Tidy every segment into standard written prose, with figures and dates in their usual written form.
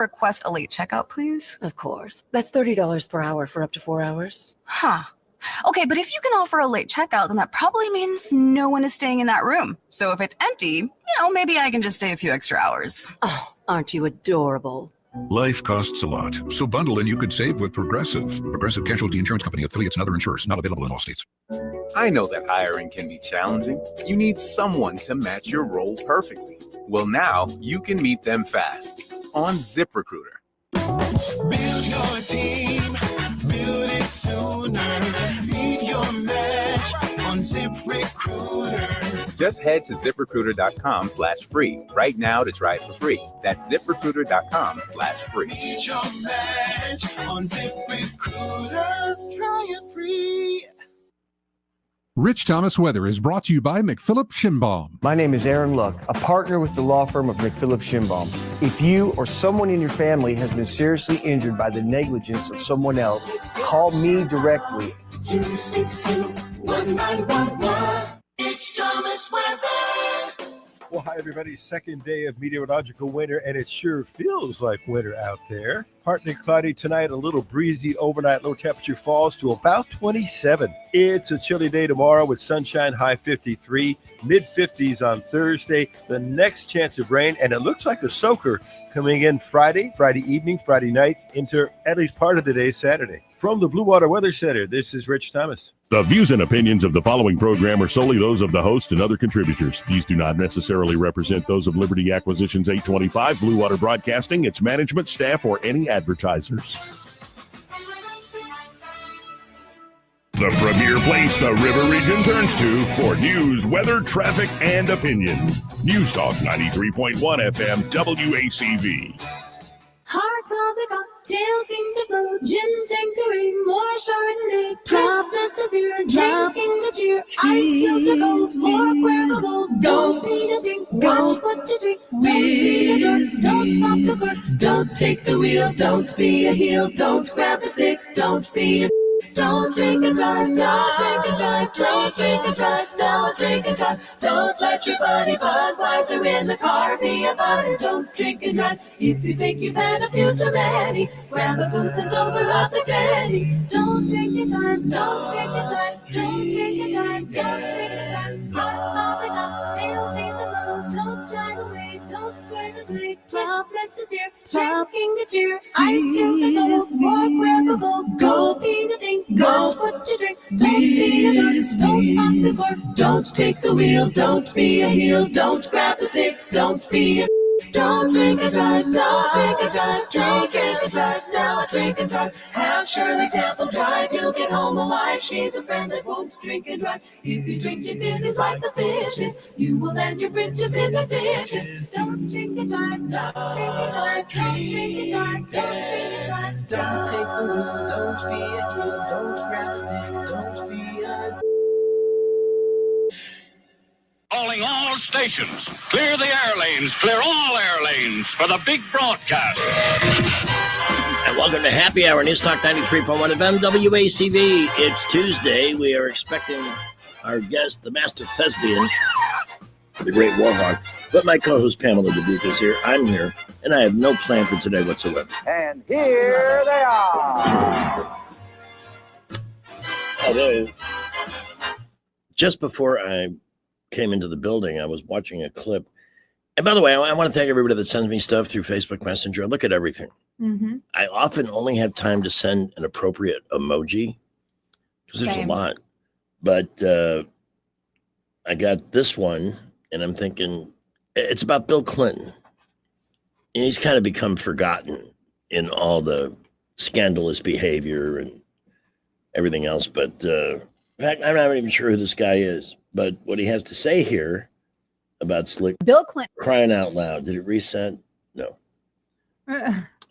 Request a late checkout, please? Of course. That's $30 per hour for up to 4 hours. Huh. Okay, but if you can offer a late checkout, then that probably means no one is staying in that room. So if it's empty, maybe I can just stay a few extra hours. Oh, aren't you adorable? Life costs a lot, so bundle and you could save with Progressive. Progressive Casualty Insurance Company, affiliates, and other insurers. Not available in all states. I know that hiring can be challenging. You need someone to match your role perfectly. Well, now you can meet them fast on ZipRecruiter. Build your team, build it sooner. Meet your match on ZipRecruiter. Just head to ZipRecruiter.com/free right now to try it for free. That's ZipRecruiter.com/free. Meet your match on ZipRecruiter. Try it free. Rich Thomas Weather is brought to you by McPhillips Shinbaum. My name is Aaron Luck, a partner with the law firm of McPhillips Shinbaum. If you or someone in your family has been seriously injured by the negligence of someone else, call me directly. 262-1911. Rich Thomas Weather. Well, hi, everybody. Second day of meteorological winter, and it sure feels like winter out there. Partly cloudy tonight, a little breezy overnight. Low temperature falls to about 27. It's a chilly day tomorrow with sunshine, high 53, mid-50s on Thursday. The next chance of rain, and it looks like a soaker coming in Friday evening, Friday night, into at least part of the day Saturday. From the Blue Water Weather Center, this is Rich Thomas. The views and opinions of the following program are solely those of the host and other contributors. These do not necessarily represent those of Liberty Acquisitions 825, Blue Water Broadcasting, its management, staff, or any advertisers. The premier place the River Region turns to for news, weather, traffic, and opinion. News Talk 93.1 FM WACV. Hard coffee cocktails seem to flow, gin, Tanqueray, more Chardonnay, Christmas is near, drinking the cheer, ice cubes are gold, more Cuervo, don't be the drink, watch what you drink, don't be the drugs, don't pop the cork, don't take the wheel, don't be a heel, don't grab the stick, don't be a don't drink and drive, don't drink and drive, don't drink and drive, don't drink and drive, don't let your buddy Budweiser in the car be about it, don't drink and drive, if you think you've had a few too many, grab a booth is over up at Danny, don't drink and drive, don't drink and drive, don't drink and drive, don't drink and drive, hot coffee cocktails in the blow, don't drive away, don't swear to play, Christmas is near, drinking the cheer, ice cubes are gold, more Cuervo, don't be the drink, watch what you drink, don't be a drugs, don't pop the cork, don't take the wheel, don't be a heel, don't grab the stick, don't be a don't drink and drive, don't drink and drive, don't drink and drive, don't drink and drive. Have Shirley Temple drive, you'll get home alive. She's a friend that won't drink and drive. If you drink your fizzies like the fishes, you will land your britches in the dishes. Don't drink and drive, don't drink and drive, don't drink and drive, don't drink and drive. Don't take the wheel, don't be a heel, don't grab the stick, don't be a... Calling all stations. Clear the air lanes. Clear all air lanes for the big broadcast. And welcome to Happy Hour, News Talk 93.1 FM WACV. It's Tuesday. We are expecting our guest, the master thespian, the great Warhawk. But my co-host Pamela Dubuque is here. I'm here. And I have no plan for today whatsoever. And here they are. Although, just before I came into the building, I was watching a clip. And by the way, I want to thank everybody that sends me stuff through Facebook Messenger. I look at everything. Mm-hmm. I often only have time to send an appropriate emoji because there's a lot. But I got this one, and I'm thinking it's about Bill Clinton. And he's kind of become forgotten in all the scandalous behavior and everything else. But in fact, I'm not even sure who this guy is. But what he has to say here about Slick Bill Clinton, crying out loud. Did it reset? No.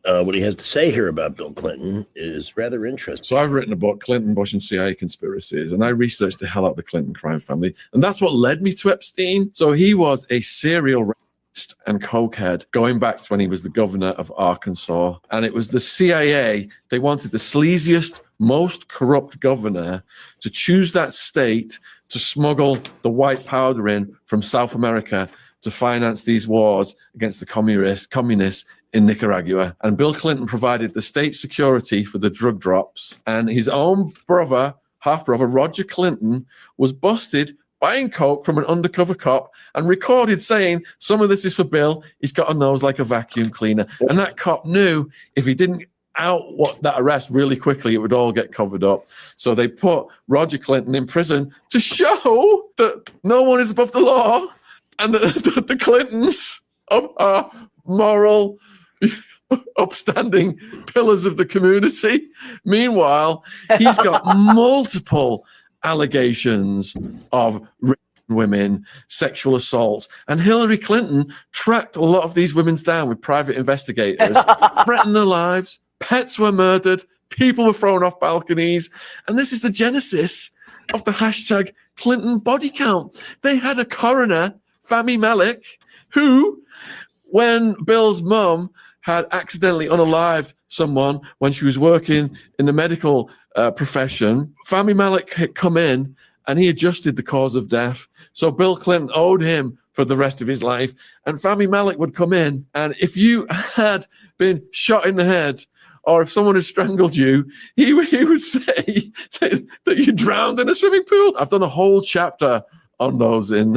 What he has to say here about Bill Clinton is rather interesting. So I've written a book, Clinton, Bush, and CIA Conspiracies, and I researched the hell out of the Clinton crime family. And that's what led me to Epstein. So he was a serial rapist and cokehead going back to when he was the governor of Arkansas. And it was the CIA. They wanted the sleaziest, most corrupt governor to choose that state to smuggle the white powder in from South America to finance these wars against the communists in Nicaragua, and Bill Clinton provided the state security for the drug drops, and his own brother, half-brother, Roger Clinton, was busted buying coke from an undercover cop and recorded saying, some of this is for Bill, he's got a nose like a vacuum cleaner. And that cop knew if he didn't out what that arrest really quickly, it would all get covered up. So they put Roger Clinton in prison to show that no one is above the law, and the Clintons are moral, upstanding pillars of the community. Meanwhile, he's got multiple allegations of women, sexual assaults, and Hillary Clinton tracked a lot of these women down with private investigators, threatened their lives, pets were murdered, people were thrown off balconies, and this is the genesis of the hashtag Clinton body count. They had a coroner, Fahmy Malek, who, when Bill's mum had accidentally unalived someone when she was working in the medical profession, Fahmy Malek had come in and he adjusted the cause of death. So Bill Clinton owed him for the rest of his life. And Fahmy Malek would come in, and if you had been shot in the head or if someone had strangled you, he would say that you drowned in a swimming pool. I've done a whole chapter on those in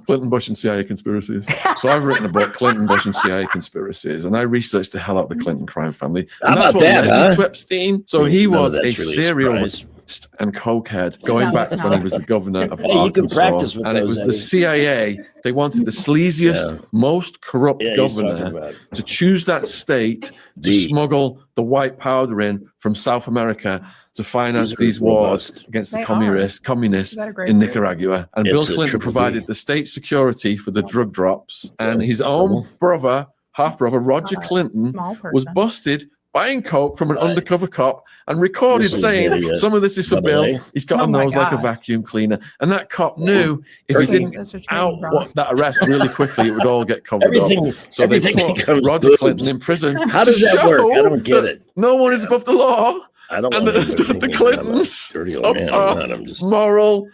Clinton, Bush, and CIA conspiracies. So I've written a book, Clinton, Bush, and CIA conspiracies, and I researched the hell out of the Clinton crime family. And How that's about what that, led me huh? to Epstein. So he was a that's really a serial surprise. and cokehead going back to when he was the governor of Hey, you can Arkansas. practice with And it those, was the Eddie. CIA. They wanted the sleaziest, most corrupt Yeah, he's talking governor about to choose that state to smuggle the white powder in from South America to finance These are these wars robust. against the They communists Is that a great in group? Nicaragua. And It's Bill a Clinton triple provided D. the state security for the drug drops, and his own Double. brother, half-brother, Roger Not a Clinton, small person. was busted buying coke from an undercover cop and recorded This is saying, idiot, some of this is for by the Bill, way. he's got Oh a my nose like a God. vacuum cleaner. And that cop knew if he Everything- didn't That's a training out problem. what that arrest really quickly, it would all get covered Everything- up. So they everything put becomes Roger boobs. Clinton in prison. How to does that work? I show don't get that it. No one is above the law. I don't And want the anybody thinking I'm a Clintons dirty old man. are I'm not. I'm just moral,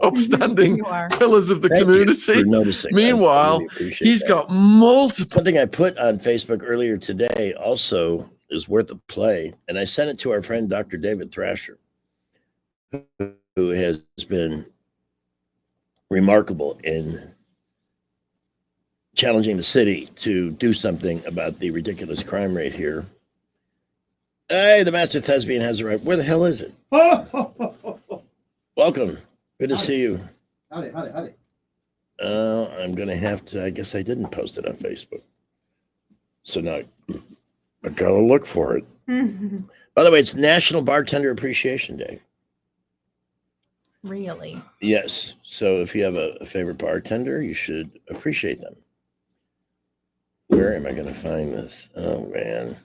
upstanding You are. pillars of the Thank you community. for noticing. I Meanwhile, really appreciate he's that. got multiple. Something I put on Facebook earlier today also is worth a play, and I sent it to our friend Dr. David Thrasher, who has been remarkable in challenging the city to do something about the ridiculous crime rate here. Hey, the master thespian has arrived. Where the hell is it? Welcome. Good to see you. Howdy. I'm going to have to, I guess I didn't post it on Facebook. So now I got to look for it. By the way, it's National Bartender Appreciation Day. Really? Yes. So if you have a favorite bartender, you should appreciate them. Where am I going to find this? Oh, man.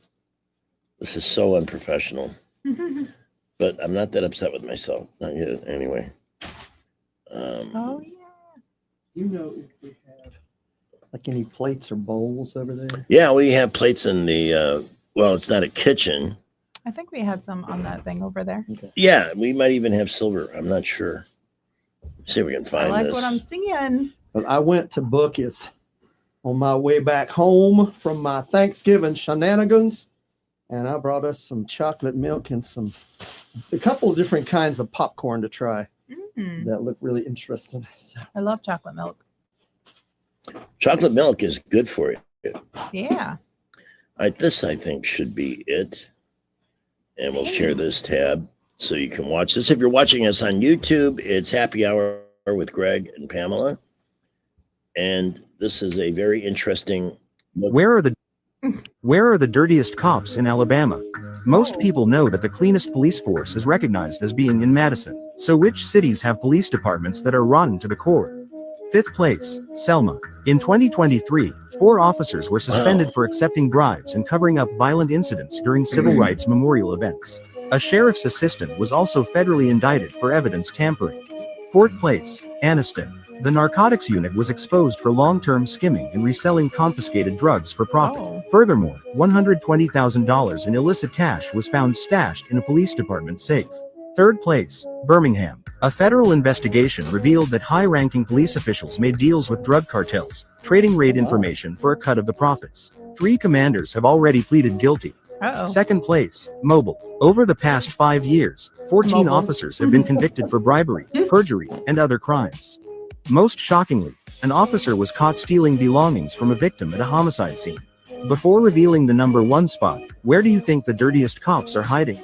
This is so unprofessional. But I'm not that upset with myself. Not yet, anyway. Oh, yeah. You know if we have like any plates or bowls over there? Yeah, we have plates in the, well, it's not a kitchen. I think we had some on that thing over there. Yeah, we might even have silver. I'm not sure. Let's see if we can I find like this. what I'm seeing. But I went to Bookie's on my way back home from my Thanksgiving shenanigans, and I brought us some chocolate milk and a couple of different kinds of popcorn to try that look really interesting. So, I love chocolate milk. Chocolate milk is good for you. Yeah. All right, this I think should be it. And we'll share this tab so you can watch this. If you're watching us on YouTube, it's Happy Hour with Greg and Pamela. And this is a very interesting look. Where are the dirtiest cops in Alabama? Most people know that the cleanest police force is recognized as being in Madison. So which cities have police departments that are rotten to the core? 5th place, Selma. In 2023, 4 officers were suspended for accepting bribes and covering up violent incidents during civil rights memorial events. A sheriff's assistant was also federally indicted for evidence tampering. 4th place, Anniston. The narcotics unit was exposed for long-term skimming and reselling confiscated drugs for profit. Furthermore, $120,000 in illicit cash was found stashed in a police department safe. Third place, Birmingham. A federal investigation revealed that high-ranking police officials made deals with drug cartels, trading raid information for a cut of the profits. 3 commanders have already pleaded guilty. Second place, Mobile. Over the past 5 years, 14 officers have been convicted for bribery, perjury, and other crimes. Most shockingly, an officer was caught stealing belongings from a victim at a homicide scene. Before revealing the number 1 spot, where do you think the dirtiest cops are hiding?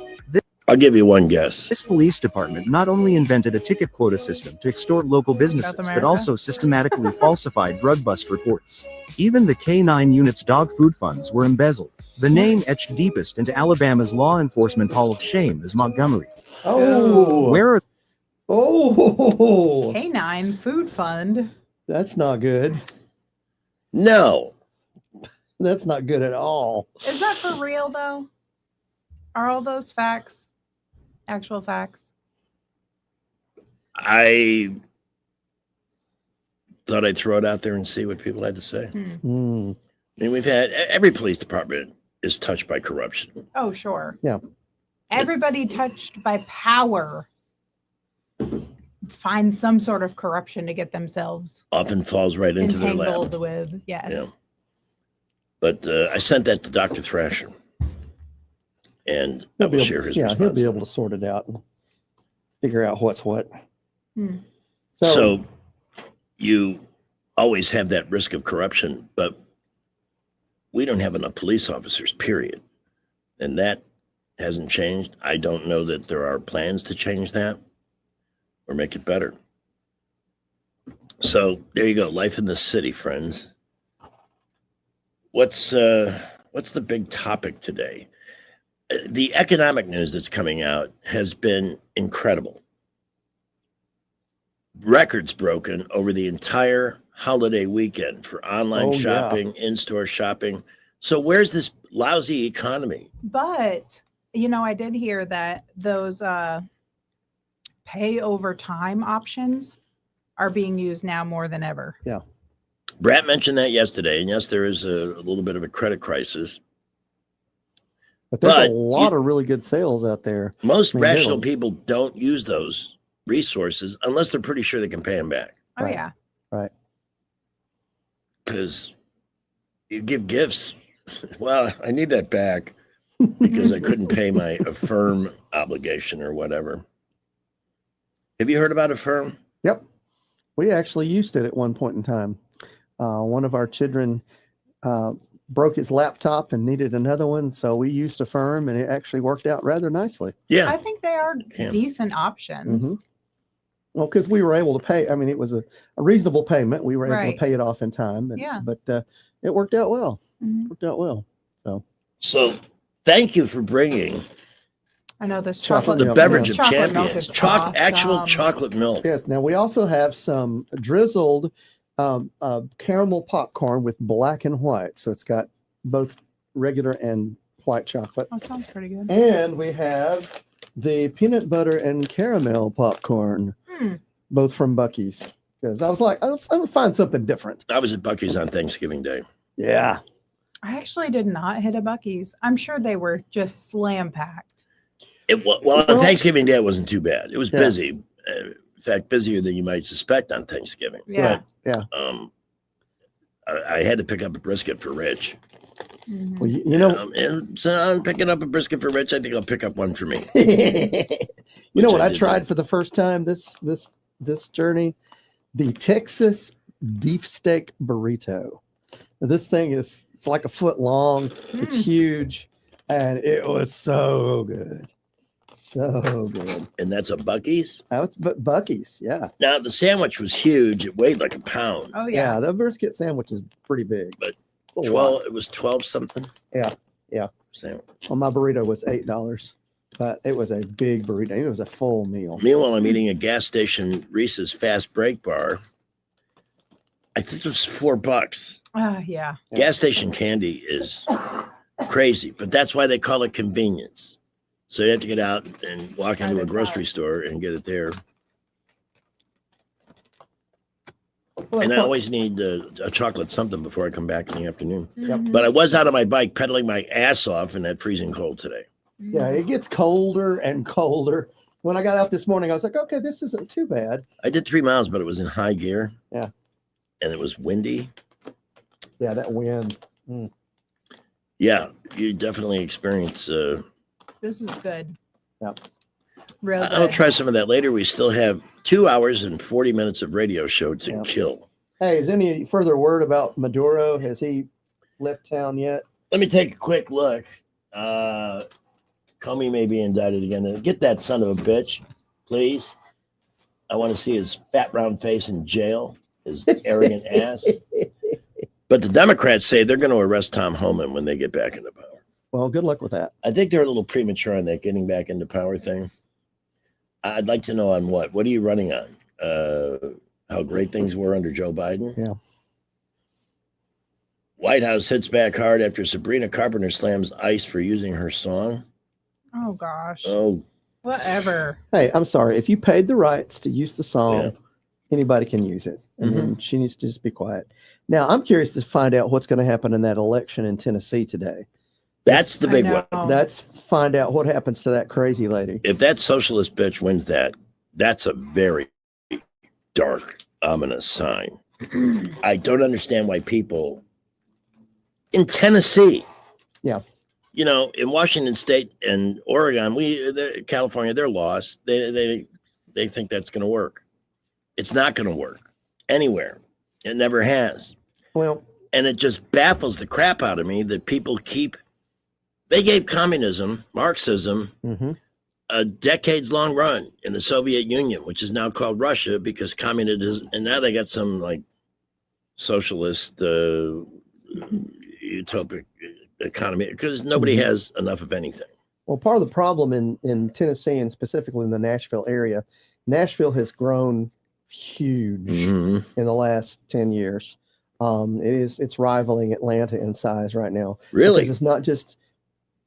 I'll give you one guess. This police department not only invented a ticket quota system to extort local businesses, but also systematically falsified drug bust reports. Even the K-9 unit's dog food funds were embezzled. The name etched deepest into Alabama's law enforcement hall of shame is Montgomery. Oh. Where are K9 food fund. That's not good. No. That's not good at all. Is that for real though? Are all those facts actual facts? I thought I'd throw it out there and see what people had to say. I mean, we've had every police department is touched by corruption. Oh, sure. Yeah. Everybody touched by power finds some sort of corruption to get themselves Often falls right into their lap. entangled with. Yes. Yeah. But I sent that to Dr. Thrasher, and I will share his response. He'll be able to sort it out and figure out what's what. So you always have that risk of corruption, but we don't have enough police officers, period. And that hasn't changed. I don't know that there are plans to change that or make it better. So there you go. Life in the city, friends. What's the big topic today? The economic news that's coming out has been incredible. Records broken over the entire holiday weekend for online shopping, in-store shopping. So where's this lousy economy? But, you know, I did hear that those pay over time options are being used now more than ever. Yeah. Brett mentioned that yesterday. And yes, there is a little bit of a credit crisis. But there's a lot of really good sales out there. Most rational people don't use those resources unless they're pretty sure they can pay them back. Oh, yeah. Right. Because you give gifts. Well, I need that back because I couldn't pay my Affirm obligation or whatever. Have you heard about Affirm? Yep. We actually used it at one point in time. One of our children broke his laptop and needed another one, so we used Affirm, and it actually worked out rather nicely. Yeah. I think they are decent options. Well, because we were able to pay. I mean, it was a reasonable payment. We were able Right. to pay it off in time. And, Yeah. But it worked out well. Worked out well. So thank you for bringing I know this Chocolate chocolate. the milk, beverage yeah. of Chocolate milk champions. is Actual awesome. chocolate milk. Yes. Now we also have some drizzled caramel popcorn with black and white. So it's got both regular and white chocolate. That sounds pretty good. And we have the peanut butter and caramel popcorn, both from Buc-ee's. Because I was like, I'm gonna find something different. I was at Buc-ee's on Thanksgiving Day. Yeah. I actually did not hit a Buc-ee's. I'm sure they were just slam packed. Well, on Thanksgiving Day, it wasn't too bad. It was Yeah. busy. In fact, busier than you might suspect on Thanksgiving. Yeah. Yeah. I had to pick up a brisket for Rich. Well, you know, And so I'm picking up a brisket for Rich. I think I'll pick up one for me. you know what I I did tried for the first time this journey? The Texas beefsteak burrito. Now, this thing it's like a foot long. It's huge, and it was so good. So good. And that's a Buc-ee's? It's Buc-ee's, yeah. Now, the sandwich was huge. It weighed like a pound. Oh, Yeah, the brisket sandwich is pretty big. But It's a lot. it was 12 something. Yeah, yeah. Sandwich. Well, my burrito was $8, but it was a big burrito. It was a full meal. Meanwhile, I'm eating a gas station Reese's Fast Break bar. I think it was $4. Yeah. Gas station candy is crazy, but that's why they call it convenience. So you have to get out and walk into a grocery store and get it there. And I always need a chocolate something before I come back in the afternoon. But I was out on my bike pedaling my ass off in that freezing cold today. Yeah, it gets colder and colder. when I got out this morning, I was like, okay, this isn't too bad. I did 3 miles, but it was in high gear. Yeah. And it was windy. Yeah, that wind. Yeah, you definitely experience. This is good. Yep. Real good. I'll try some of that later. We still have 2 hours and 40 minutes of radio show to kill. Hey, is any further word about Maduro? Has he left town yet? Let me take a quick look. Comey may be indicted again. Get that son of a bitch, please. I want to see his fat round face in jail, his arrogant ass. But the Democrats say they're going to arrest Tom Homan when they get back into power. Well, good luck with that. I think they're a little premature on that getting back into power thing. I'd like to know on what. What are you running on? How great things were under Joe Biden? Yeah. White House hits back hard after Sabrina Carpenter slams ICE for using her song. Oh gosh. Oh, Whatever. Hey, I'm sorry. If you paid the rights to use the song, anybody can use it. And then she needs to just be quiet. Now, I'm curious to find out what's going to happen in that election in Tennessee today. that's the big one. That's find out what happens to that crazy lady. If that socialist bitch wins that, that's a very dark, ominous sign. I don't understand why people in Tennessee, you know, in Washington State and Oregon, California, they're lost. They think that's going to work. It's not going to work anywhere. It never has. Well, and it just baffles the crap out of me that people they gave communism, Marxism, a decades-long run in the Soviet Union, which is now called Russia because communism, and now they got some like socialist utopic economy because nobody has enough of anything. Well, part of the problem in Tennessee and specifically in the Nashville area, Nashville has grown huge in the last 10 years. It's rivaling Atlanta in size right now. Really? Because it's not just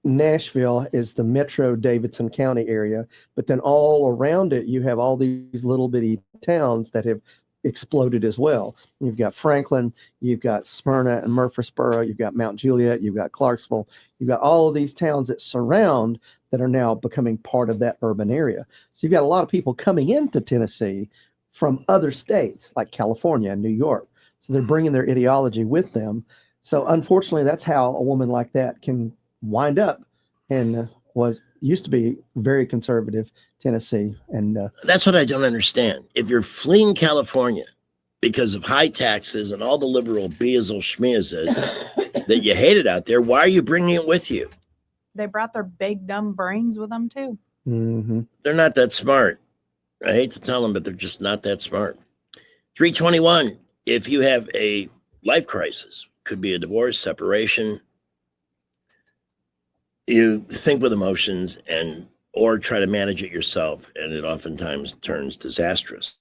Nashville is the metro Davidson County area, but then all around it, you have all these little bitty towns that have exploded as well. You've got Franklin, you've got Smyrna and Murfreesboro, you've got Mount Juliet, you've got Clarksville, you've got all of these towns that surround that are now becoming part of that urban area. So you've got a lot of people coming into Tennessee from other states like California and New York. So they're bringing their ideology with them. So unfortunately, that's how a woman like that can wind up and used to be very conservative Tennessee. And that's what I don't understand. If you're fleeing California because of high taxes and all the liberal beazle schmeazes that you hated out there, why are you bringing it with you? They brought their big dumb brains with them too. They're not that smart. I hate to tell them, but they're just not that smart. 321, if you have a life crisis, could be a divorce, separation, you think with emotions or try to manage it yourself, and it oftentimes turns disastrous.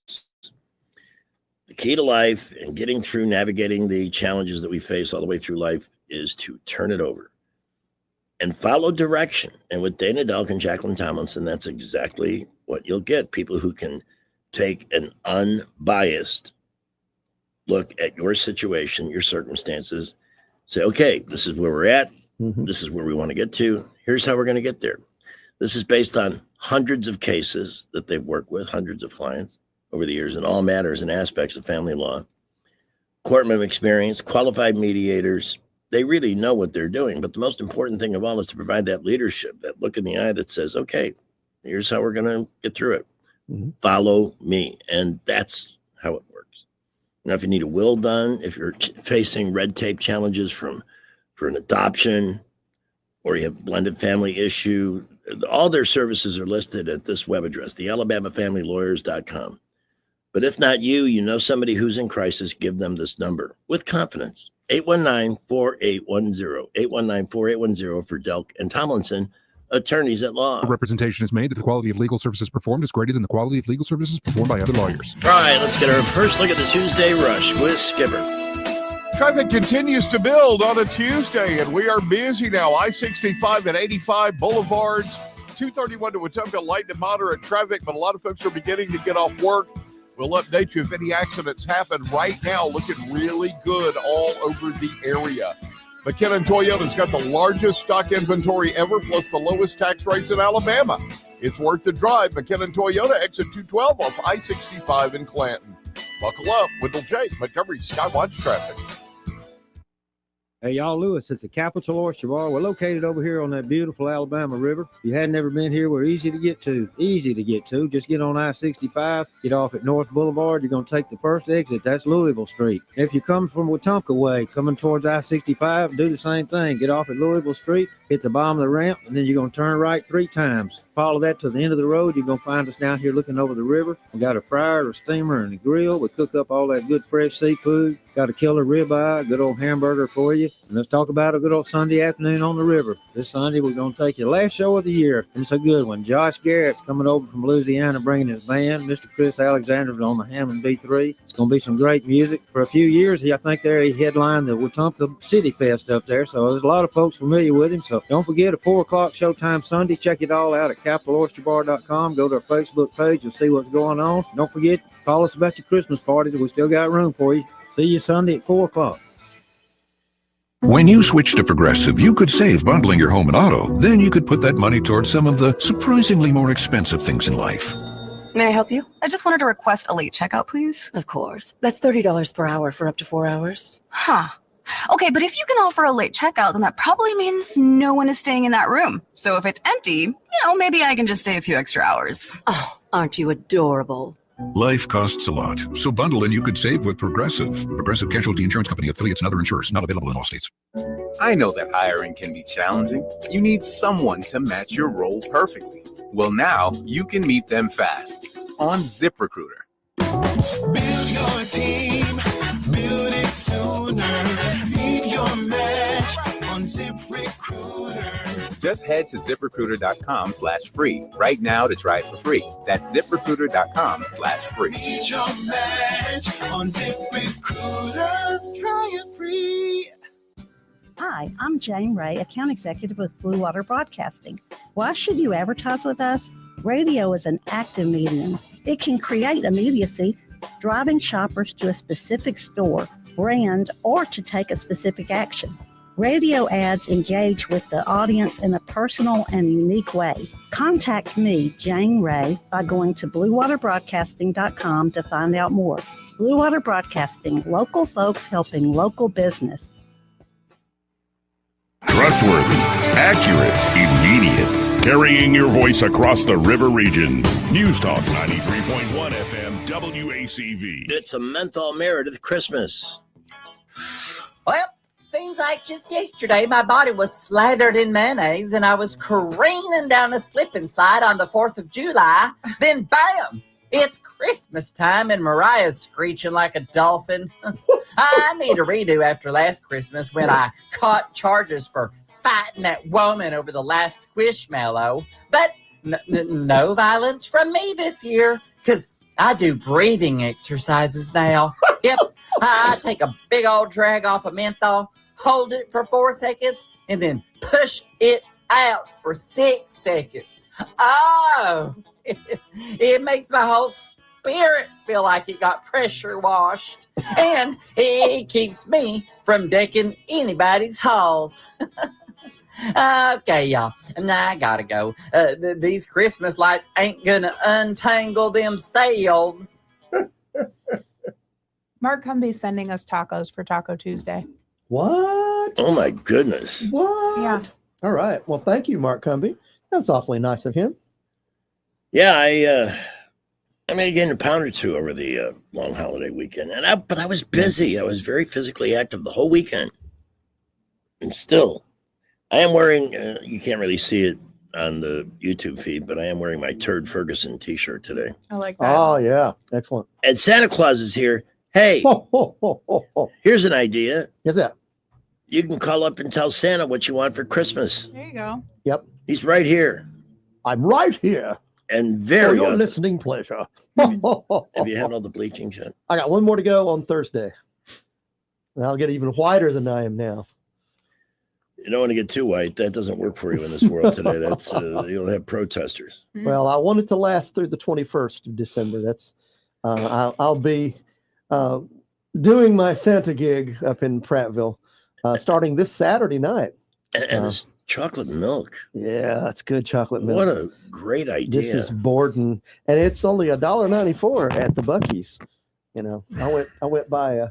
The key to life and getting through navigating the challenges that we face all the way through life is to turn it over and follow direction. And with Dana Delk and Jacqueline Tomlinson, that's exactly what you'll get. People who can take an unbiased look at your situation, your circumstances, say, okay, this is where we're at. This is where we want to get to. Here's how we're going to get there. This is based on hundreds of cases that they've worked with, hundreds of clients over the years in all matters and aspects of family law. Courtroom experience, qualified mediators. They really know what they're doing. But the most important thing of all is to provide that leadership, that look in the eye that says, okay, here's how we're going to get through it. Follow me. And that's how it works. Now, if you need a will done, if you're facing red tape challenges for an adoption, or you have blended family issue, all their services are listed at this web address, thealabamafamilylawyers.com. But if not you, you know somebody who's in crisis, give them this number with confidence. 819-4810, 819-4810 for Delk and Tomlinson, attorneys at law. Representation is made that the quality of legal services performed is greater than the quality of legal services performed by other lawyers. All right, let's get our first look at the Tuesday rush with Skipper. Traffic continues to build on a Tuesday, and we are busy now. I-65 and 85 boulevards, 231 to Wetumpka, light to moderate traffic, but a lot of folks are beginning to get off work. We'll update you if any accidents happen. Right now, looking really good all over the area. McKinnon Toyota's got the largest stock inventory ever, plus the lowest tax rates in Alabama. It's worth the drive. McKinnon Toyota, exit 212 off I-65 in Clanton. Buckle up. Wendell J. Montgomery Skywatch traffic. Hey, y'all, Lewis at the Capital Oyster Bar. We're located over here on that beautiful Alabama River. If you hadn't ever been here, we're easy to get to. Easy to get to. Just get on I-65, get off at North Boulevard. You're going to take the first exit. That's Louisville Street. If you come from Wetumpka way, coming towards I-65, do the same thing. Get off at Louisville Street, hit the bottom of the ramp, and then you're going to turn right 3 times. Follow that to the end of the road. You're going to find us down here looking over the river. We got a fryer, a steamer, and a grill. We cook up all that good fresh seafood. Got a killer ribeye, a good old hamburger for you. And let's talk about a good old Sunday afternoon on the river. This Sunday, we're going to take you last show of the year. And it's a good one. Josh Garrett's coming over from Louisiana bringing his band. Mr. Chris Alexander on the Hammond B3. It's going to be some great music. For a few years, I think he headlined the Wetumpka City Fest up there. So there's a lot of folks familiar with him. So don't forget, a 4 o'clock showtime Sunday. Check it all out at CapitalOysterBar.com. Go to our Facebook page and see what's going on. Don't forget, call us about your Christmas parties. We still got room for you. See you Sunday at 4 o'clock. When you switch to Progressive, you could save bundling your home and auto. Then you could put that money towards some of the surprisingly more expensive things in life. May I help you? I just wanted to request a late checkout, please. Of course. That's $30 per hour for up to 4 hours. Huh. Okay, but if you can offer a late checkout, then that probably means no one is staying in that room. So if it's empty, maybe I can just stay a few extra hours. Oh, aren't you adorable? Life costs a lot, so bundle and you could save with Progressive. Progressive Casualty Insurance Company, affiliates, and other insurers. Not available in all states. I know that hiring can be challenging. You need someone to match your role perfectly. Well, now you can meet them fast on ZipRecruiter. Build your team, build it sooner. Meet your match on ZipRecruiter. Just head to ZipRecruiter.com/free right now to try it for free. That's ZipRecruiter.com/free. Meet your match on ZipRecruiter. Try it free. Hi, I'm Jane Ray, account executive with Blue Water Broadcasting. Why should you advertise with us? Radio is an active medium. It can create immediacy, driving shoppers to a specific store, brand, or to take a specific action. Radio ads engage with the audience in a personal and unique way. Contact me, Jane Ray, by going to BlueWaterBroadcasting.com to find out more. Blue Water Broadcasting, local folks helping local business. Trustworthy, accurate, immediate. Carrying your voice across the river region. News Talk 93.1 FM WACV. It's a menthol Meredith Christmas. Well, seems like just yesterday my body was slathered in mayonnaise and I was careening down a slip and slide on the 4th of July. Then bam! It's Christmas time and Mariah's screeching like a dolphin. I need a redo after last Christmas when I caught charges for fighting that woman over the last Squishmallow. But no violence from me this year, because I do breathing exercises now. Yep, I take a big old drag off of menthol, hold it for 4 seconds, and then push it out for 6 seconds. Oh, it makes my whole spirit feel like it got pressure washed. And it keeps me from decking anybody's halls. Okay, y'all. Now I gotta go. These Christmas lights ain't gonna untangle themselves. Mark Cumby's sending us tacos for Taco Tuesday. What? Oh, my goodness. What? Yeah. All right. Well, thank you, Mark Cumby. That's awfully nice of him. Yeah, I may gain a pound or two over the long holiday weekend. But I was busy. I was very physically active the whole weekend. And still, I am wearing, you can't really see it on the YouTube feed, but I am wearing my Turd Ferguson t-shirt today. I like that. Oh, yeah. Excellent. And Santa Claus is here. Hey, here's an idea. Is that? You can call up and tell Santa what you want for Christmas. There you go. Yep. He's right here. I'm right here. And For very your often. listening pleasure. Have you had all the bleaching yet? I got one more to go on Thursday. And I'll get even whiter than I am now. You don't want to get too white. That doesn't work for you in this world today. That's you'll have protesters. Well, I want it to last through the 21st of December. That's I'll be doing my Santa gig up in Prattville starting this Saturday night. And Chocolate milk. Yeah, that's good chocolate milk. What a great idea. This is Borden, and it's only $1.94 at the Buc-ee's. You know, I went by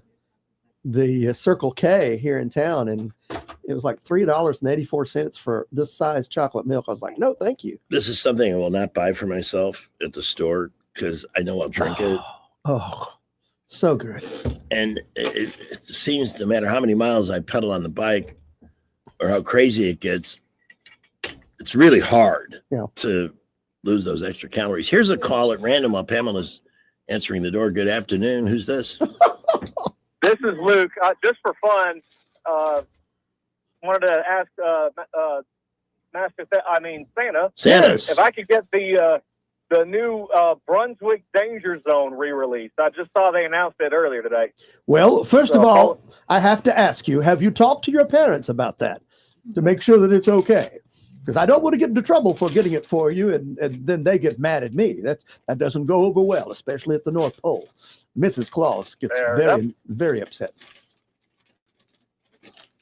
the Circle K here in town, and it was like $3.84 for this size chocolate milk. I was like, no, thank you. This is something I will not buy for myself at the store because I know I'll drink it. Oh, so good. And it seems no matter how many miles I pedal on the bike or how crazy it gets, it's really hard to lose those extra calories. Here's a call at random while Pamela's answering the door. Good afternoon. Who's this? This is Luke. Just for fun, wanted to ask Santa, if I could get the new Brunswick Danger Zone re-release. I just saw they announced it earlier today. Well, first of all, I have to ask you, have you talked to your parents about that to make sure that it's okay? Because I don't want to get into trouble for getting it for you, and then they get mad at me. That doesn't go over well, especially at the North Pole. Mrs. Claus gets very upset.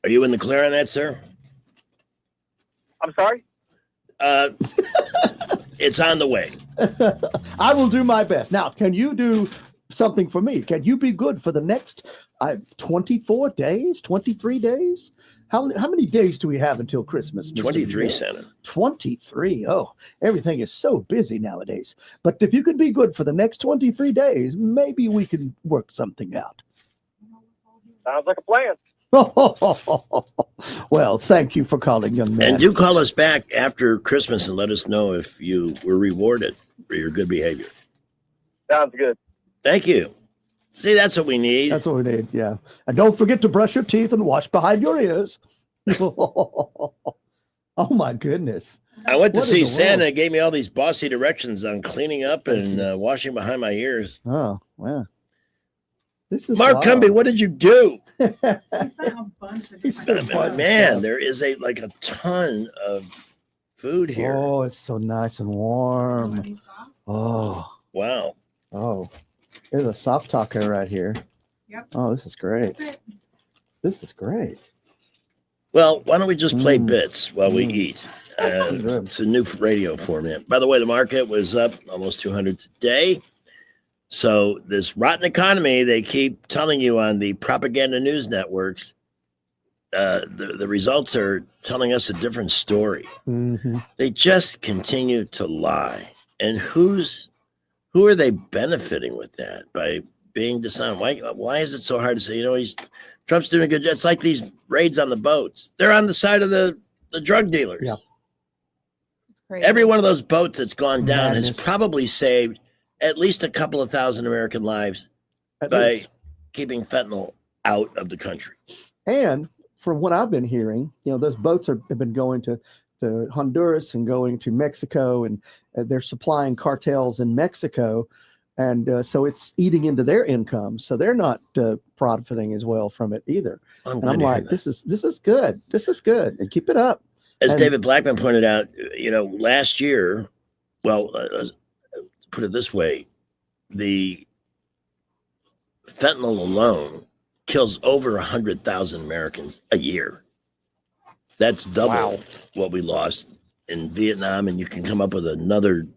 Are you in the clear on that, sir? I'm sorry? It's on the way. I will do my best. Now, can you do something for me? Can you be good for the next 24 days, 23 days? How many days do we have until Christmas? 23, Santa. 23. Oh, everything is so busy nowadays. But if you could be good for the next 23 days, maybe we can work something out. Sounds like a plan. Well, thank you for calling, young man. And do call us back after Christmas and let us know if you were rewarded for your good behavior. Sounds good. Thank you. See, that's what we need. That's what we need, yeah. And don't forget to brush your teeth and wash behind your ears. Oh, my goodness. I went to What see in the Santa. world? Gave me all these bossy directions on cleaning up and washing behind my ears. Oh, wow. This is Mark wild. Cumby, what did you do? He sent a bunch of Man, stuff. there is a ton of food here. Oh, it's so nice and warm. Oh, wow. Oh, there's a soft taco right here. Yep. Oh, this is great. This is great. Well, why don't we just play bits while we eat? It's a new radio format. By the way, the market was up almost 200 today. So this rotten economy, they keep telling you on the propaganda news networks, the results are telling us a different story. Mm-hmm. They just continue to lie. And who are they benefiting with that by being dishonest? Why is it so hard to say, Trump's doing a good job? It's like these raids on the boats. They're on the side of the drug dealers. Yeah. Every one of those boats that's gone down Madness. has probably saved at least a couple of thousand American lives by keeping fentanyl out of the country. And from what I've been hearing, those boats have been going to Honduras and going to Mexico, and they're supplying cartels in Mexico. And so it's eating into their income. So they're not profiting as well from it either. And I'm like, this is good. This is good. And keep it up. As David Blackman pointed out, last year, put it this way, the fentanyl alone kills over 100,000 Americans a year. That's double what we lost in Vietnam, and you can come up with another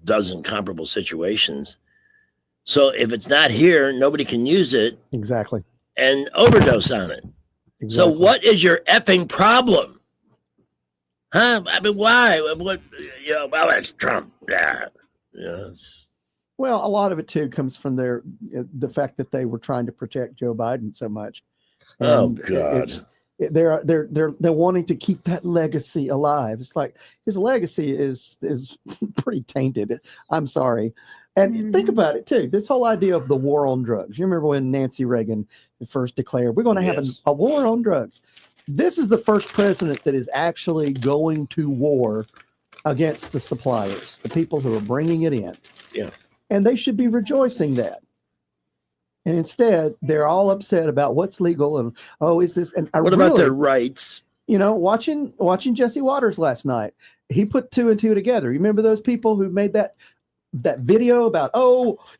dozen comparable situations. So if it's not here, nobody can use it. Exactly. And overdose on it. Exactly. So what is your effing problem? Huh? I mean, why? What? Well, it's Trump. Yeah. Well, a lot of it too comes from the fact that they were trying to protect Joe Biden so much. Oh And God. they're wanting to keep that legacy alive. It's like his legacy is pretty tainted. I'm sorry. And think about it too. This whole idea of the war on drugs. You remember when Nancy Reagan first declared, we're going to have a war on drugs. This is the first president that is actually going to war against the suppliers, the people who are bringing it in. Yeah. And they should be rejoicing that. And instead, they're all upset about what's legal and, is this? And what about their rights? Watching Jesse Waters last night, he put two and two together. You remember those people who made that video about,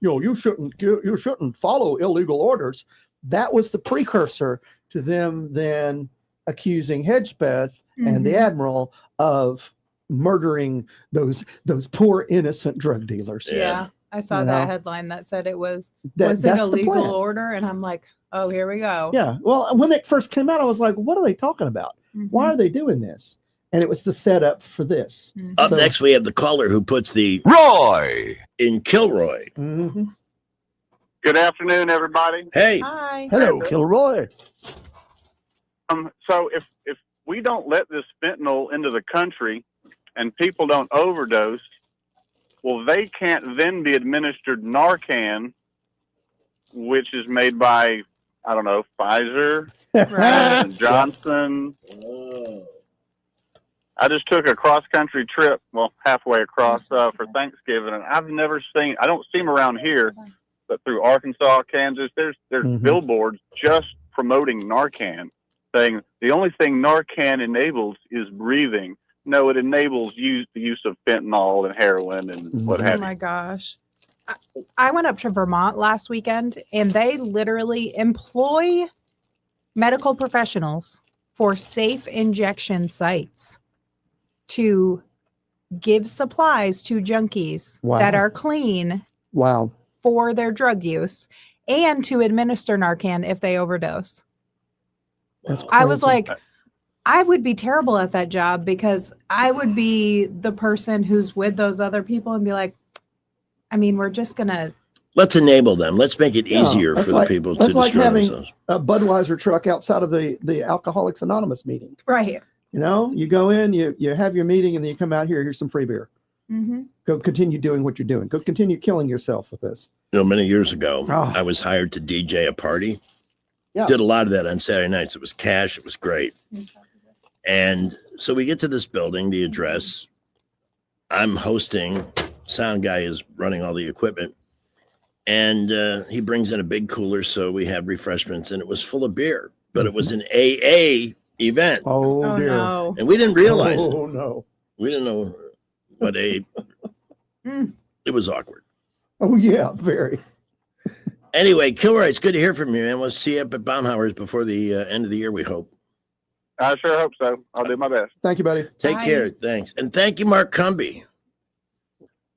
you shouldn't follow illegal orders. That was the precursor to them then accusing Hedgepeth and the Mhm. admiral of murdering those poor innocent drug dealers. Yeah. I saw You that know? headline that said it was That's it the a legal plan. order? And I'm like, oh, here we go. Yeah. Well, when it first came out, I was like, what are they talking about? Why are they doing this? And it was the setup for this. Up So- next, we have the caller who puts the Roy in Kilroy. Mm-hmm. Good afternoon, everybody. Hey. Hi. Hello, Kilroy. So if we don't let this fentanyl into the country and people don't overdose, well, they can't then be administered Narcan, which is made by, I don't know, Pfizer, and Johnson. I just took a cross-country trip, well, halfway across for Thanksgiving, and I've never seen, I don't see them around here, but through Arkansas, Kansas, there's billboards just promoting Narcan, saying the only thing Narcan enables is breathing. No, it enables the use of fentanyl and heroin and what Oh have you. my gosh. I went up to Vermont last weekend and they literally employ medical professionals for safe injection sites to give supplies to junkies Wow. that are clean Wow. for their drug use and to administer Narcan if they overdose. That's I was crazy. like, I would be terrible at that job because I would be the person who's with those other people and be like, I mean, we're just going to. Let's enable them. Let's make it Yeah, easier that's for like- the people to that's like destroy having themselves. a Budweiser truck outside of the Alcoholics Anonymous meeting. Right. You know, you go in, you have your meeting, and then you come out here. Here's some free beer. Mm-hmm. Go continue doing what you're doing. Go continue killing yourself with this. You know, many years ago, Oh. I was hired to DJ a party. Yeah. Did a lot of that on Saturday nights. It was cash. It was great. And so we get to this building, the address. I'm hosting. Sound guy is running all the equipment. And he brings in a big cooler. So we have refreshments, and it was full of beer, but it was an AA event. Oh, dear. no. And we didn't realize it. Oh, no. We didn't know what it was awkward. Oh, yeah, very. Anyway, Kilroy, it's good to hear from you, man. We'll see you up at Baumhauer's before the end of the year, we hope. I sure hope so. I'll do my best. Thank you, buddy. Take Bye. care. Thanks. And thank you, Mark Cumby.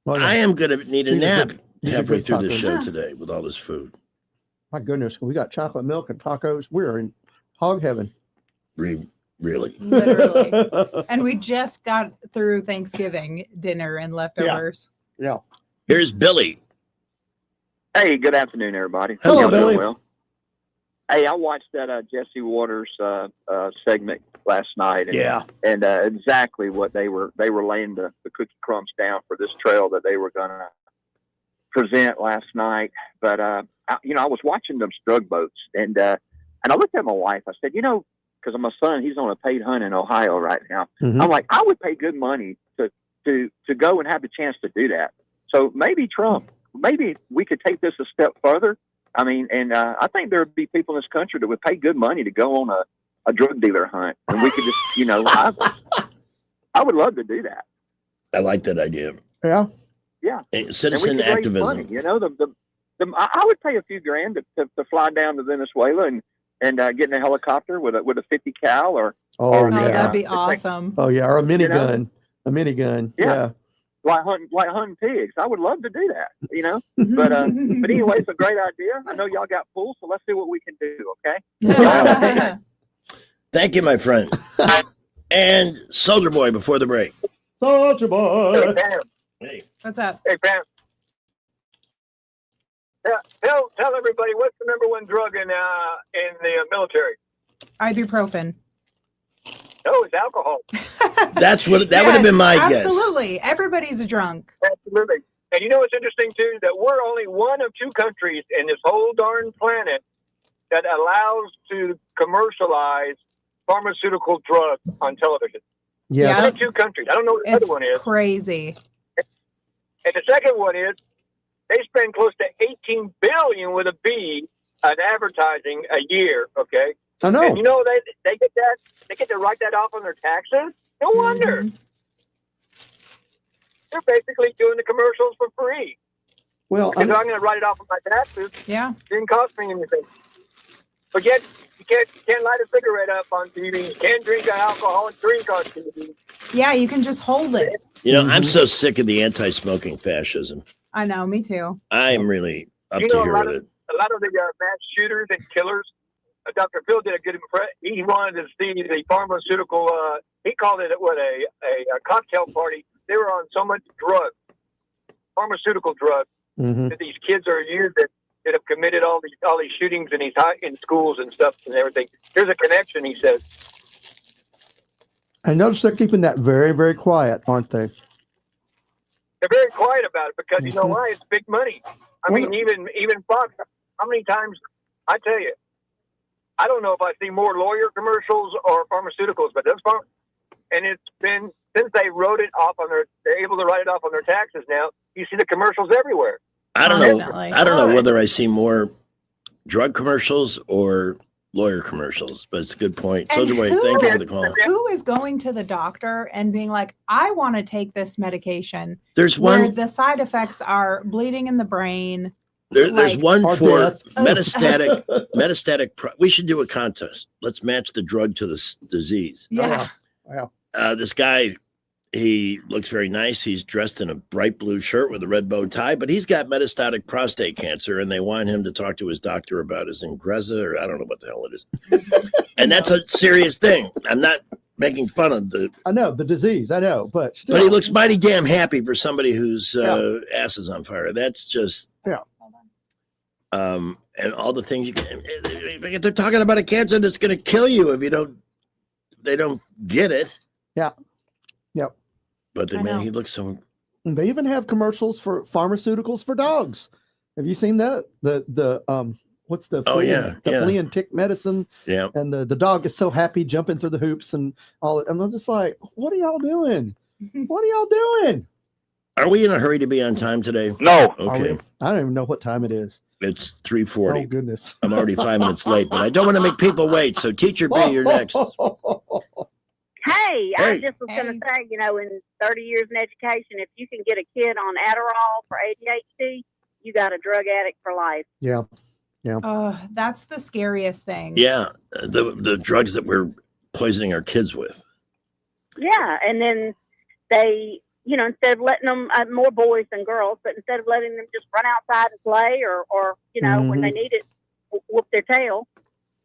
Well, I am going to need a He's a nap good- he's a halfway good through the taco show man. today with all this food. My goodness, we got chocolate milk and tacos. We're in hog heaven. Really? Literally. And we just got through Thanksgiving dinner and leftovers. Yeah. Here's Billy. Hey, good afternoon, everybody. Hello, Y'all doing Billy. well? Hey, I watched that Jesse Waters segment last night. And, Yeah. and exactly what they were laying the cookie crumbs down for this trail that they were going to present last night. But I was watching those drug boats, and I looked at my wife. I said, because my son, he's on a paid hunt in Ohio right now. Mhm. I'm like, I would pay good money to go and have the chance to do that. So maybe Trump, maybe we could take this a step further. I mean, and I think there would be people in this country that would pay good money to go on a drug dealer hunt, and we could just, I would love to do that. I like that idea. Yeah. Yeah, Citizen and we could raise activism. money, I would pay a few grand to fly down to Venezuela and get in a helicopter with a 50 cal or Oh, or, yeah. That'd be it's like- awesome. Oh, yeah. Or a minigun. You know? A minigun. Yeah. Yeah. like hunting pigs. I would love to do that, But anyway, it's a great idea. I know y'all got pools, so let's see what we can do. Okay. Thank you, my friend. And Soldier Boy before the break. Soldier Boy. Hey. What's up? Hey, Pam. Tell everybody what's the number one drug in the military. Ibuprofen. No, it's alcohol. That would have been my guess. Absolutely. Everybody's a drunk. Absolutely. And you know what's interesting too? That we're only one of two countries in this whole darn planet that allows to commercialize pharmaceutical drugs on television. Yes. One of two countries. I don't know what the It's other one is. crazy. And the second one is they spend close to $18 billion with a B on advertising a year. Okay. I know. And they get that. They get to write that off on their taxes. No wonder. They're basically doing the commercials for free. Well, Because I'm going to write it off on my taxes. Yeah. Didn't cost me anything. Forget you can't light a cigarette up on TV. You can't drink an alcoholic drink on TV. Yeah, you can just hold it. You know, I'm so sick of the anti-smoking fascism. I know, me too. I'm really up You to know, here with it. a lot of the mass shooters and killers. Dr. Phil did a good impression. He wanted to see the pharmaceutical. He called it a cocktail party. They were on so much drug, pharmaceutical drugs, that these kids are used that have committed all these shootings in schools and stuff and everything. Here's a connection, he says. I notice they're keeping that very, very quiet, aren't they? They're very quiet about it because you know why? It's big money. I mean, even Fox. How many times? I tell you, I don't know if I see more lawyer commercials or pharmaceuticals, but that's fine. And it's been since they wrote it off on they're able to write it off on their taxes now. You see the commercials everywhere. I don't know. I don't know whether I see more drug commercials or lawyer commercials, but it's a good point. So do I. Thank you for the call. Who is going to the doctor and being like, I want to take this medication? There's where one- the side effects are bleeding in the brain. There's one Or for death. metastatic. We should do a contest. Let's match the drug to the disease. Yeah. Wow. This guy, he looks very nice. He's dressed in a bright blue shirt with a red bow tie, but he's got metastatic prostate cancer, and they want him to talk to his doctor about his Ingrezza, or I don't know what the hell it is. And that's a serious thing. I'm not making fun of the. I know the disease. I know, but still. But he looks mighty damn happy for somebody whose ass is on fire. That's just. Yeah. And all the things you can. They're talking about a cancer that's going to kill you if they don't get it. Yeah. Yep. But he looks so. And they even have commercials for pharmaceuticals for dogs. Have you seen that? The what's the flea, flea and tick medicine? Yeah. And the dog is so happy jumping through the hoops and all. And I'm just like, what are y'all doing? What are y'all doing? Are we in a hurry to be on time today? No. Okay. I don't even know what time it is. It's 3:40. Oh goodness. I'm already 5 minutes late, but I don't want to make people wait. So, Teacher B, you're next. Hey, I just was going to say, in 30 years in education, if you can get a kid on Adderall for ADHD, you got a drug addict for life. Yeah. Yeah. That's the scariest thing. Yeah, the drugs that we're poisoning our kids with. Yeah, and then they, instead of letting them, more boys than girls, but instead of letting them just run outside and play or when they need it, whoop their tail,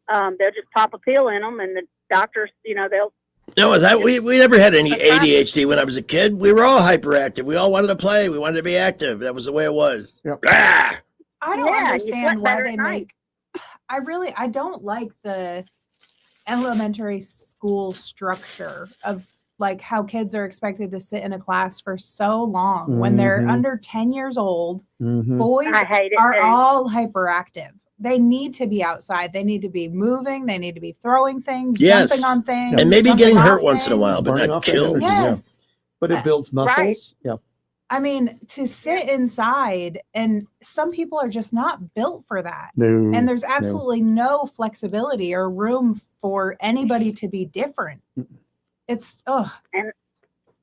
they'll just pop a pill in them, and the doctors, they'll. No, we never had any ADHD when I was a kid. We were all hyperactive. We all wanted to play. We wanted to be active. That was the way it was. Yep. Ah! I don't Yeah, you understand slept why better they at night. make. I don't like the elementary school structure of like how kids are expected to sit in a class for so long when they're Mhm. under 10 years old. Mm-hmm. Boys I hate it are too. all hyperactive. They need to be outside. They need to be moving. They need to be throwing things, Yes. jumping on things, And maybe jumping getting off hurt once in a while, things. but Burning not off that killed. energy, Yes. But it builds muscles. Yeah. I mean, to sit inside, and some people are just not built for that. No, And there's no. absolutely no flexibility or room for anybody to be different. It's And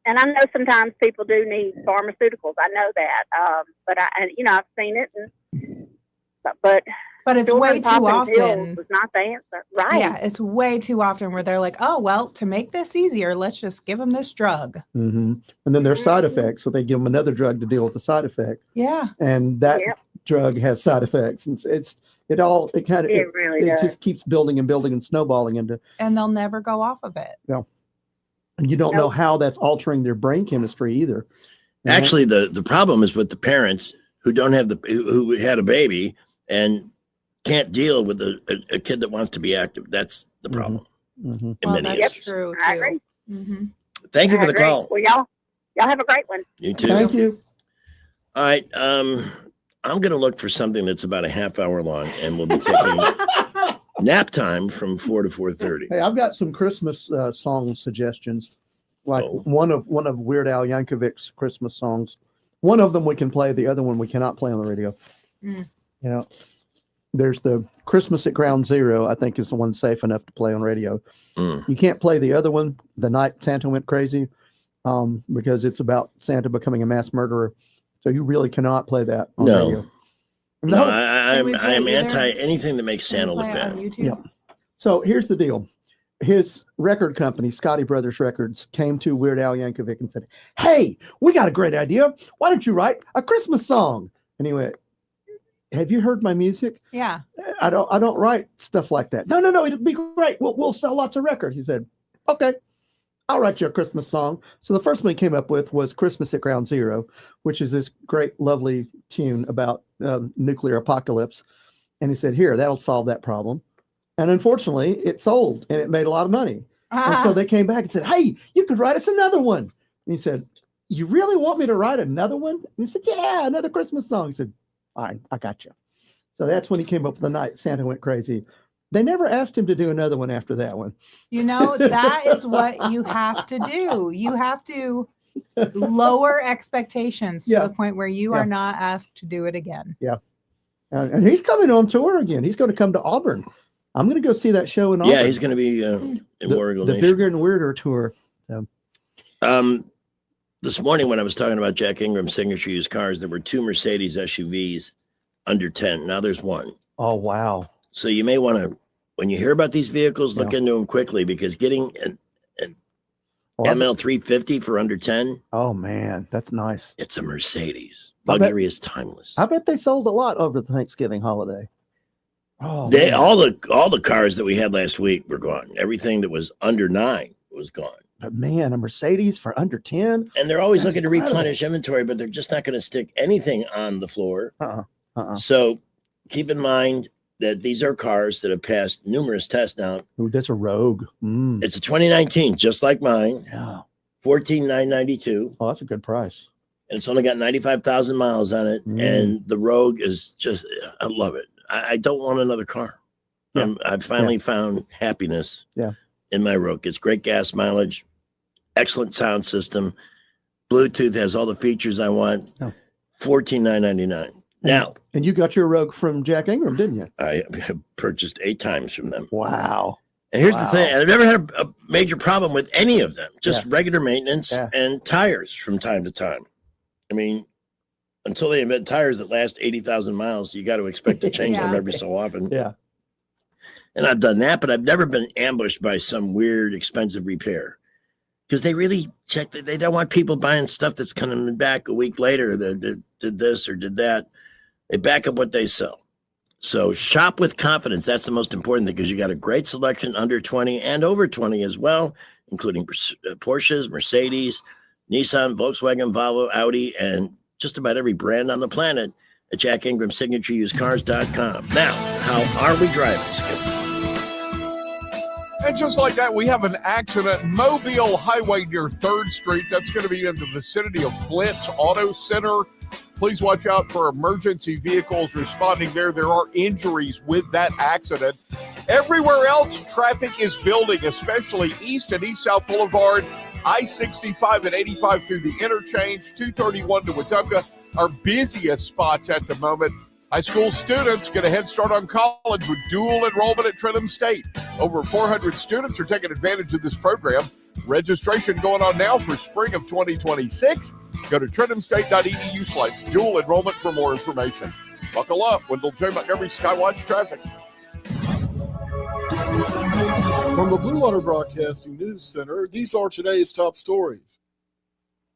I know sometimes people do need pharmaceuticals. I know that, but I've seen it, but it's children way too popping pills often. was not the answer, right? Yeah, it's way too often where they're like, oh, well, to make this easier, let's just give them this drug. Mm-hmm. And then there's side effects, so they give them another drug to deal with the side effect, Yeah. and that drug has side effects, and it really does. just keeps building and building and snowballing into. And they'll never go off of it. Yeah. And you don't know how that's altering their brain chemistry either. Actually, the problem is with the parents who don't have who had a baby and can't deal with a kid that wants to be active. That's the problem. Mm-hmm. In many Yep, instances. True. I agree. Mm-hmm. Thank you I for the agree. call. Well, y'all have a great one. You too. Thank you. All right. I'm going to look for something that's about a half hour long, and we'll be taking nap time from 4 to 4:30. Hey, I've got some Christmas song suggestions, like one of Weird Al Yankovic's Christmas songs. One of them we can play, the other one we cannot play on the radio. There's the Christmas at Ground Zero, I think is the one safe enough to play on radio. You can't play the other one, The Night Santa Went Crazy, because it's about Santa becoming a mass murderer. So you really cannot play that on radio. No, No. I am Can we play either? anti anything that makes Santa look Play it on bad. YouTube. Yeah. So here's the deal. His record company, Scotty Brothers Records, came to Weird Al Yankovic and said, "Hey, we got a great idea. Why don't you write a Christmas song?" And he went, "Have you heard my music? Yeah. I don't write stuff like that." No, it'd be great. We'll sell lots of records. He said, "Okay, I'll write you a Christmas song." So the first one he came up with was Christmas at Ground Zero, which is this great, lovely tune about nuclear apocalypse. And he said, "Here, that'll solve that problem." And unfortunately, it sold and it made a lot of money. And so they came back and said, "Hey, you could write us another one." And he said, "You really want me to write another one?" And he said, "Yeah, another Christmas song." He said, "All right, I got you." So that's when he came up with The Night Santa Went Crazy. They never asked him to do another one after that one. You know, that is what you have to do. You have to lower expectations to Yeah. the point where you Yeah. are not asked to do it again. Yeah. And he's coming on tour again. He's going to come to Auburn. I'm going to go see that show in Auburn. Yeah, he's going to be in Warrigal the Nation. Bigger and Weirder tour. So. This morning when I was talking about Jack Ingram's signature used cars, there were 2 Mercedes SUVs under 10. Now there's 1. Oh, wow. So you may want to, when you hear about these vehicles, look into them quickly, because getting an ML 350 for under 10. Oh, man, that's nice. It's a Mercedes. I bet- Luxury is timeless. I bet they sold a lot over the Thanksgiving holiday. Oh, They man. all the cars that we had last week were gone. Everything that was under 9 was gone. But man, a Mercedes for under 10. And they're always That's looking to incredible. replenish inventory, but they're just not going to stick anything on the floor. Uh-uh. So keep in mind that these are cars that have passed numerous tests now. Ooh, that's a Rogue. Mm. It's a 2019, just like mine. Yeah. $14,992. Oh, that's a good price. And it's only got 95,000 miles on it. Mm. And the Rogue is just, I love it. I don't want another car. Yeah. I've finally found happiness Yeah. in my Rogue. It's great gas mileage, excellent sound system. Bluetooth has all the features I want. Oh. $14,999. Now, And you got your Rogue from Jack Ingram, didn't you? I have purchased 8 times from them. Wow. And here's Wow. the thing, and I've never had a major problem with any of them, just Yeah. regular maintenance Yeah. and tires from time to time. I mean, until they invent tires that last 80,000 miles, you got to expect to change them Yeah. every so often. Yeah. And I've done that, but I've never been ambushed by some weird, expensive repair. Because they really check, they don't want people buying stuff that's coming back a week later that did this or did that. They back up what they sell. So shop with confidence. That's the most important thing, because you got a great selection under 20 and over 20 as well, including Porsches, Mercedes, Nissan, Volkswagen, Volvo, Audi, and just about every brand on the planet at Jack Ingram SignatureUsedCars.com. Now, how are we driving, Skip? And just like that, we have an accident, Mobile Highway near 3rd Street. That's going to be in the vicinity of Flint's Auto Center. Please watch out for emergency vehicles responding there. There are injuries with that accident. Everywhere else, traffic is building, especially east and east-south Boulevard, I-65 and 85 through the interchange, 231 to Wetumpka, our busiest spots at the moment. High school students get a head start on college with dual enrollment at Trenton State. Over 400 students are taking advantage of this program. Registration going on now for spring of 2026. Go to trentomstate.edu/dual enrollment for more information. Buckle up. Wendell J. Montgomery, Skywatch Traffic. From the Blue Water Broadcasting News Center, these are today's top stories.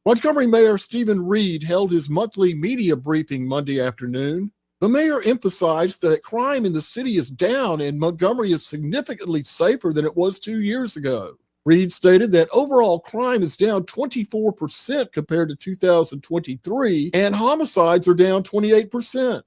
Montgomery Mayor Stephen Reed held his monthly media briefing Monday afternoon. The mayor emphasized that crime in the city is down and Montgomery is significantly safer than it was 2 years ago. Reed stated that overall crime is down 24% compared to 2023, and homicides are down 28%.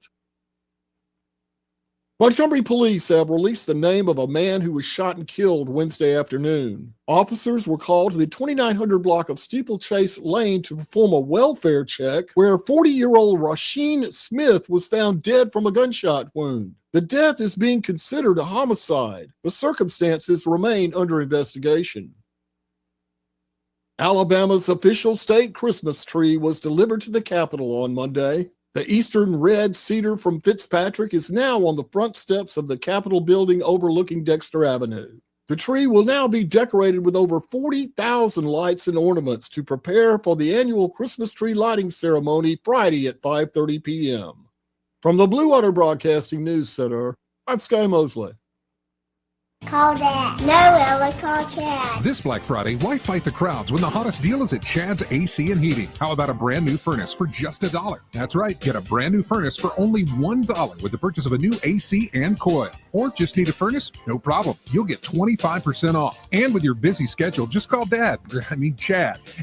Montgomery police have released the name of a man who was shot and killed Wednesday afternoon. Officers were called to the 2900 block of Steeplechase Lane to perform a welfare check, where 40-year-old Rasheen Smith was found dead from a gunshot wound. The death is being considered a homicide. The circumstances remain under investigation. Alabama's official state Christmas tree was delivered to the Capitol on Monday. The Eastern red cedar from Fitzpatrick is now on the front steps of the Capitol building overlooking Dexter Avenue. The tree will now be decorated with over 40,000 lights and ornaments to prepare for the annual Christmas tree lighting ceremony Friday at 5:30 p.m. From the Blue Water Broadcasting News Center, I'm Sky Mosley. Call Dad. No, Ella, call Chad. This Black Friday, why fight the crowds when the hottest deal is at Chad's AC and Heating? How about a brand new furnace for just $1? That's right, get a brand new furnace for only $1 with the purchase of a new AC and coil. Or just need a furnace? No problem. You'll get 25% off. And with your busy schedule, just call Chad,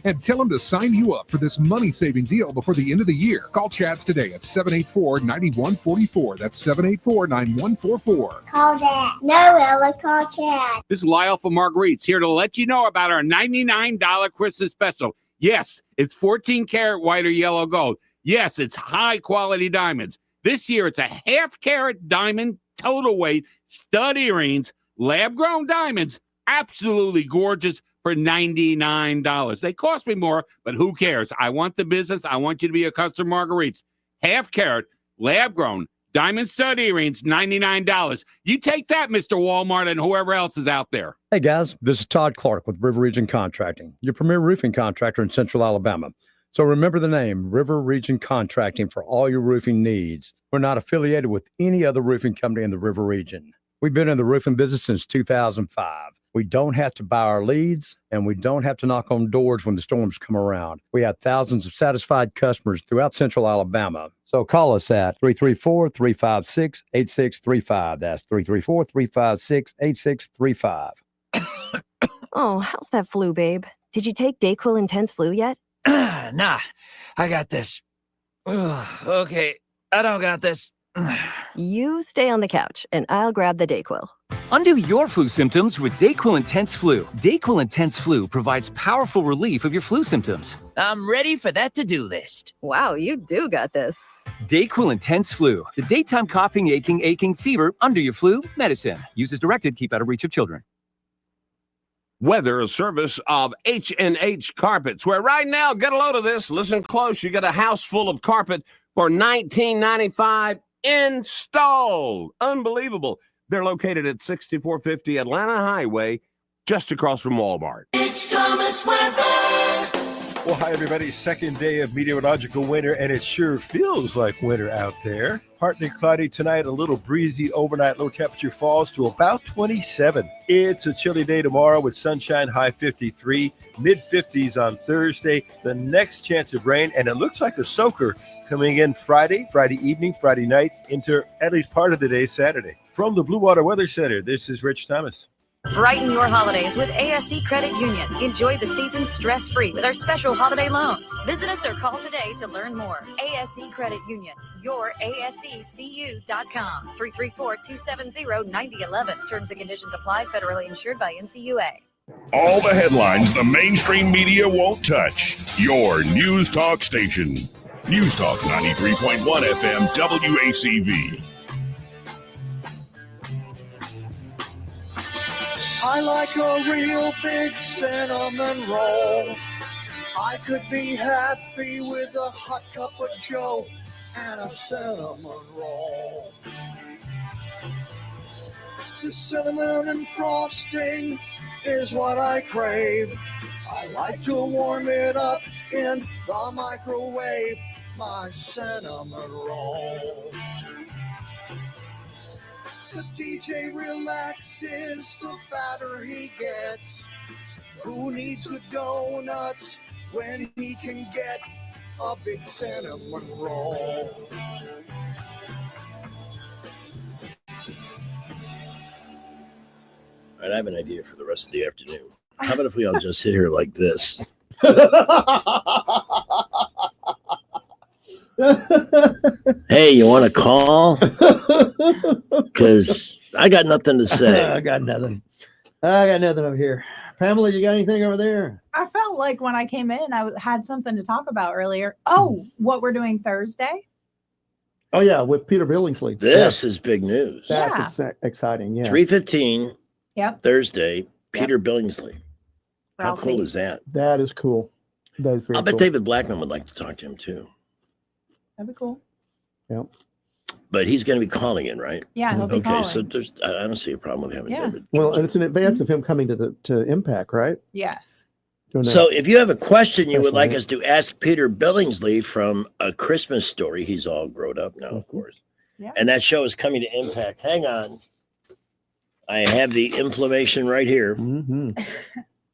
and tell him to sign you up for this money-saving deal before the end of the year. Call Chad's today at 784-9144. That's 784-9144. Call Dad. No, Ella, call Chad. This is Lyle from Marguerite's here to let you know about our $99 Christmas special. Yes, it's 14 karat white or yellow gold. Yes, it's high quality diamonds. This year, it's a half carat diamond, total weight, stud earrings, lab grown diamonds, absolutely gorgeous for $99. They cost me more, but who cares? I want the business. I want you to be a customer, Marguerite's. Half carat, lab grown, diamond stud earrings, $99. You take that, Mr. Walmart, and whoever else is out there. Hey guys, this is Todd Clark with River Region Contracting, your premier roofing contractor in Central Alabama. So remember the name, River Region Contracting, for all your roofing needs. We're not affiliated with any other roofing company in the River Region. We've been in the roofing business since 2005. We don't have to buy our leads, and we don't have to knock on doors when the storms come around. We have thousands of satisfied customers throughout Central Alabama. So call us at 334-356-8635. That's 334-356-8635. Oh, how's that flu, babe? Did you take Dayquil Intense Flu yet? Nah, I got this. Ugh, okay, I don't got this. You stay on the couch, and I'll grab the Dayquil. Undo your flu symptoms with Dayquil Intense Flu. Dayquil Intense Flu provides powerful relief of your flu symptoms. I'm ready for that to-do list. Wow, you do got this. Dayquil Intense Flu. The daytime coughing, aching, fever, under your flu medicine. Use as directed. Keep out of reach of children. Weather, a service of H&H Carpets, where right now, get a load of this, listen close, you get a house full of carpet for $19.95 installed. Unbelievable. They're located at 6450 Atlanta Highway, just across from Walmart. It's Thomas Weather. Well, hi, everybody. Second day of meteorological winter, and it sure feels like winter out there. Partly cloudy tonight, a little breezy overnight. Low temperature falls to about 27. It's a chilly day tomorrow with sunshine, high 53, mid-50s on Thursday. The next chance of rain, and it looks like a soaker coming in Friday evening, Friday night, into at least part of the day Saturday. From the Blue Water Weather Center, this is Rich Thomas. Brighten your holidays with ASE Credit Union. Enjoy the season stress-free with our special holiday loans. Visit us or call today to learn more. ASE Credit Union, your ASECU.com. 334-270-9011. Terms and conditions apply. Federally insured by NCUA. All the headlines the mainstream media won't touch. Your News Talk station. News Talk 93.1 FM WACV. I like a real big cinnamon roll. I could be happy with a hot cup of joe and a cinnamon roll. The cinnamon and frosting is what I crave. I like to warm it up in the microwave, my cinnamon roll. The DJ relaxes, the fatter he gets. Who needs the donuts when he can get a big cinnamon roll? All right, I have an idea for the rest of the afternoon. How about if we all just sit here like this? Hey, you want to call? Because I got nothing to say. I got nothing over here. Pamela, you got anything over there? I felt like when I came in, I had something to talk about earlier. Oh, what we're doing Thursday? Oh, yeah, with Peter Billingsley. This is big news. That's exciting, yeah. 3:15 Yep. Thursday, Peter Billingsley. How Ralphie. cool is that? That is cool. That is very I'll bet cool. David Blackman would like to talk to him too. That'd be cool. Yep. But he's going to be calling in, right? Yeah, he'll be Okay, calling. so I don't see a problem with having Yeah. David. Well, and it's in advance of him coming to Impact, right? Yes. So if you have a question you would like Special us to ask Peter Billingsley from A Christmas Story, he's all grown up now, of course. Yeah. And that show is coming to Impact. Hang on. I have the inflammation right here.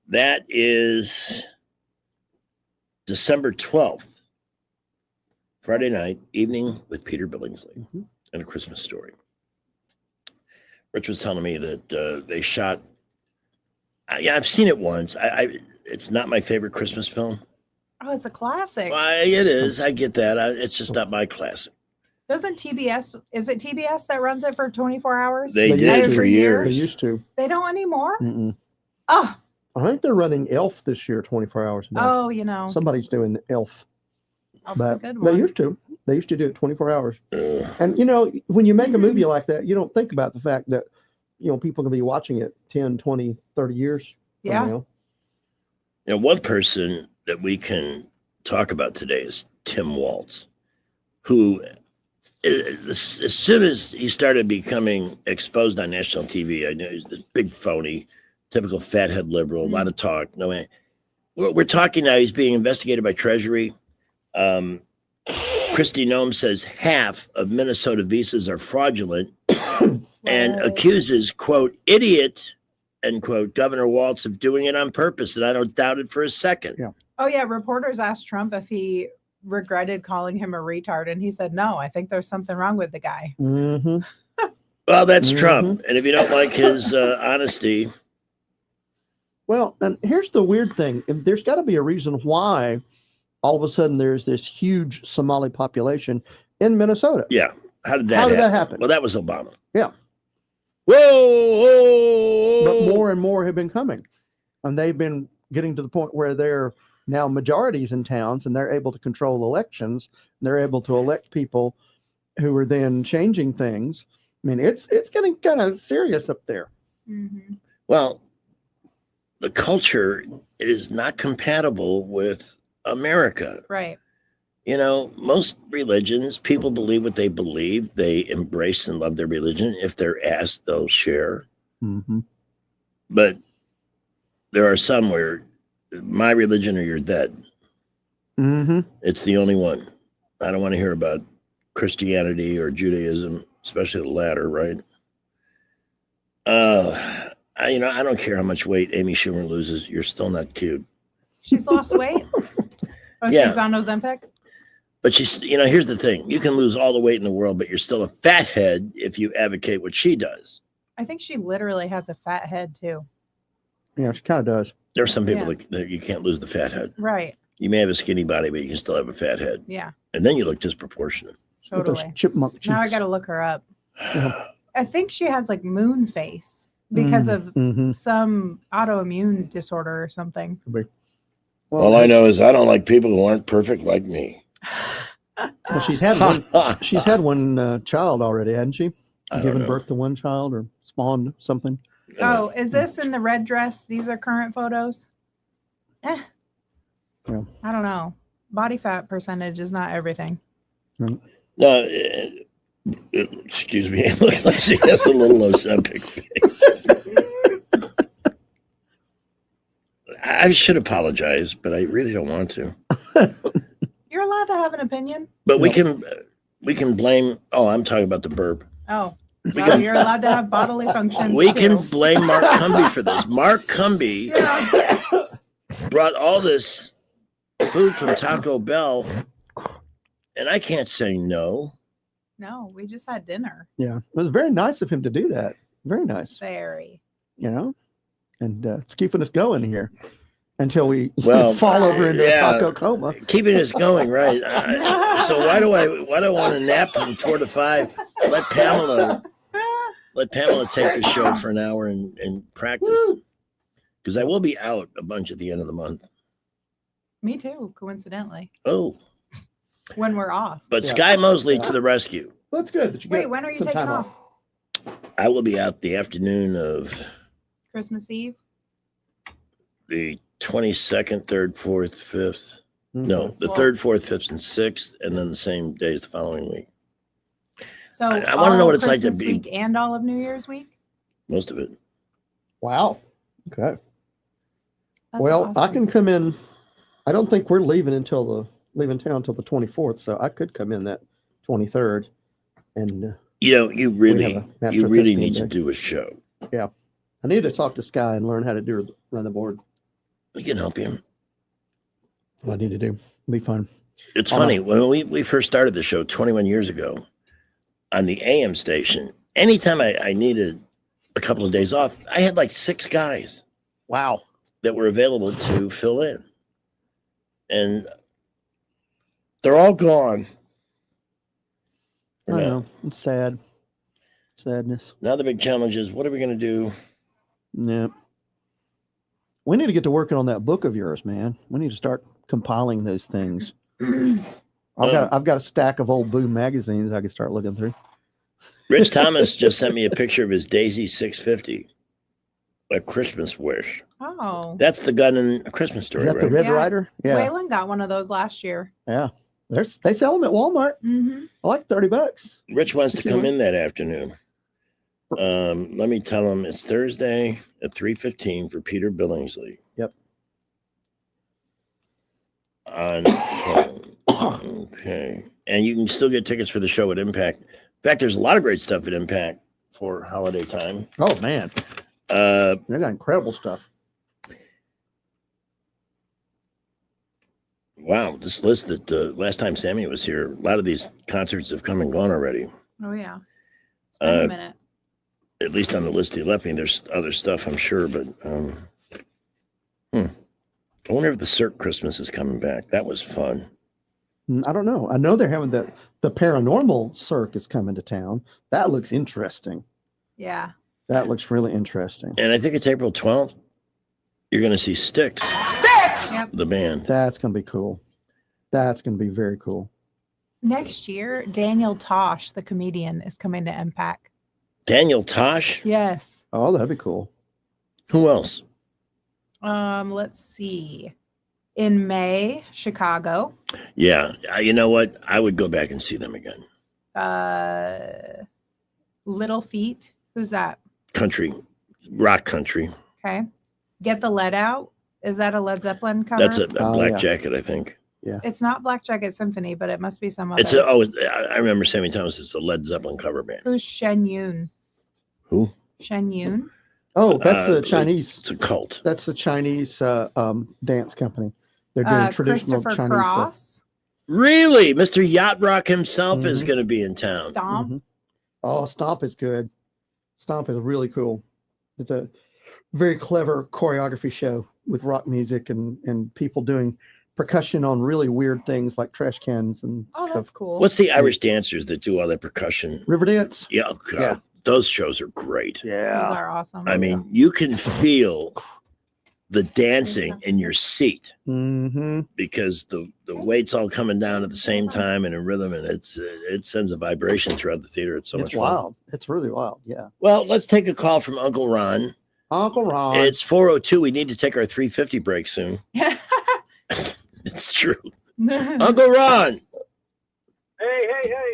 That is December 12th, Friday night, Evening with Peter Billingsley and A Christmas Story. Rich was telling me that they shot. Yeah, I've seen it once. It's not my favorite Christmas film. Oh, it's a classic. Well, it is. I get that. It's just not my classic. Doesn't TBS, is it TBS that runs it for 24 hours? They did for years. They used to. They don't anymore? Mm-mm. Oh. I think they're running Elf this year, 24 hours a day. Oh, you know. Somebody's doing the Elf. Elf's a good They one. used to. They used to do it 24 hours. And, you know, when you make a movie like that, you don't think about the fact that, you know, people are going to be watching it 10, 20, 30 years from Yeah. now. You know, one person that we can talk about today is Tim Waltz, who, as soon as he started becoming exposed on national TV, I knew he's this big phony, typical fathead liberal, a lot of talk. No way. We're talking now. He's being investigated by Treasury. Kristi Noem says half of Minnesota visas are fraudulent and accuses, quote, idiot, end quote, Governor Waltz of doing it on purpose. And I don't doubt it for a second. Yeah. Oh, yeah. Reporters asked Trump if he regretted calling him a retard. And he said, no, I think there's something wrong with the guy. Mm-hmm. Well, that's Trump. And if you don't like his honesty. Well, and here's the weird thing. There's got to be a reason why all of a sudden there's this huge Somali population in Minnesota. Yeah. How did that happen? Well, that was Obama. Yeah. Whoa! But more and more have been coming. And they've been getting to the point where they're now majorities in towns and they're able to control elections. And they're able to elect people who are then changing things. I mean, it's getting kind of serious up there. Mm-hmm. Well, the culture is not compatible with America. Right. You know, most religions, people believe what they believe. They embrace and love their religion. If they're asked, they'll share. Mm-hmm. But there are some where my religion or you're dead. Mm-hmm. It's the only one. I don't want to hear about Christianity or Judaism, especially the latter, right? I don't care how much weight Amy Schumer loses. You're still not cute. She's lost weight? Oh, Yeah. she's on Ozempic? But she's, here's the thing. You can lose all the weight in the world, but you're still a fathead if you advocate what she does. I think she literally has a fat head, too. Yeah, she kind of does. There are some people Yeah. that you can't lose the fat head. Right. You may have a skinny body, but you can still have a fat head. Yeah. And then you look disproportionate. With those Totally. chipmunk cheeks. Now I got to look her up. I think she has like moon face because of Mhm. some autoimmune disorder or something. All I know is I don't like people who aren't perfect like me. Well, she's had one child already, hadn't she? don't Given know. birth to one child or spawned something. Oh, is this in the red dress? These are current photos? Yeah. I don't know. Body fat percentage is not everything. No, excuse me. It looks like she has a little Ozempic face. I should apologize, but I really don't want to. You're allowed to have an opinion. But we can blame. Oh, I'm talking about the burp. Oh, well, you're allowed to have bodily functions. We too. can blame Mark Cumby for this. Mark Cumby brought all this food from Taco Bell, and I can't say no. No, we just had dinner. Yeah. It was very nice of him to do that. Very nice. Very. And it's keeping us going here until we Well, fall over into a taco coma. Keeping us going, right? So why do I want to nap from 4 to 5? Let Pamela take the show for an hour and practice, because I will be out a bunch at the end of the month. Me too, coincidentally. Oh, When we're off. but Sky Mosley to the rescue. Well, that's good that you Wait, got when are you some taking time off? I will be out the afternoon of Christmas Eve? the 22nd, 3rd, 4th, 5th. Mm-hmm. No, the 3rd, 4th, 5th, and 6th, and then the same days the following week. So I wanna know all what it's like to Christmas be- week and all of New Year's week? Most of it. Wow. Okay. That's well, I awesome. can come in. I don't think we're leaving town until the 24th, so I could come in that 23rd. And You really Master need Thespian to Day. do a show. Yeah. I need to talk to Sky and learn how to run the board. We can help you. What I need to do. It'll be fun. It's All funny. right. When we first started the show 21 years ago on the AM station, anytime I needed a couple of days off, I had like 6 guys. Wow. That were available to fill in. And they're all gone. I know. It's sad. Sadness. Now the big challenge is, what are we going to do? Yeah. We need to get to working on that book of yours, man. We need to start compiling those things. I've got a stack of old Boom magazines I can start looking through. Rich Thomas just sent me a picture of his Daisy 650, a Christmas wish. Oh. That's the gun in A Christmas Story, Is that the right? Red Rider? Yeah. Waylon got one of those last year. Yeah. They sell them at Walmart. Mm-hmm. I like $30. Rich wants to come in that afternoon. Let me tell him it's Thursday at 3:15 for Peter Billingsley. Yep. Okay. And you can still get tickets for the show at Impact. In fact, there's a lot of great stuff at Impact for holiday time. Oh, man. They got incredible stuff. Wow, this list that last time Sammy was here, a lot of these concerts have come and gone already. Oh yeah. It's been a minute. At least on the list he left me, there's other stuff, I'm sure, but I wonder if the Cirque Christmas is coming back. That was fun. I don't know. I know they're having the paranormal Cirque is coming to town. That looks interesting. Yeah. That looks really interesting. And I think it's April 12th. You're going to see Styx. Styx! Yep. The band. That's going to be cool. That's going to be very cool. Next year, Daniel Tosh, the comedian, is coming to Impact. Daniel Tosh? Yes. Oh, that'd be cool. Who else? Let's see. In May, Chicago. Yeah. You know what? I would go back and see them again. Little Feet. Who's that? Country. Rock country. Okay. Get the Lead Out. Is that a Led Zeppelin cover? That's a Black Jacket, I think. Yeah. It's not Black Jacket Symphony, but it must be some other. It's I remember Sammy Thomas. It's a Led Zeppelin cover band. Who's Shen Yun? Who? Shen Yun. Oh, that's the Chinese. It's a cult. That's the Chinese dance company. They're doing traditional Christopher Chinese Cross. stuff. Really? Mr. Yacht Rock himself is going to be in town. Stomp. Oh, Stomp is good. Stomp is really cool. It's a very clever choreography show with rock music and people doing percussion on really weird things like trash cans and stuff. That's cool. What's the Irish dancers that do all that percussion? Riverdance? Yeah, oh God, Yeah. Those shows are great. Yeah. Those are awesome. I mean, you can feel the dancing in your seat because the weight's all coming down at the same time and in rhythm, and it sends a vibration throughout the theater. It's so It's much fun. wild. It's really wild. Yeah. Well, let's take a call from Uncle Ron. Uncle Ron. It's 4:02. We need to take our 3:50 break soon. It's true. Uncle Ron. Hey,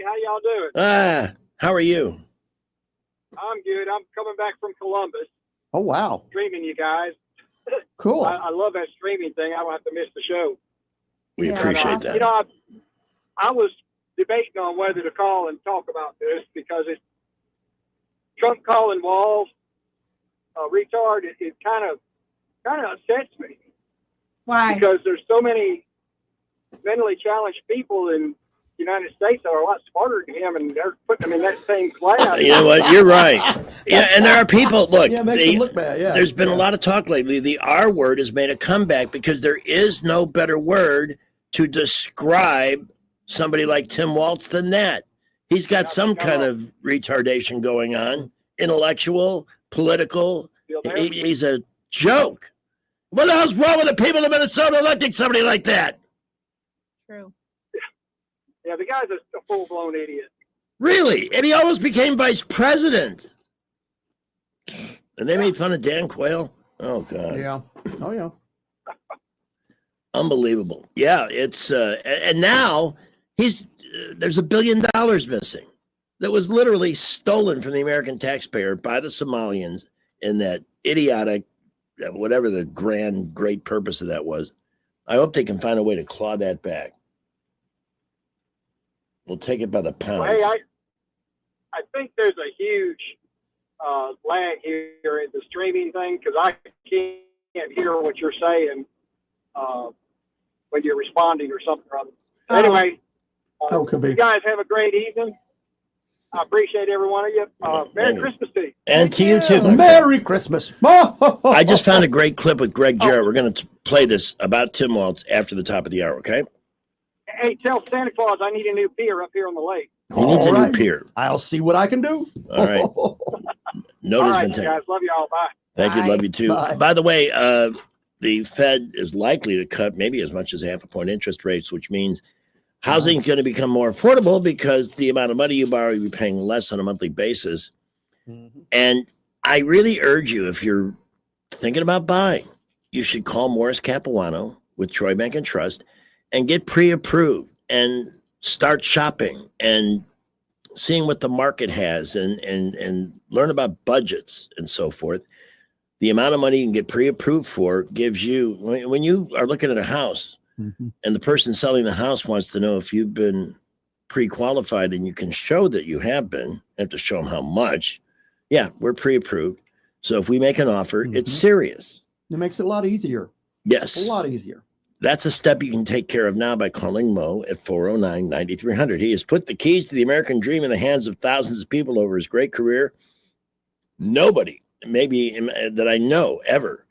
how y'all doing? How are you? I'm good. I'm coming back from Columbus, Oh, wow. streaming you guys. Cool. I love that streaming thing. I don't have to miss the show. We appreciate that. You know, I was debating on whether to call and talk about this because it's Trump calling Walls retard. It kind of upsets me. Why? Because there's so many mentally challenged people in the United States that are a lot smarter than him, and they're putting them in that same class. You know what? You're right. Yeah, and there are people. Look, Yeah, it makes them look bad. Yeah. there's been a lot of talk lately. The R word has made a comeback because there is no better word to describe somebody like Tim Waltz than that. He's got some kind of retardation going on, intellectual, political. He's a joke. What the hell's wrong with the people of Minnesota electing somebody like that? True. Yeah, the guy's a full-blown idiot. Really? And he almost became vice president. And they made fun of Dan Quayle? Oh, God. Yeah. Oh, yeah. Unbelievable. Yeah, it's and now there's $1 billion missing that was literally stolen from the American taxpayer by the Somalians in that idiotic, whatever the great purpose of that was. I hope they can find a way to claw that back. We'll take it by the pound. Well, hey, I think there's a huge lag here in the streaming thing because I can't hear what you're saying when you're responding or something or other. Anyway, could be. you guys have a great evening. I appreciate every one of you. Merry Christmas to you. And to you too. my friend. Merry Christmas. I just found a great clip with Greg Jarrett. We're going to play this about Tim Waltz after the top of the hour, okay? Hey, tell Santa Claus I need a new pier up here on the lake. He needs a new pier. I'll see what I can do. All right. Note All has right, been you taken. guys. Love you all. Bye. Thank you. Bye. Love you too. Bye. By the way, the Fed is likely to cut maybe as much as 0.5 point interest rates, which means housing is going to become more affordable because the amount of money you borrow, you'll be paying less on a monthly basis. And I really urge you, if you're thinking about buying, you should call Morris Capuano with Troy Bank and Trust and get pre-approved and start shopping and seeing what the market has and learn about budgets and so forth. The amount of money you can get pre-approved for gives you, when you are looking at a house and the person selling the house wants to know if you've been pre-qualified and you can show that you have been, you have to show them how much. Yeah, we're pre-approved. So if we make an offer, it's serious. It makes it a lot easier. Yes. A lot easier. That's a step you can take care of now by calling Mo at 409-9300. He has put the keys to the American dream in the hands of thousands of people over his great career. Nobody, maybe that I know ever,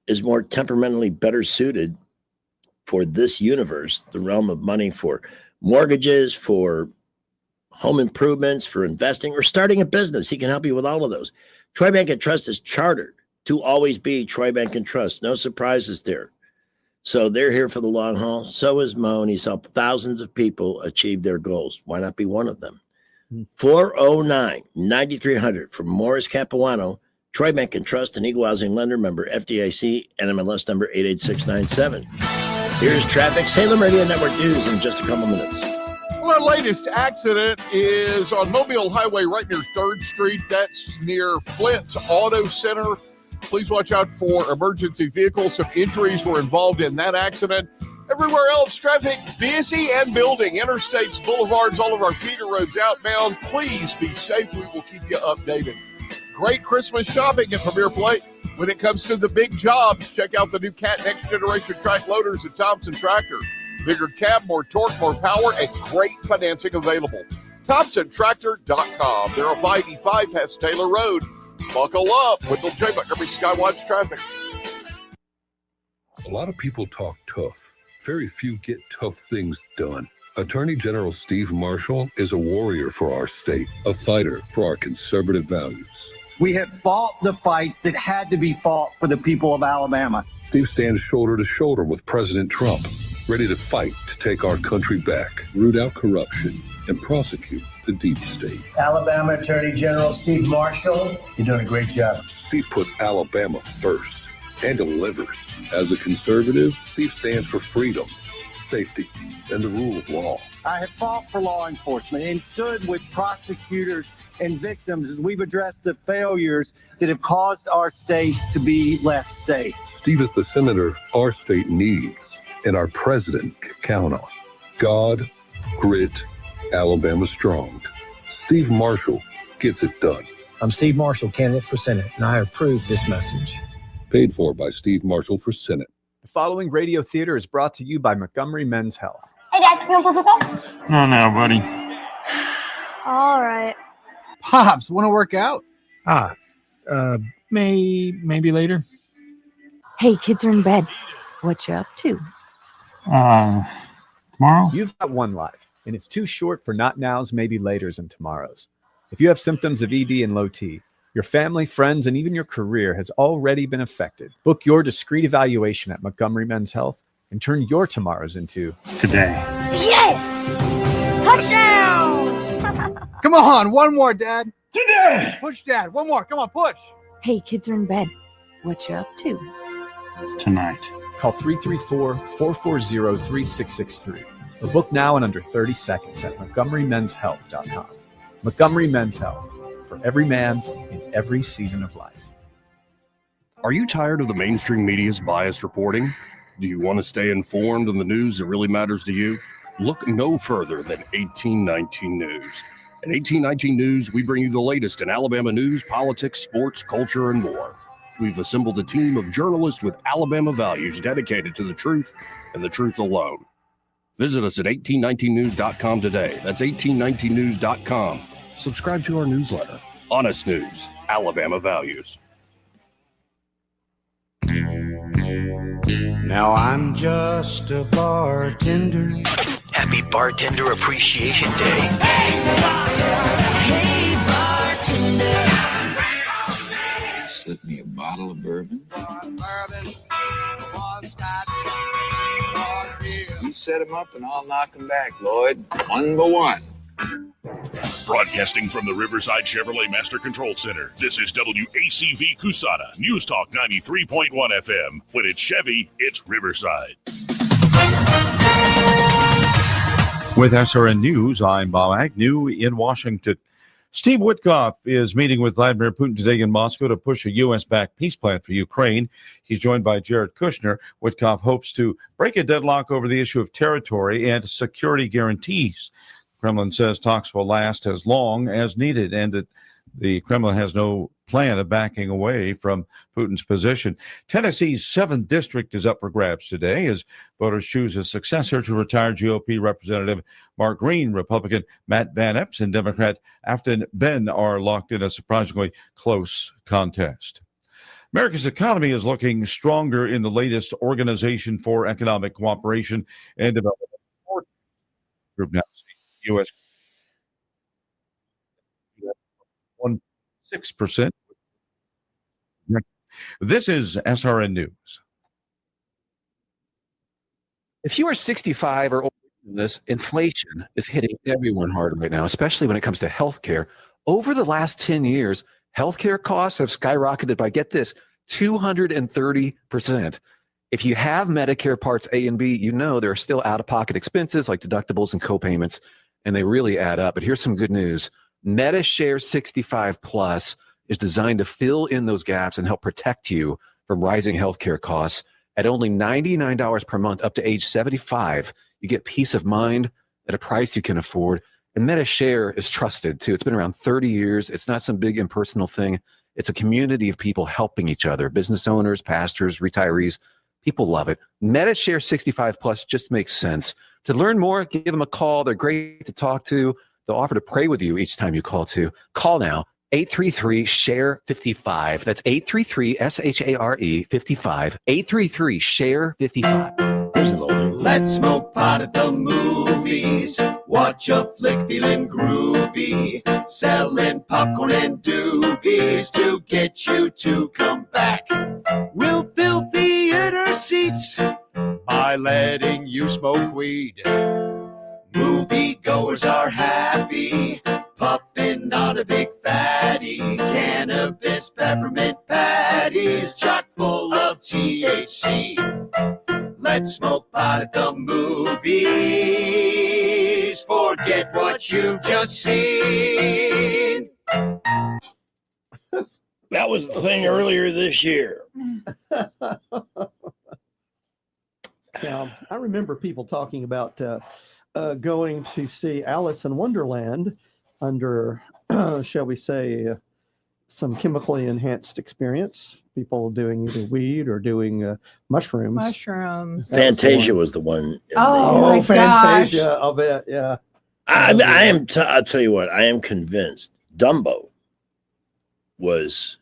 is more temperamentally better suited for this universe, the realm of money for mortgages, for home improvements, for investing, or starting a business. He can help you with all of those. Troy Bank and Trust is chartered to always be Troy Bank and Trust. No surprises there. So they're here for the long haul. So is Mo, and he's helped thousands of people achieve their goals. Why not be one of them? 409-9300 from Morris Capuano, Troy Bank and Trust, an equal housing lender, member FDIC, NMLS number 88697. Here's traffic, Salem Radio Network News in just a couple minutes. Well, our latest accident is on Mobile Highway right near 3rd Street. That's near Flint's Auto Center. Please watch out for emergency vehicles. Some injuries were involved in that accident. Everywhere else, traffic busy and building. Interstates, boulevards, all of our feeder roads outbound. Please be safe. We will keep you updated. Great Christmas shopping at Premier Plate. When it comes to the big jobs, check out the new Cat Next Generation track loaders at Thompson Tractor. Bigger cab, more torque, more power, and great financing available. ThompsonTractor.com. They're off I-85 past Taylor Road. Buckle up. Wendell J. Montgomery Skywatch Traffic. A lot of people talk tough. Very few get tough things done. Attorney General Steve Marshall is a warrior for our state, a fighter for our conservative values. We have fought the fights that had to be fought for the people of Alabama. Steve stands shoulder to shoulder with President Trump, ready to fight to take our country back, root out corruption, and prosecute the deep state. Alabama Attorney General Steve Marshall, you're doing a great job. Steve puts Alabama first and delivers. As a conservative, Steve stands for freedom, safety, and the rule of law. I have fought for law enforcement and stood with prosecutors and victims as we've addressed the failures that have caused our state to be less safe. Steve is the senator our state needs and our president can count on. God, grit, Alabama strong. Steve Marshall gets it done. I'm Steve Marshall, candidate for Senate, and I approve this message. Paid for by Steve Marshall for Senate. The following radio theater is brought to you by Montgomery Men's Health. Hey, Dad, can you go football? Oh, no, buddy. All right. Pops, want to work out? Maybe later. Hey, kids are in bed. What you up to? Tomorrow? You've got one life, and it's too short for not nows, maybe laters, and tomorrows. If you have symptoms of ED and low T, your family, friends, and even your career has already been affected. Book your discreet evaluation at Montgomery Men's Health and turn your tomorrows into today. Yes! Touchdown! Come on, one more, Dad. Today! Push, Dad. One more. Come on, push. Hey, kids are in bed. What you up to? Tonight. Call 334-440-3663 or book now in under 30 seconds at MontgomeryMen'sHealth.com. Montgomery Men's Health, for every man in every season of life. Are you tired of the mainstream media's biased reporting? Do you want to stay informed on the news that really matters to you? Look no further than 1819 News. At 1819 News, we bring you the latest in Alabama news, politics, sports, culture, and more. We've assembled a team of journalists with Alabama values dedicated to the truth and the truth alone. Visit us at 1819news.com today. That's 1819news.com. Subscribe to our newsletter. Honest News, Alabama Values. Now I'm just a bartender. Happy Bartender Appreciation Day. Hey, bartender. Slip me a bottle of bourbon. You set them up and I'll knock them back, Lloyd. One by one. Broadcasting from the Riverside Chevrolet Master Control Center, this is WACV Cusana, News Talk 93.1 FM. When it's Chevy, it's Riverside. With SRN News, I'm Bob Agnew in Washington. Steve Witkoff is meeting with Vladimir Putin today in Moscow to push a U.S.-backed peace plan for Ukraine. He's joined by Jared Kushner. Witkoff hopes to break a deadlock over the issue of territory and security guarantees. Kremlin says talks will last as long as needed and that the Kremlin has no plan of backing away from Putin's position. Tennessee's 7th district is up for grabs today as voters choose a successor to retired GOP Representative Mark Green. Republican Matt Van Epps and Democrat Afton Ben are locked in a surprisingly close contest. America's economy is looking stronger in the latest Organization for Economic Cooperation and Development group now. U.S. 1.6%. This is SRN News. If you are 65 or older than this, inflation is hitting everyone hard right now, especially when it comes to healthcare. Over the last 10 years, healthcare costs have skyrocketed by, get this, 230%. If you have Medicare Parts A and B, you know there are still out-of-pocket expenses like deductibles and co-payments, and they really add up. But here's some good news. MediShare 65 Plus is designed to fill in those gaps and help protect you from rising healthcare costs. At only $99 per month up to age 75, you get peace of mind at a price you can afford. And MediShare is trusted, too. It's been around 30 years. It's not some big impersonal thing. It's a community of people helping each other, business owners, pastors, retirees. People love it. MediShare 65 Plus just makes sense. To learn more, give them a call. They're great to talk to. They'll offer to pray with you each time you call, too. Call now, 833-SHARE-55. That's 833-SHARE-55. 833-SHARE-55. Here's an oldie. Let's smoke pot at the movies. Watch a flick feeling groovy. Selling popcorn and doobies to get you to come back. We'll fill theater seats by letting you smoke weed. Moviegoers are happy, puffing on a big fatty. Cannabis peppermint patties, chock full of THC. Let's smoke pot at the movies. Forget what you've just seen. That was the thing earlier this year. Yeah, I remember people talking about going to see Alice in Wonderland under, shall we say, some chemically enhanced experience. People doing either weed or doing mushrooms. Mushrooms. Fantasia was the one. Oh, Fantasia! gosh. I'll bet. Yeah. I'll tell you what. I am convinced Dumbo was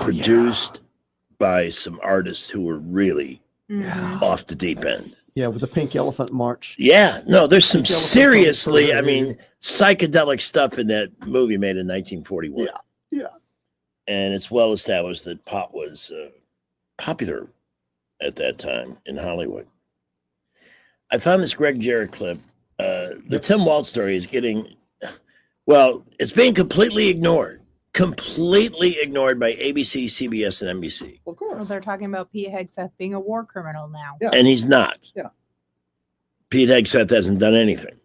produced by some artists who were really off the deep end. Yeah, with the Pink Elephant March. Yeah, no, there's some seriously, psychedelic stuff in that movie made in 1941. Yeah. And it's well established that pot was popular at that time in Hollywood. I found this Greg Jarrett clip. The Tim Waltz story is it's being completely ignored by ABC, CBS, and NBC. Of course. Well, they're talking about Pete Hegseth being a war criminal now. Yeah. And he's not. Yeah. Pete Hegseth hasn't done anything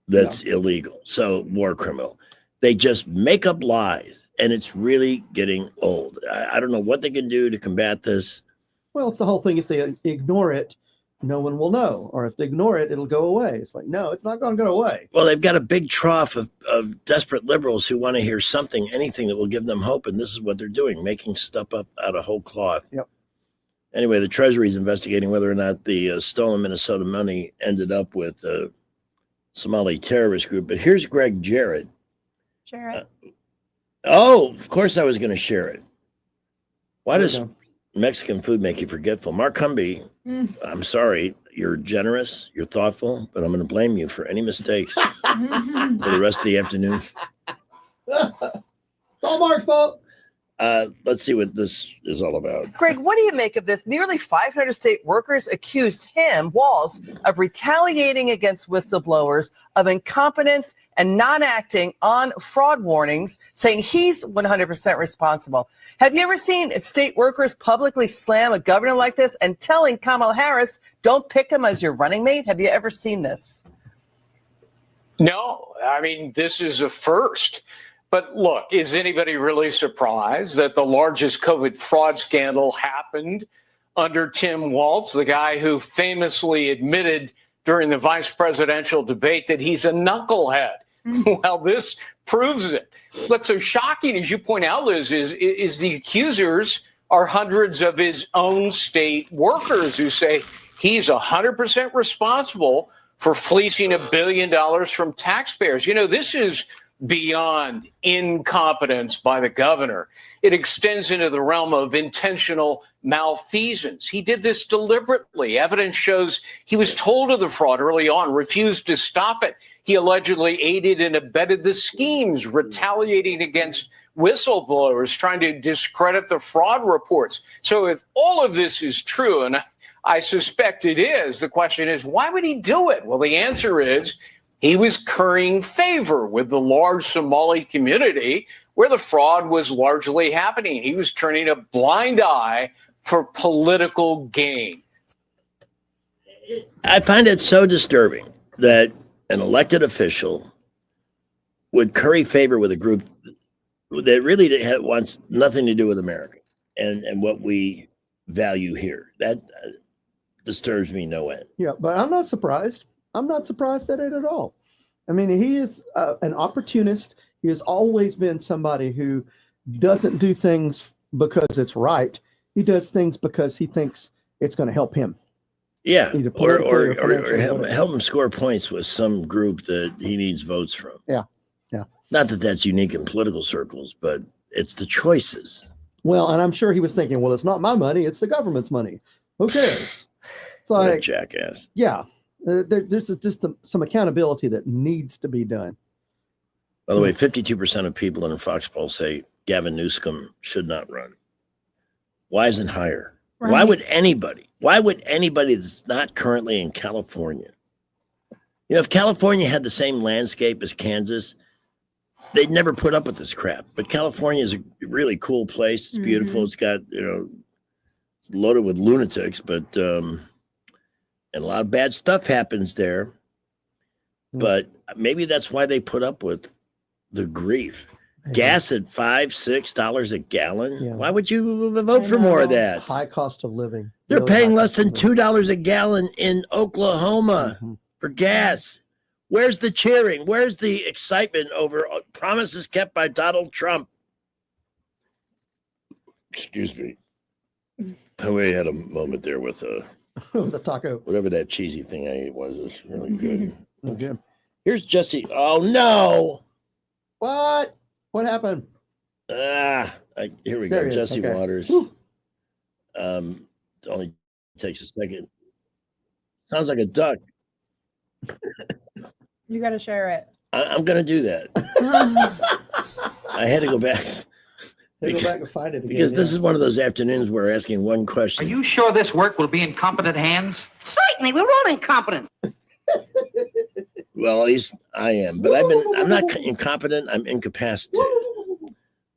that's illegal. So war criminal. They just make up lies, and it's really getting old. I don't know what they can do to combat this. Well, it's the whole thing. If they ignore it, no one will know. Or if they ignore it, it'll go away. It's like, no, it's not going to go away. Well, they've got a big trough of desperate liberals who want to hear something, anything that will give them hope. And this is what they're doing, making stuff up out of whole cloth. Yep. Anyway, the Treasury is investigating whether or not the stolen Minnesota money ended up with a Somali terrorist group. But here's Greg Jarrett. Share it. Oh, of course I was going to share it. Why does Mexican food make you forgetful? Mark Humby, I'm sorry. You're generous. You're thoughtful. But I'm going to blame you for any mistakes for the rest of the afternoon. It's all Mark's fault. Let's see what this is all about. Greg, what do you make of this? Nearly 500 state workers accused him, Walz, of retaliating against whistleblowers, of incompetence and not acting on fraud warnings, saying he's 100% responsible. Have you ever seen state workers publicly slam a governor like this and telling Kamala Harris, don't pick him as your running mate? Have you ever seen this? No, I mean, this is a first. But look, is anybody really surprised that the largest COVID fraud scandal happened under Tim Walz, the guy who famously admitted during the vice presidential debate that he's a knucklehead? Well, this proves it. What's so shocking, as you point out, Liz, is the accusers are hundreds of his own state workers who say he's 100% responsible for fleecing $1 billion from taxpayers. You know, this is beyond incompetence by the governor. It extends into the realm of intentional malfeasance. He did this deliberately. Evidence shows he was told of the fraud early on, refused to stop it. He allegedly aided and abetted the schemes, retaliating against whistleblowers, trying to discredit the fraud reports. So if all of this is true, and I suspect it is, the question is, why would he do it? Well, the answer is, he was currying favor with the large Somali community where the fraud was largely happening. He was turning a blind eye for political gain. I find it so disturbing that an elected official would curry favor with a group that really wants nothing to do with America and what we value here. That disturbs me no end. Yeah, but I'm not surprised. I'm not surprised at it at all. I mean, he is an opportunist. He has always been somebody who doesn't do things because it's right. He does things because he thinks it's going to help him. Yeah, Either or politically help him score points with some group that he needs votes from. Yeah, yeah. Not that that's unique in political circles, but it's the choices. Well, and I'm sure he was thinking, well, it's not my money, it's the government's money. Who cares? It's What a like, jackass. yeah, there's just some accountability that needs to be done. By the way, 52% of people in the Fox poll say Gavin Newsom should not run. Why isn't higher? Right. Why would anybody that's not currently in California? You know, if California had the same landscape as Kansas, they'd never put up with this crap. But California is a really cool place. It's beautiful. It's got, it's loaded with lunatics, but and a lot of bad stuff happens there. But maybe that's why they put up with the grief. Gas at $5-6 a gallon. Yeah. Why would you vote for more of that? High cost of living. They're Really paying high less cost of than living. $2 a gallon in Oklahoma for gas. Where's the cheering? Where's the excitement over promises kept by Donald Trump? Excuse me. We had a moment there with the taco. whatever that cheesy thing I ate was. It's really good. Okay. Here's Jesse. Oh no! What? What happened? Here we There go. he is. Jesse Okay. Waters. It only takes a second. Sounds like a duck. You got to share it. I'm going to do that. I had to go back. Go back and find it again. Because this is one of those afternoons where we're asking one question. Are you sure this work will be in competent hands? Certainly, we're all incompetent. Well, at least I am, but I'm not incompetent. I'm incapacitated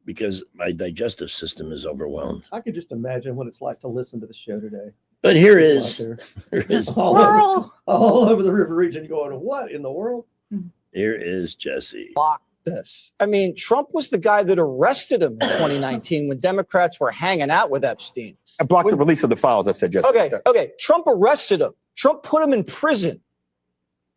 because my digestive system is overwhelmed. I could just imagine what it's like to listen to the show today. But here People is, out here is, all over the river region going, what in the world? here is Jesse. Block this. I mean, Trump was the guy that arrested him in 2019 when Democrats were hanging out with Epstein. I blocked the release of the files, I said, Jesse. Okay. Trump arrested him Trump put him in prison.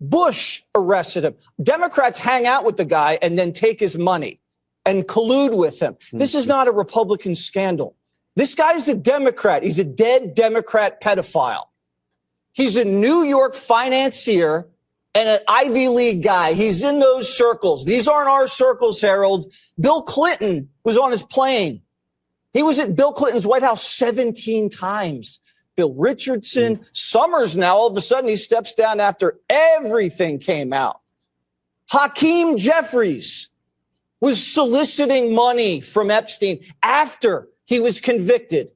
Bush arrested him. Democrats hang out with the guy and then take his money and collude with him. This is not a Republican scandal. This guy's a Democrat. He's a dead Democrat pedophile. He's a New York financier and an Ivy League guy. He's in those circles. These aren't our circles, Harold. Bill Clinton was on his plane. He was at Bill Clinton's White House 17 times. Bill Richardson, Summers now, all of a sudden he steps down after everything came out. Hakeem Jeffries was soliciting money from Epstein after he was convicted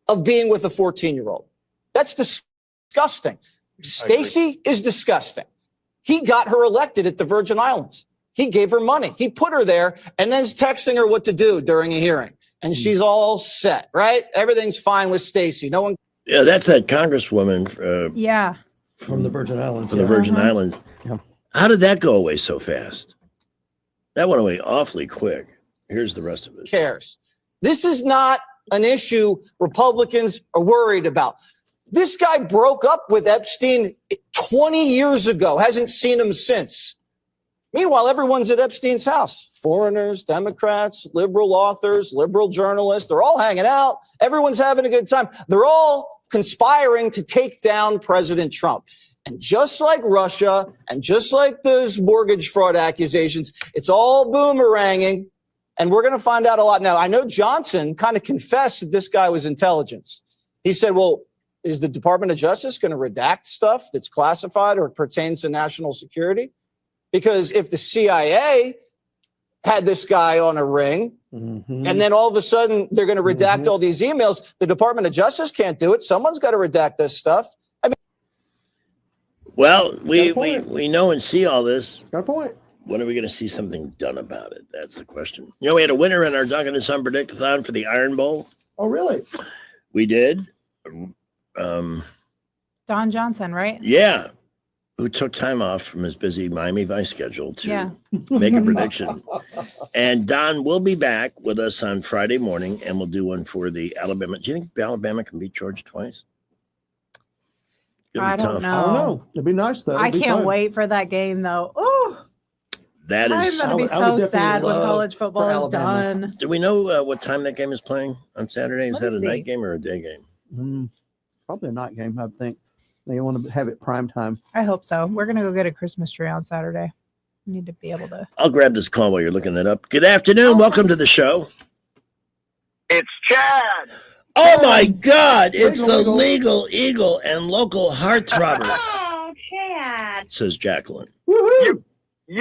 of being with a 14-year-old. That's disgusting. Stacey is disgusting. He got her elected at the Virgin Islands. He gave her money. He put her there and then is texting her what to do during a hearing. And she's all set, right? Everything's fine with Stacey. No one. Yeah, that's that Congresswoman From the Virgin Islands. from the Virgin Islands. Yeah. How did that go away so fast? That went away awfully quick. Here's the rest of it. Cares. This is not an issue Republicans are worried about. This guy broke up with Epstein 20 years ago, hasn't seen him since. Meanwhile, everyone's at Epstein's house. Foreigners, Democrats, liberal authors, liberal journalists, they're all hanging out. Everyone's having a good time. They're all conspiring to take down President Trump. And just like Russia and just like those mortgage fraud accusations, it's all boomeranging. And we're going to find out a lot now. I know Johnson kind of confessed that this guy was intelligence. He said, well, is the Department of Justice going to redact stuff that's classified or pertains to national security? Because if the CIA had this guy on a ring, and then all of a sudden they're going to redact all these emails, the Department of Justice can't do it. Someone's got to redact this stuff. I mean, Well, we know and see all this. Got a point. When are we going to see something done about it? That's the question. You know, we had a winner in our Duncan and Son Predict-a-thon for the Iron Bowl. Oh, really? We did. Don Johnson, right? Yeah. Who took time off from his busy Miami Vice schedule to Yeah. make a prediction. And Don will be back with us on Friday morning, and we'll do one for the Alabama. Do you think Alabama can beat Georgia twice? It'll be I don't tough. know. I don't know. It'd be nice, though. I It'd be can't fun. wait for that game, though. Oh, That I'm is. going to be I would so definitely sad when love college football for is Alabama. done. Do we know what time that game is playing on Saturday? Is Let that me a see. night game or a day game? Probably a night game, I think. They want to have it prime time. I hope so. We're going to go get a Christmas tree on Saturday. We need to be able to. I'll grab this call while you're looking that up. Good afternoon. Welcome to the show. It's Chad. Oh my God! It's the Legal legal eagle and local heartthrobber, Oh, Chad. says Jacqueline. You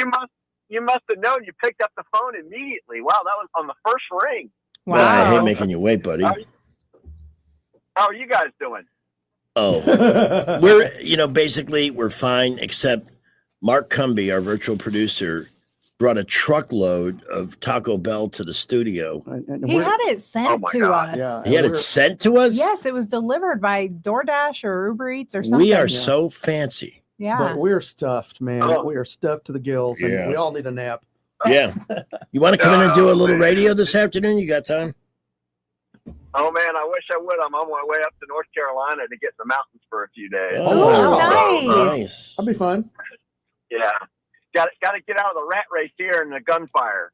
must have known. You picked up the phone immediately. Wow, that was on the first ring. Well, I hate making you wait, buddy. How are you guys doing? Oh, basically we're fine, except Mark Cumby, our virtual producer, brought a truckload of Taco Bell to the studio. He had it sent to us. Yeah, he had it sent to us? Yes, it was delivered by DoorDash or Uber Eats or something. We are so fancy. Yeah. But we're stuffed, man. Oh. We are stuffed to the gills, and Yeah. we all need a nap. Yeah. You want to come in and do a little radio this afternoon? You got time? Oh man, I wish I would. I'm on my way up to North Carolina to get in the mountains for a few days. Nice. That'd be fun. Yeah, got to get out of the rat race here and the gunfire.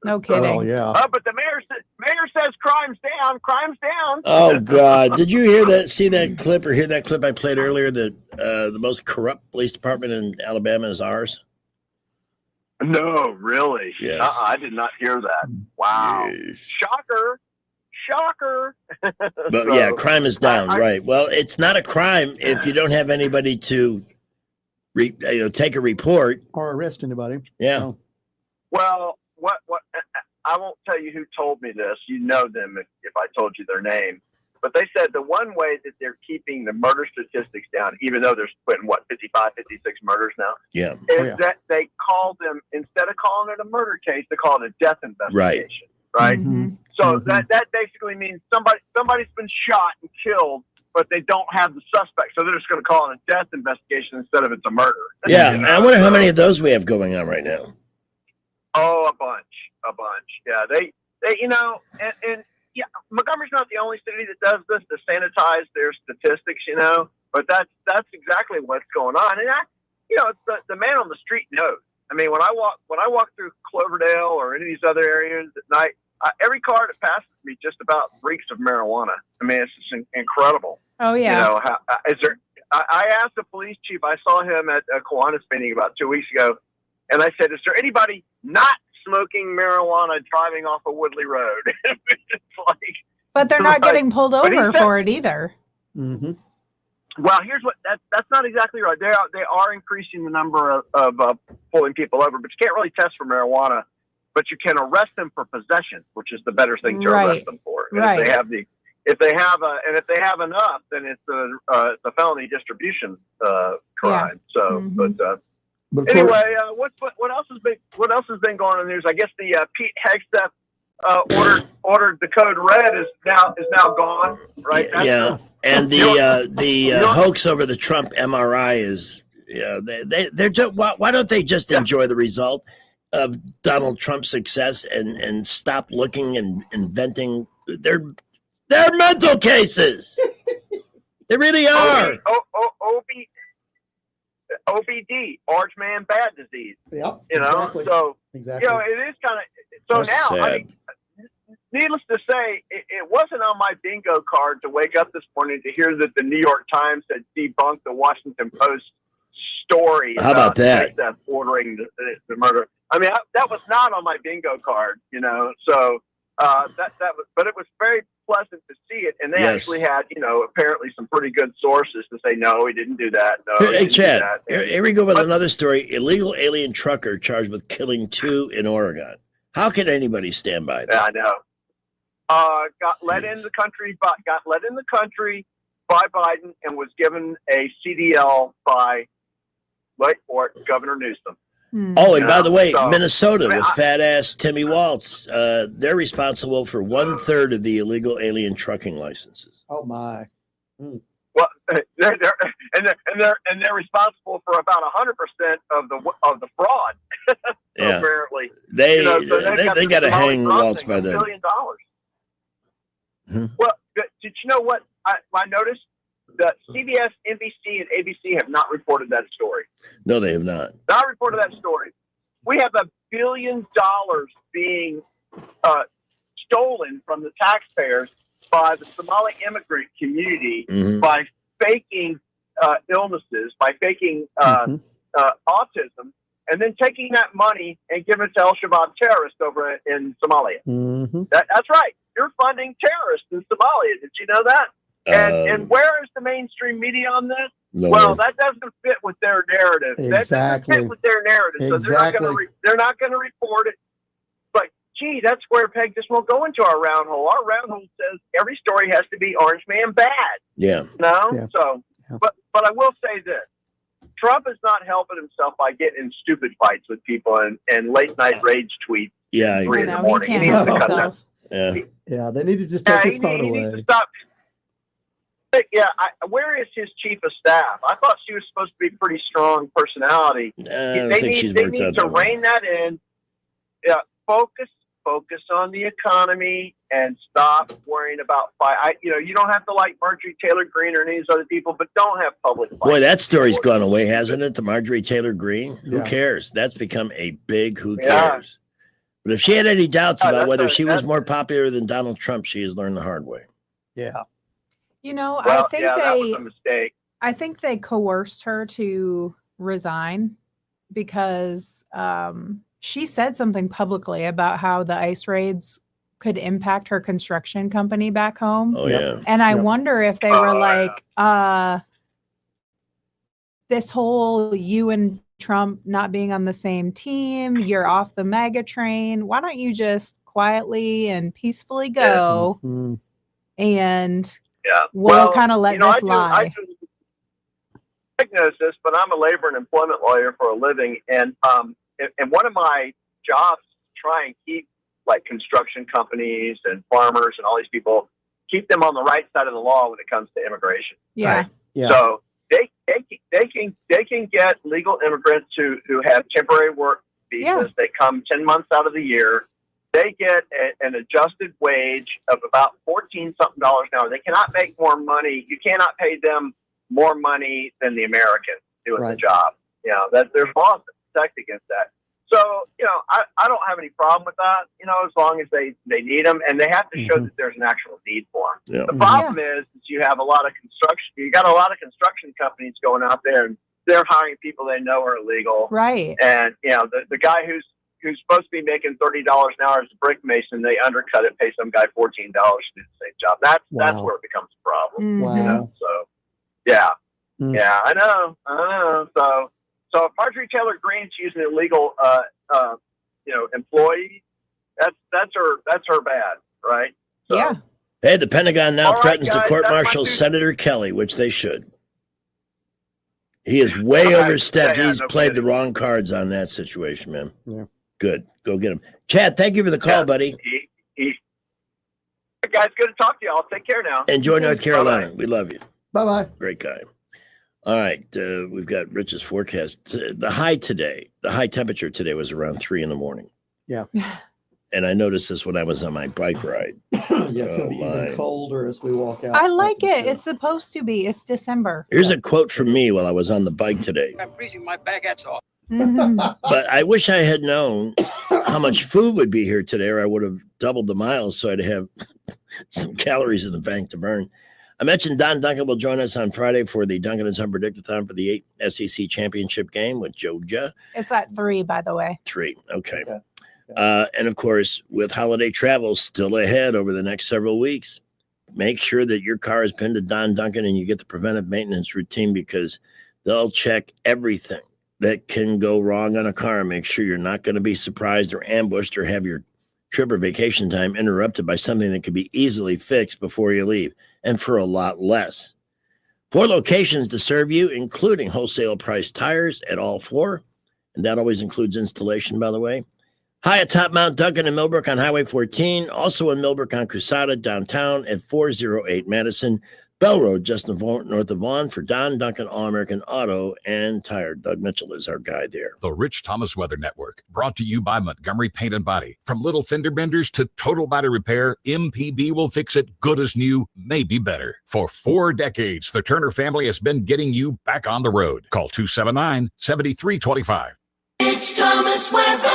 No kidding. Oh yeah. But the mayor says crime's down. Crime's down. Oh God! Did you hear that? See that clip or hear that clip I played earlier? That the most corrupt police department in Alabama is ours. No, really? Yes. I did not hear that. Wow. Shocker. But yeah, crime is down, right? Well, it's not a crime if you don't have anybody to, take a report or arrest anybody. Yeah. Well, what? I won't tell you who told me this. You know them if I told you their name. But they said the one way that they're keeping the murder statistics down, even though there's been 55, 56 murders now, Yeah. is that they call them, instead of calling it a murder case, they call it a death investigation. Right. So that basically means somebody's been shot and killed, but they don't have the suspect, so they're just going to call it a death investigation instead of it's a murder. Yeah. I wonder how many of those we have going on right now. Oh, a bunch. Yeah, they and yeah, Montgomery's not the only city that does this to sanitize their statistics. But that's exactly what's going on. And it's the man on the street knows. I mean, when I walk through Cloverdale or any of these other areas at night, every car that passes me just about reeks of marijuana. I mean, it's just incredible. Oh yeah. You know, is there? I asked the police chief. I saw him at a Kiwanis meeting about 2 weeks ago, and I said, "Is there anybody not smoking marijuana driving off a Woodley Road?" It's like, but they're not getting pulled but he over said- for it either. Mm-hmm. Well, here's what that's not exactly right. They are increasing the number of pulling people over, but you can't really test for marijuana. But you can arrest them for possession, which is the better thing to arrest them for. And Right. if they have enough, then it's a felony distribution crime. So, But of anyway, what else has been going on in the news? I guess the Pete Hegseth ordered the code red is now gone. Right? Yeah. And the hoax over the Trump MRI is, they're just, why don't they just enjoy the result of Donald Trump's success and stop looking and inventing? They're mental cases. They really are. OBD, Orange Man Bad Disease. Yep. You know, exactly. so Exactly. it is kind of so. That's Now, I sad. mean, needless to say, it wasn't on my bingo card to wake up this morning to hear that the New York Times had debunked the Washington Post story. How about that? Hegseth ordering the murder. I mean, that was not on my bingo card. You know, so that was, but it was very pleasant to see it, and they Yes. actually had, apparently some pretty good sources to say no, he didn't do that. No, he Hey, didn't do Chad, that. here we go with another story. Illegal alien trucker charged with killing 2 in Oregon. How can anybody stand by that? Yeah, I know. Got let in the country by Biden and was given a CDL by, wait for it, Governor Newsom. Oh, and by the way, So, Minnesota I mean, with fat ass Timmy Waltz, they're responsible for 1/3 of the illegal alien trucking licenses. Oh my. Well, they're responsible for about 100% of the fraud. Yeah. Apparently, They they've got to Somali hang Crossing, Waltz by $1 the. billion. Mhm. Well, did you know what I noticed? That CBS, NBC, and ABC have not reported that story. No, they have not. Not reported that story. We have $1 billion being stolen from the taxpayers by the Somali immigrant community Mhm. by faking illnesses, by faking autism, and then taking that money and giving it to Al-Shabaab terrorists over in Somalia. Mm-hmm. That's right. You're funding terrorists in Somalia. Did you know that? And where is the mainstream media on this? Nowhere. Well, that doesn't fit with their narrative. That Exactly. doesn't fit with their narrative. So Exactly. they're not going to report it. But gee, that square peg just won't go into our round hole. Our round hole says every story has to be Orange Man bad. Yeah. No. Yeah. So, but I will say this: Trump is not helping himself by getting in stupid fights with people and late night rage tweets. Yeah. I 3 agree. in the morning. He can't He needs help to cut that. himself. Yeah. Yeah, they need to just take his phone he needs to away. stop. Yeah, where is his chief of staff? I thought she was supposed to be a pretty strong personality. I don't think she's they worked need out to that way. rein that in. Yeah, focus on the economy and stop worrying about fight. You don't have to like Marjorie Taylor Greene or any of these other people, but don't have public fights. Boy, that story's gone away, hasn't it? The Marjorie Taylor Greene. Who Yeah. cares? That's become a big who Yeah. cares. But if she had any doubts about that's whether a- she was that's- more popular than Donald Trump, she has learned the hard way. Yeah. Well, I think that they was a mistake. I think they coerced her to resign because she said something publicly about how the ICE raids could impact her construction company back home. Oh, yeah. And I Yep. wonder if they were like, this whole you and Trump not being on the same team, you're off the MAGA train. Why don't you just quietly and peacefully go Mhm. and Yeah. we'll kind of let this I lie. diagnose this, but I'm a labor and employment lawyer for a living, and one of my jobs is to try and keep like construction companies and farmers and all these people, keep them on the right side of the law when it comes to immigration. Yeah. Right? Yeah. So they can get legal immigrants who have temporary work visas. Yeah. They come 10 months out of the year. They get an adjusted wage of about $14 something an hour. They cannot make more money. You cannot pay them more money than the Americans doing the job. You know, that there's laws that protect against that. So, you know, I don't have any problem with that, you know, as long as they need them, and they have to show that there's an actual need for them. Yeah. The problem is you have a lot of you got a lot of construction companies going out there, and they're hiring people they know are illegal. Right. And, you know, the guy who's supposed to be making $30 an hour as a brick mason, they undercut it, pay some guy $14 to do the same job. That's where it becomes a problem. Wow. You know? So, yeah, I know. So if Marjorie Taylor Greene's using illegal, you know, employee, that's her bad, right? So, yeah. Hey, the Pentagon now threatens guys, to court-martial Senator Kelly, which they should. He has way overstepped. He's played the wrong cards on that situation, man. Yeah. Good. Go get him. Chad, thank you for the call, buddy. Guys, good to talk to you. I'll take care now. Enjoy North Carolina. Bye-bye. We love you. Bye-bye. Great guy. All right. We've got Rich's forecast. The high temperature today was around 3 a.m. Yeah. And I noticed this when I was on my bike ride. Yeah, it's going to be even colder as we walk out. I like it. It's supposed to be. It's December. Here's a quote from me while I was on the bike today. I'm freezing my baguettes off. But I wish I had known how much food would be here today, or I would have doubled the miles so I'd have some calories in the bank to burn. I mentioned Don Duncan will join us on Friday for the Duncan and Son Predictathon for the 8 SEC championship game with Georgia. It's at 3, by the way. 3. Okay. And of course, with holiday travel still ahead over the next several weeks, make sure that your car is pinned to Don Duncan and you get the preventive maintenance routine, because they'll check everything that can go wrong on a car. Make sure you're not going to be surprised or ambushed or have your trip or vacation time interrupted by something that could be easily fixed before you leave, and for a lot less. 4 locations to serve you, including wholesale price tires at all 4. And that always includes installation, by the way. Hi atop Mount Duncan in Millbrook on Highway 14. Also in Millbrook on Crusada downtown at 408 Madison. Bell Road, just north of Vaughan, for Don Duncan All-American Auto and Tire. Doug Mitchell is our guy there. The Rich Thomas Weather Network, brought to you by Montgomery Paint and Body. From little fender benders to total body repair, MPB will fix it good as new, maybe better. For 4 decades, the Turner family has been getting you back on the road. Call 279-7325. Rich Thomas Weather.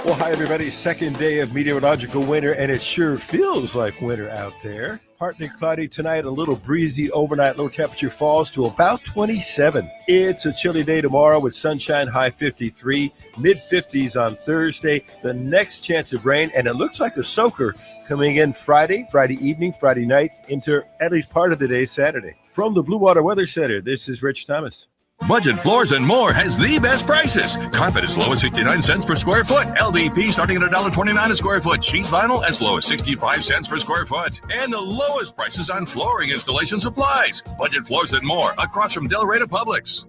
Well, hi, everybody. Second day of meteorological winter, and it sure feels like winter out there. Partly cloudy tonight, a little breezy overnight. Low temperature falls to about 27. It's a chilly day tomorrow with sunshine, high 53, mid-50s on Thursday. The next chance of rain, and it looks like a soaker coming in Friday evening, Friday night, into at least part of the day Saturday. From the Blue Water Weather Center, this is Rich Thomas. Budget Floors and More has the best prices. Carpet as low as 69 cents per square foot. LVP starting at $1.29 a square foot. Sheet vinyl as low as 65 cents per square foot. And the lowest prices on flooring installation supplies. Budget Floors and More across from Del Rey Publix.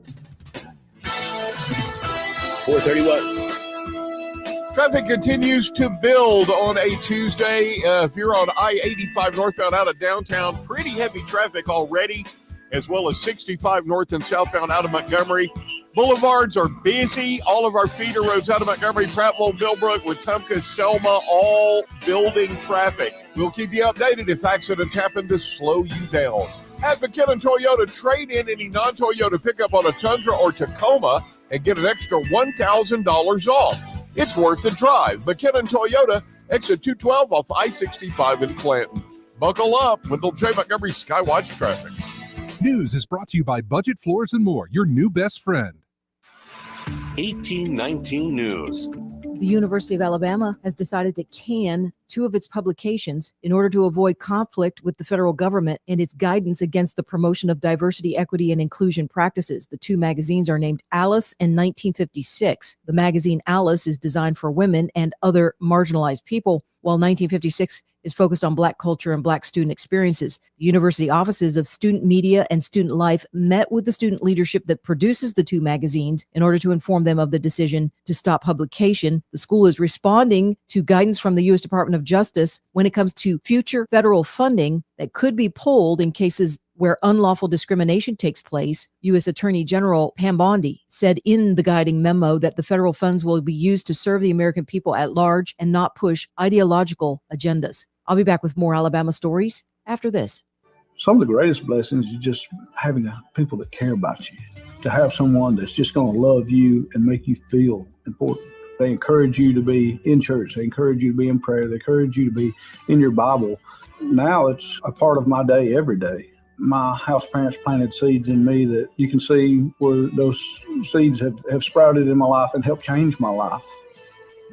431. Traffic continues to build on a Tuesday. If you're on I-85 northbound out of downtown, pretty heavy traffic already, as well as 65 north and southbound out of Montgomery. Boulevards are busy. All of our feeder roads out of Montgomery, Prattville, Millbrook, Wetumpka, Selma, all building traffic. We'll keep you updated if accidents happen to slow you down. At McKinnon Toyota, trade in any non-Toyota pickup on a Tundra or Tacoma and get an extra $1,000 off. It's worth the drive. McKinnon Toyota, exit 212 off I-65 in Clanton. Buckle up. Wendell J. Montgomery Skywatch traffic. News is brought to you by Budget Floors and More, your new best friend. 1819 News. The University of Alabama has decided to can 2 of its publications in order to avoid conflict with the federal government and its guidance against the promotion of diversity, equity, and inclusion practices. The 2 magazines are named Alice and 1956. The magazine Alice is designed for women and other marginalized people, while 1956 is focused on Black culture and Black student experiences. The university offices of Student Media and Student Life met with the student leadership that produces the 2 magazines in order to inform them of the decision to stop publication. The school is responding to guidance from the U.S. Department of Justice when it comes to future federal funding that could be pulled in cases where unlawful discrimination takes place. U.S. Attorney General Pam Bondi said in the guiding memo that the federal funds will be used to serve the American people at large and not push ideological agendas. I'll be back with more Alabama stories after this. Some of the greatest blessings is just having people that care about you, to have someone that's just going to love you and make you feel important. They encourage you to be in church. They encourage you to be in prayer. They encourage you to be in your Bible. Now it's a part of my day every day. My house parents planted seeds in me that you can see where those seeds have sprouted in my life and helped change my life.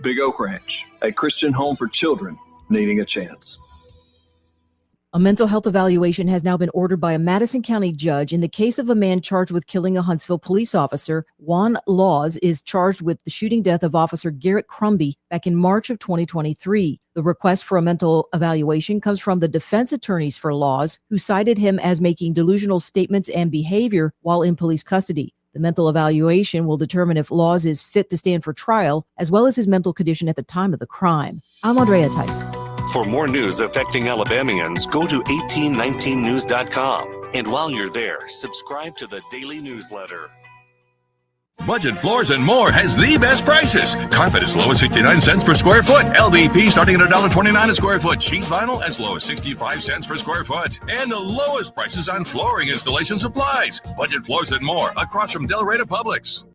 Big Oak Ranch, a Christian home for children needing a chance. A mental health evaluation has now been ordered by a Madison County judge in the case of a man charged with killing a Huntsville police officer. Juan Laws is charged with the shooting death of Officer Garrett Crumby back in March of 2023. The request for a mental evaluation comes from the defense attorneys for Laws, who cited him as making delusional statements and behavior while in police custody. The mental evaluation will determine if Laws is fit to stand for trial, as well as his mental condition at the time of the crime. I'm Andrea Tice. For more news affecting Alabamians, go to 1819news.com. And while you're there, subscribe to the daily newsletter. Budget Floors and More has the best prices. Carpet as low as 69 cents per square foot. LVP starting at $1.29 a square foot. Sheet vinyl as low as 65 cents per square foot. And the lowest prices on flooring installation supplies. Budget Floors and More across from Del Rey Publix.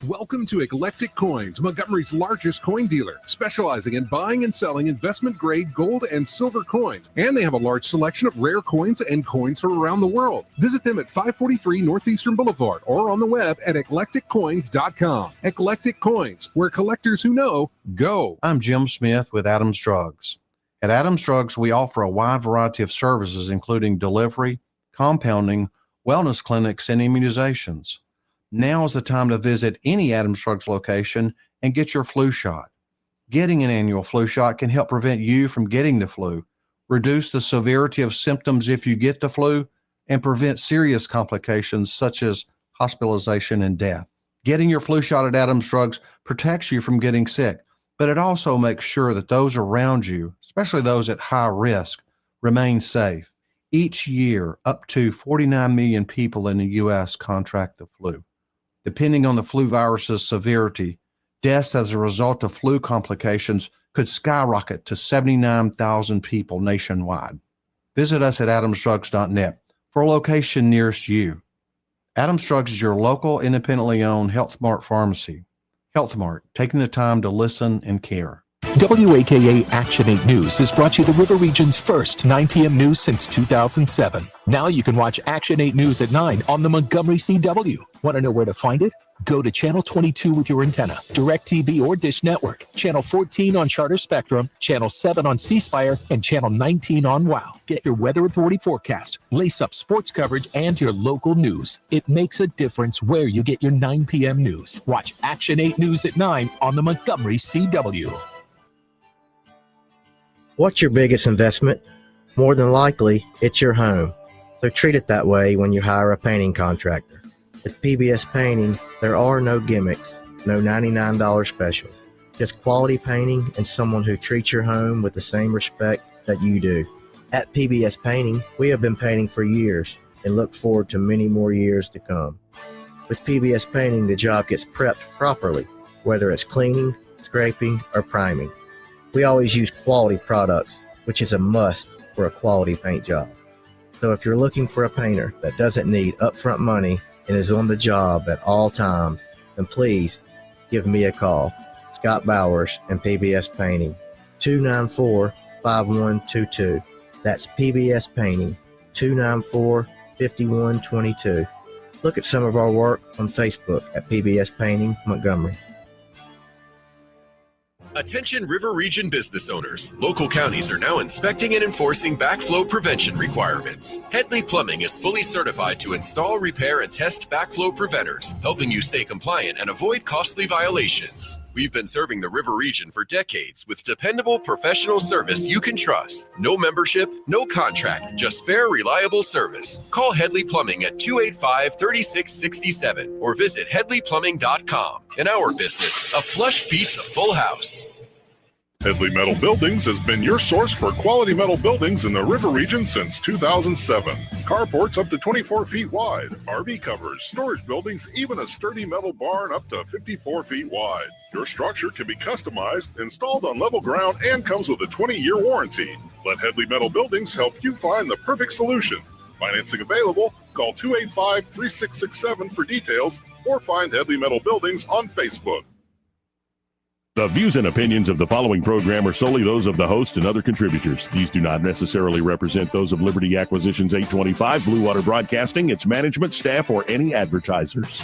Welcome to Eclectic Coins, Montgomery's largest coin dealer, specializing in buying and selling investment-grade gold and silver coins. And they have a large selection of rare coins and coins from around the world. Visit them at 543 Northeastern Boulevard or on the web at eclecticcoins.com. Eclectic Coins, where collectors who know go. I'm Jim Smith with Adams Drugs. At Adams Drugs, we offer a wide variety of services, including delivery, compounding, wellness clinics, and immunizations. Now is the time to visit any Adams Drugs location and get your flu shot. Getting an annual flu shot can help prevent you from getting the flu, reduce the severity of symptoms if you get the flu, and prevent serious complications such as hospitalization and death. Getting your flu shot at Adams Drugs protects you from getting sick, but it also makes sure that those around you, especially those at high risk, remain safe. Each year, up to 49 million people in the U.S. contract the flu. Depending on the flu virus's severity, deaths as a result of flu complications could skyrocket to 79,000 people nationwide. Visit us at adamsdrugs.net for a location nearest you. Adams Drugs is your local, independently owned Health Mart pharmacy. Health Mart, taking the time to listen and care. WAKA Action 8 News has brought you the River Region's first 9 p.m. news since 2007. Now you can watch Action 8 News at 9 on the Montgomery CW. Want to know where to find it? Go to Channel 22 with your antenna, DirecTV or Dish Network, Channel 14 on Charter Spectrum, Channel 7 on C Spire, and Channel 19 on WOW. Get your Weather Authority forecast, lace up sports coverage, and your local news. It makes a difference where you get your 9 p.m. news. Watch Action 8 News at 9 on the Montgomery CW. What's your biggest investment? More than likely, it's your home. So treat it that way when you hire a painting contractor. With PBS Painting, there are no gimmicks, no $99 specials. Just quality painting and someone who treats your home with the same respect that you do. At PBS Painting, we have been painting for years and look forward to many more years to come. With PBS Painting, the job gets prepped properly, whether it's cleaning, scraping, or priming. We always use quality products, which is a must for a quality paint job. So if you're looking for a painter that doesn't need upfront money and is on the job at all times, then please give me a call. Scott Bowers and PBS Painting, 294-5122. That's PBS Painting, 294-5122. Look at some of our work on Facebook at PBS Painting Montgomery. Attention River Region business owners. Local counties are now inspecting and enforcing backflow prevention requirements. Headley Plumbing is fully certified to install, repair, and test backflow preventers, helping you stay compliant and avoid costly violations. We've been serving the River Region for decades with dependable professional service you can trust. No membership, no contract, just fair, reliable service. Call Headley Plumbing at 285-3667 or visit headleyplumbing.com. In our business, a flush beats a full house. Headley Metal Buildings has been your source for quality metal buildings in the river region since 2007. Carports up to 24 feet wide, RV covers, storage buildings, even a sturdy metal barn up to 54 feet wide. Your structure can be customized, installed on level ground, and comes with a 20-year warranty. Let Headley Metal Buildings help you find the perfect solution. Financing available. Call 285-3667 for details or find Headley Metal Buildings on Facebook. The views and opinions of the following program are solely those of the host and other contributors. These do not necessarily represent those of Liberty Acquisitions 825, Blue Water Broadcasting, its management, staff, or any advertisers.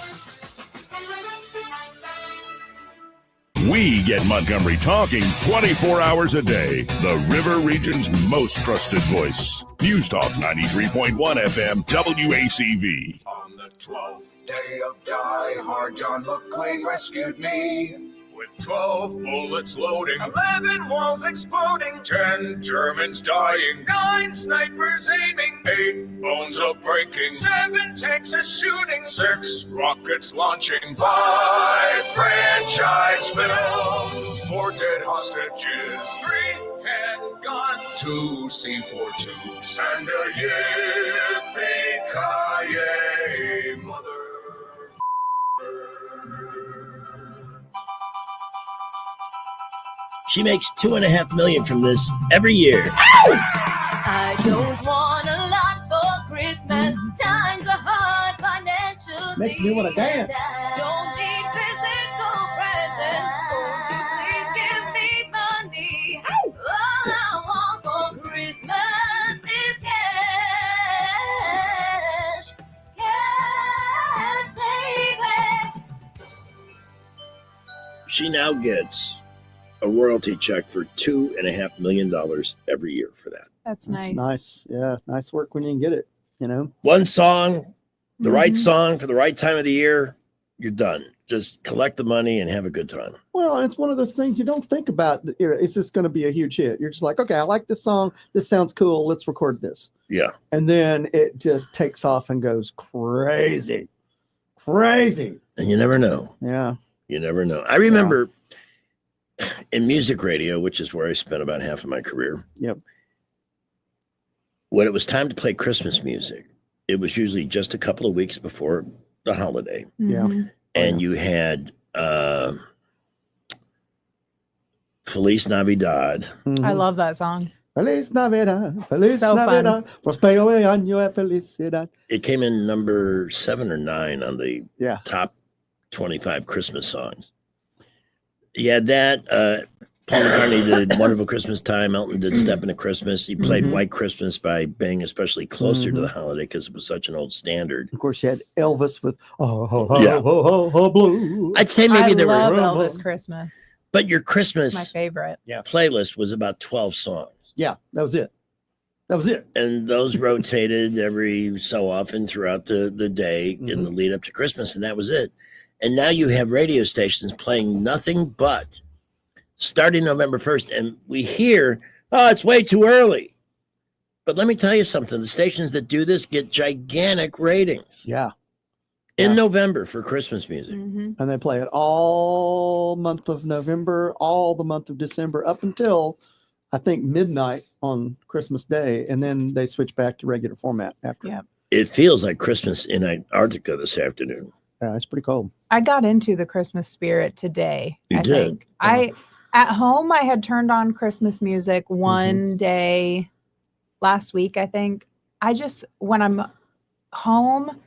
We get Montgomery talking 24 hours a day. The River Region's most trusted voice. News Talk 93.1 FM, WACV. On the 12th day of Die Hard, John McClane rescued me. With 12 bullets loading, 11 walls exploding, 10 Germans dying, 9 snipers aiming, 8 bones a breaking, 7 Texas shooting, 6 rockets launching, 5 franchise films, 4 dead hostages, 3 handguns, 2 C4 tubes, and a yippee-ki-yay, mother. She makes $2.5 million from this every year. I don't want a lot for Christmas. Times are hard financially. Makes me want to dance. Don't need physical presents. Won't you please give me money? All I want for Christmas is cash. Cash, baby. She now gets a royalty check for $2.5 million every year for that. That's nice. Nice. Yeah. Nice work when you can get it, you know? One song, the right song for the right time of the year, you're done. Just collect the money and have a good time. Well, it's one of those things you don't think about. Is this going to be a huge hit? You're just like, okay, I like this song. This sounds cool. Let's record this. Yeah. And then it just takes off and goes crazy. Crazy. And you never know. Yeah. You never know. I remember in music radio, which is where I spent about half of my career. Yep. When it was time to play Christmas music, it was usually just a couple of weeks before the holiday. Yeah. And you had Feliz Navidad. I love that song. Feliz Navidad. Feliz So fun. Navidad. Prospero año de felicidad. It came in number 7 or 9 on the Yeah. top 25 Christmas songs. You had that. Paul McCartney did Wonderful Christmas Time. Elton did Step Into Christmas. He played White Christmas by being especially closer to the holiday because it was such an old standard. Of course, you had Elvis with Yeah. Blue. I'd say maybe there love were, Elvis Christmas. but your Christmas My favorite. playlist was about 12 songs. Yeah, that was it. That was it. And those rotated every so often throughout the day in the lead up to Christmas, and that was it. And now you have radio stations playing nothing but starting November 1st, and we hear, oh, it's way too early. But let me tell you something. The stations that do this get gigantic ratings. Yeah. In November for Christmas music. And they play it all month of November, all the month of December, up until, I think, midnight on Christmas Day. And then they switch back to regular format after. Yeah. It feels like Christmas in Antarctica this afternoon. Yeah, it's pretty cold. I got into the Christmas spirit today. You I did? think. At home, I had turned on Christmas music one day last week, I think. When I'm home,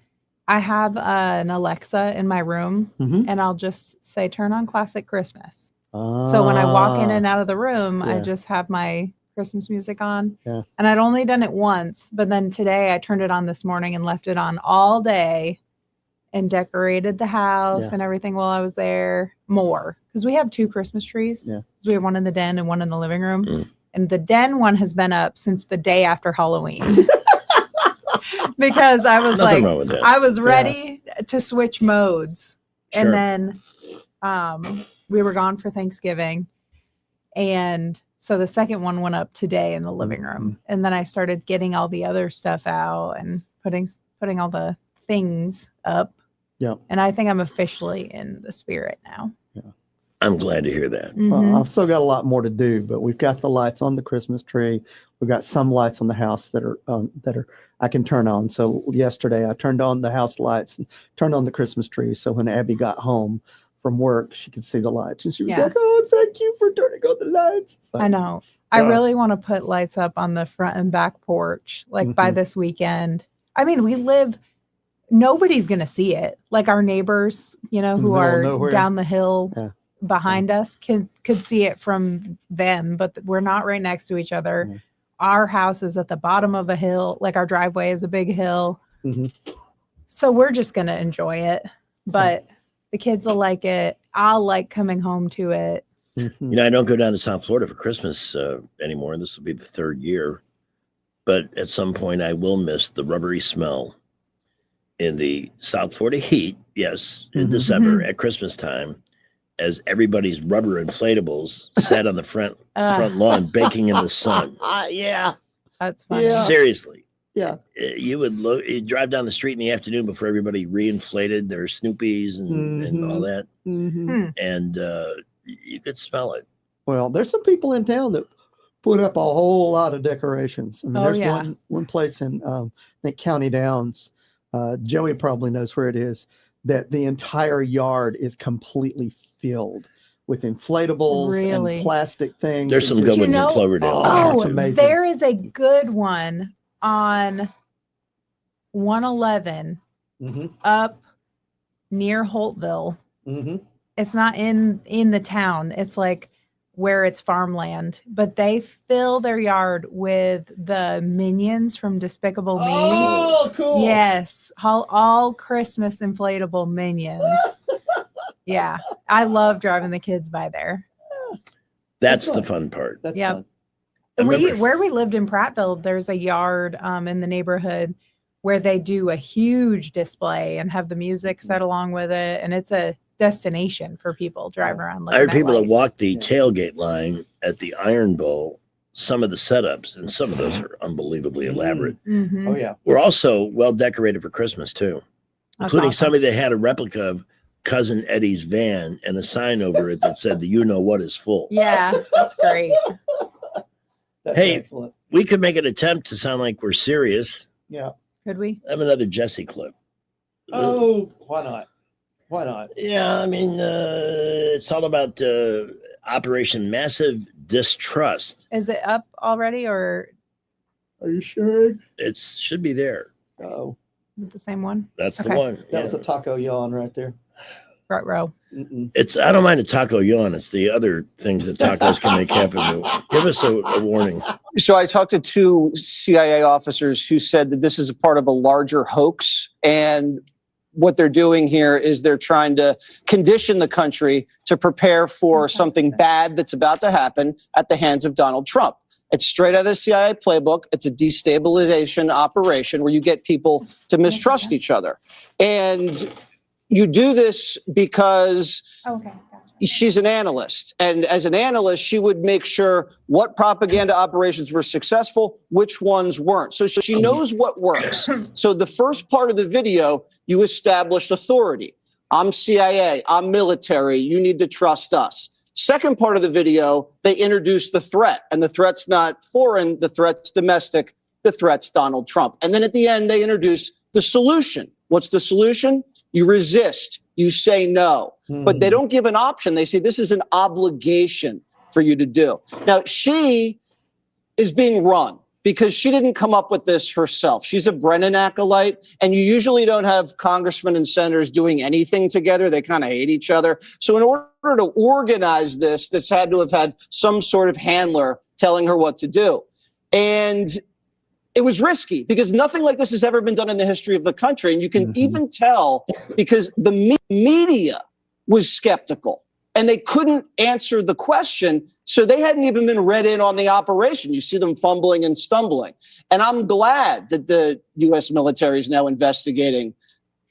I have an Alexa in my room and I'll just say, turn on classic Christmas. So when I walk in and out of the room, I just have my Christmas music on. Yeah. And I'd only done it once, but then today I turned it on this morning and left it on all day and decorated the house and everything while I was there more. Because we have 2 Christmas trees. Yeah. So we have one in the den and one in the living room. And the den one has been up since the day after Halloween. Because I was Nothing wrong with that. I was ready to switch modes. Sure. And then we were gone for Thanksgiving. And so the second one went up today in the living room. And then I started getting all the other stuff out and putting all the things up. Yeah. And I think I'm officially in the spirit now. Yeah. I'm glad to hear that. Well, I've still got a lot more to do, but we've got the lights on the Christmas tree. We've got some lights on the house that are I can turn on. So yesterday I turned on the house lights and turned on the Christmas tree. So when Abby got home from work, she could see the lights, and she was like, "Oh, thank you for turning on the lights." I know. I really want to put lights up on the front and back porch, like by this weekend. I mean, nobody's going to see it. Like our neighbors, who are down the hill behind us could see it from them, but we're not right next to each other. Yeah. Our house is at the bottom of a hill. Like our driveway is a big hill. So we're just going to enjoy it, but the kids will like it. I'll like coming home to it. I don't go down to South Florida for Christmas anymore. This will be the 3rd year. But at some point, I will miss the rubbery smell in the South Florida heat, yes, in December at Christmas time, as everybody's rubber inflatables sat on the front lawn baking in the sun. Yeah. That's funny. Yeah. Seriously. Yeah. You'd drive down the street in the afternoon before everybody reinflated their Snoopies and all that. And you could smell it. Well, there's some people in town that put up a whole lot of decorations. I mean, there's one place in I think County Downs. Joey probably knows where it is. That the entire yard is completely filled with inflatables and plastic things. There's some good ones in Cloverdale. It's amazing. There is a good one on 111 up near Holtville. It's not in the town. It's like where it's farmland, but they fill their yard with the Minions from Despicable Me. Oh, cool. Yes. All Christmas inflatable Minions. Yeah. I love driving the kids by there. That's the fun part. That's fun. remember- Where we lived in Prattville, there's a yard in the neighborhood where they do a huge display and have the music set along with it. And it's a destination for people driving around. I heard people that lights. walk the tailgate line at the Iron Bowl, some of the setups, and some of those are unbelievably elaborate. Oh, yeah. We're also well decorated for Christmas, too, including awesome. somebody that had a replica of Cousin Eddie's van and a sign over it that said, the you know what is full. Yeah, that's great. That's Hey, excellent. we could make an attempt to sound like we're serious. Yeah. Could we? I have another Jesse clip. Oh, why not? Why not? Yeah, I mean, it's all about Operation Massive Distrust. Is it up already or Are you sure? It should be there. Oh, is it the same one? That's the Okay. one. that was a taco yawn right there. Front row. It's I don't mind a taco yawn. It's the other things that tacos can make happen. Give us a warning. So I talked to 2 CIA officers who said that this is a part of a larger hoax. And what they're doing here is they're trying to condition the country to prepare for something bad that's about to happen at the hands of Donald Trump. It's straight out of the CIA playbook. It's a destabilization operation where you get people to mistrust each other. And you do this because she's an analyst. And as an analyst, she would make sure what propaganda operations were successful, which ones weren't. So she knows what works. So the first part of the video, you establish authority. I'm CIA, I'm military, you need to trust us. Second part of the video, they introduce the threat. And the threat's not foreign, the threat's domestic, the threat's Donald Trump. And then at the end, they introduce the solution. What's the solution? You resist, you say no, but they don't give an option. They say this is an obligation for you to do. Now, she is being run because she didn't come up with this herself. She's a Brennan acolyte, and you usually don't have congressmen and senators doing anything together. They kind of hate each other. So in order to organize this had to have had some sort of handler telling her what to do. And it was risky because nothing like this has ever been done in the history of the country. And you can even tell because the media was skeptical and they couldn't answer the question. So they hadn't even been read in on the operation. You see them fumbling and stumbling. And I'm glad that the U.S. military is now investigating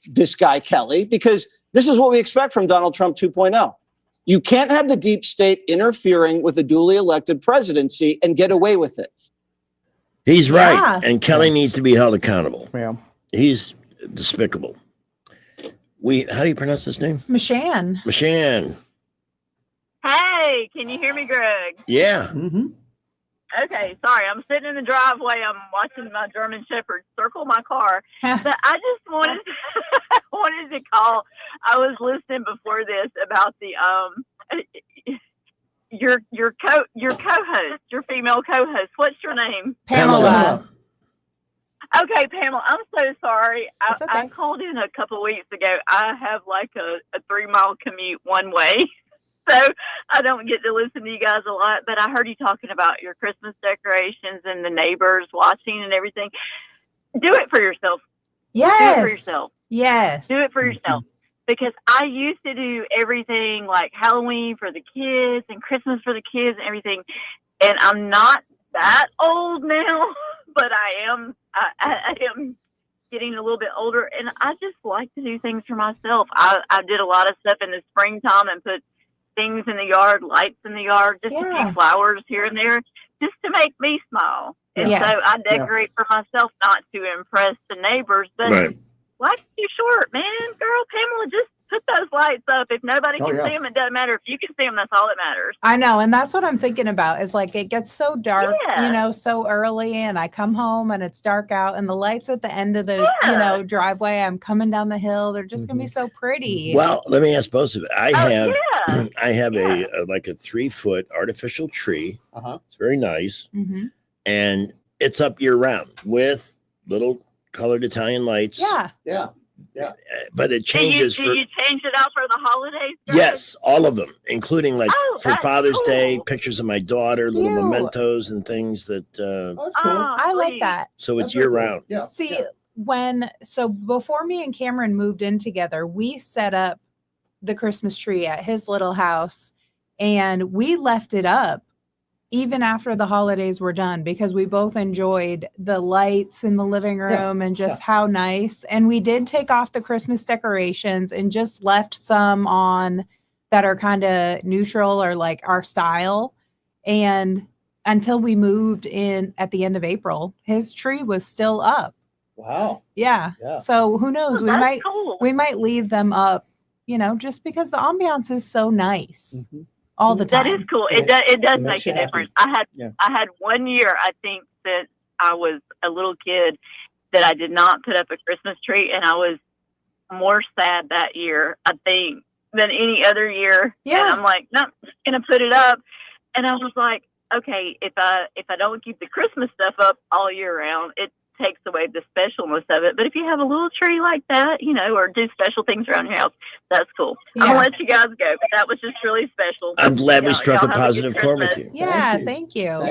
this guy, Kelly, because this is what we expect from Donald Trump 2.0. You can't have the deep state interfering with a duly elected presidency and get away with it. He's right. Yeah. And Kelly needs to be held accountable. Yeah. He's despicable. How do you pronounce his name? Machan. Machan. Hey, can you hear me, Greg? Yeah. Mm-hmm. Okay, sorry. I'm sitting in the driveway. I'm watching my German Shepherd circle my car. But I just wanted to call. I was listening before this about the your co-host, your female co-host. What's your name? Pamela. Okay, Pamela, I'm so sorry. That's okay. I called in a couple weeks ago. I have like a 3-mile commute one way. So I don't get to listen to you guys a lot, but I heard you talking about your Christmas decorations and the neighbors watching and everything. Do it for yourself. Yes. Do it for yourself. Yes. Do it for yourself. Because I used to do everything like Halloween for the kids and Christmas for the kids and everything. And I'm not that old now, but I am getting a little bit older, and I just like to do things for myself. I did a lot of stuff in the springtime and put things in the yard, lights in the yard, just a few flowers here and there, just to make me smile. And so I decorate for myself, not to impress the neighbors, but life's too short, man. Girl, Pamela, just put those lights up. If nobody can see them, it doesn't matter. If you can see them, that's all that matters. I know. And that's what I'm thinking about is like, it gets so dark, so early, and I come home and it's dark out and the lights at the end of the, driveway, I'm coming down the hill. They're just going to be so pretty. Well, let me ask both of it. I have a 3-foot artificial tree. It's very nice. Mm-hmm. And it's up year round with little colored Italian lights. Yeah. But it changes. Do you change it out for the holidays? Yes, all of them, including like for Father's Day, pictures of my daughter, little mementos and things that. I like that. So it's year round. Yeah. See, before me and Cameron moved in together, we set up the Christmas tree at his little house and we left it up even after the holidays were done because we both enjoyed the lights in the living room and just how nice. And we did take off the Christmas decorations and just left some on that are kind of neutral or like our style. And until we moved in at the end of April, his tree was still up. Wow. Yeah. So who knows? We might leave them up, just because the ambiance is so nice. Mm-hmm. All the time. That is cool. It does make a difference. I had 1 year, I think, since I was a little kid that I did not put up a Christmas tree, and I was more sad that year, I think, than any other year. Yeah. And I'm like, no, I'm just gonna put it up. And I was like, okay, if I don't keep the Christmas stuff up all year round, it takes away the specialness of it. But if you have a little tree like that, or do special things around your house, that's cool. I'm gonna let you guys go, but that was just really special. I'm glad we struck a positive chord with you. Yeah, thank you.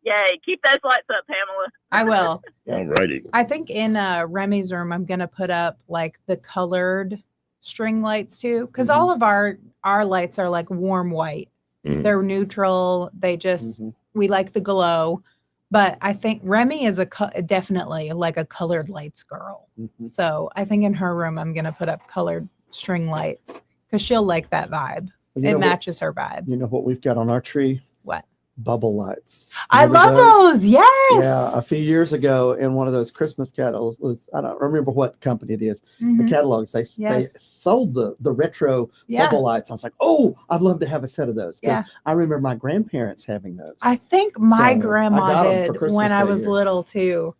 Yay! Keep those lights up, Pamela. I will. All righty. I think in Remy's room, I'm gonna put up like the colored string lights too, because all of our lights are like warm white. They're neutral. They just we like the glow. But I think Remy is definitely like a colored lights girl. So I think in her room, I'm going to put up colored string lights because she'll like that vibe. It matches her vibe. You know what we've got on our tree? What? Bubble lights. I love those. Yes. Yeah. A few years ago in one of those Christmas catalogs, I don't remember what company it is. The catalogs, they sold the retro bubble lights. I was like, oh, I'd love to have a set of those. Yeah. I remember my grandparents having those. I think my grandma did when I was little too.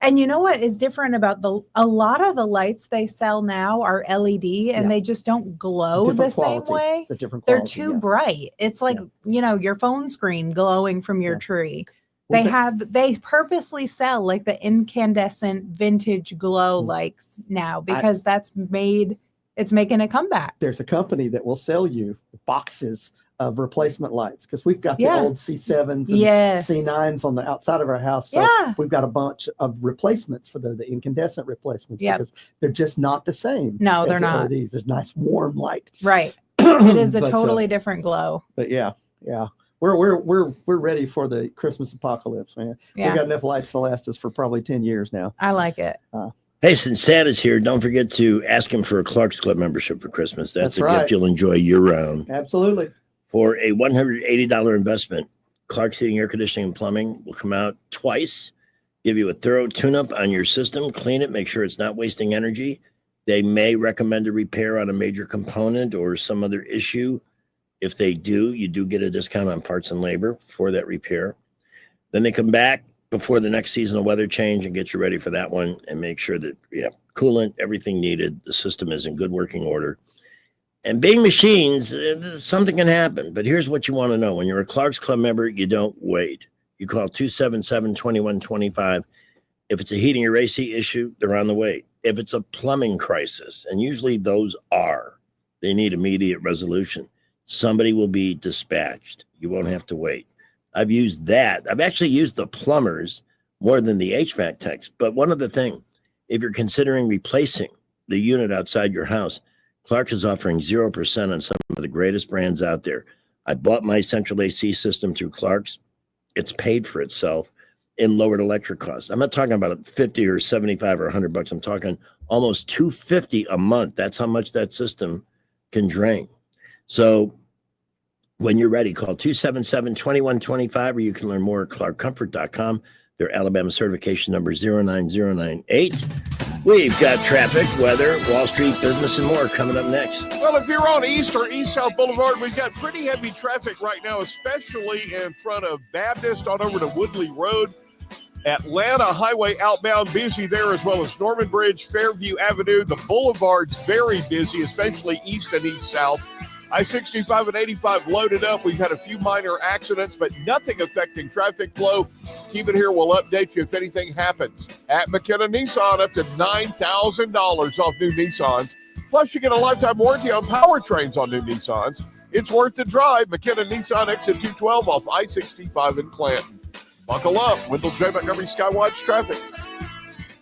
And you know what is different about a lot of the lights they sell now are LED and they just don't glow the same way. It's a different quality. quality. They're too bright. It's like, your phone screen glowing from your tree. They purposely sell like the incandescent vintage glow lights now because it's making a comeback. There's a company that will sell you boxes of replacement lights because we've got the old C7s and C9s on the outside of our house. So we've got a bunch of replacements for the incandescent replacements because they're just not the same. No, they're not. These. There's nice warm light. Right. It is a totally different glow. But yeah. We're ready for the Christmas apocalypse, man. Yeah. We've got enough lights to last us for probably 10 years now. I like it. Hey, since Santa's here, don't forget to ask him for a Clark's Club membership for Christmas. That's a gift you'll enjoy year round. Absolutely. For a $180 investment, Clark's Heating, Air Conditioning, and Plumbing will come out twice, give you a thorough tune-up on your system, clean it, make sure it's not wasting energy. They may recommend a repair on a major component or some other issue. If they do, you do get a discount on parts and labor for that repair. Then they come back before the next seasonal weather change and get you ready for that one and make sure that you have coolant, everything needed. The system is in good working order. And being machines, something can happen. But here's what you want to know. When you're a Clark's Club member, you don't wait. You call 277-2125. If it's a heating or AC issue, they're on the way. If it's a plumbing crisis, and usually those they need immediate resolution, somebody will be dispatched. You won't have to wait. I've used that. I've actually used the plumbers more than the HVAC techs. But one other thing, if you're considering replacing the unit outside your house, Clark's is offering 0% on some of the greatest brands out there. I bought my central AC system through Clark's. It's paid for itself in lowered electric costs. I'm not talking about 50 or 75 or $100. I'm talking almost $250 a month. That's how much that system can drain. So when you're ready, call 277-2125, or you can learn more at clarkcomfort.com. Their Alabama certification number 09098. We've got traffic, weather, Wall Street, business, and more coming up next. Well, if you're on East or East-South Boulevard, we've got pretty heavy traffic right now, especially in front of Baptist on over to Woodley Road. Atlanta Highway outbound busy there, as well as Norman Bridge, Fairview Avenue. The boulevard's very busy, especially east and east-south. I-65 and 85 loaded up. We've had a few minor accidents, but nothing affecting traffic flow. Keep it here. We'll update you if anything happens. At McKenna Nissan, up to $9,000 off new Nissans. Plus, you get a lifetime warranty on powertrains on new Nissans. It's worth the drive. McKenna Nissan, exit 212 off I-65 in Clanton. Buckle up. Wendell J. Montgomery Skywatch traffic.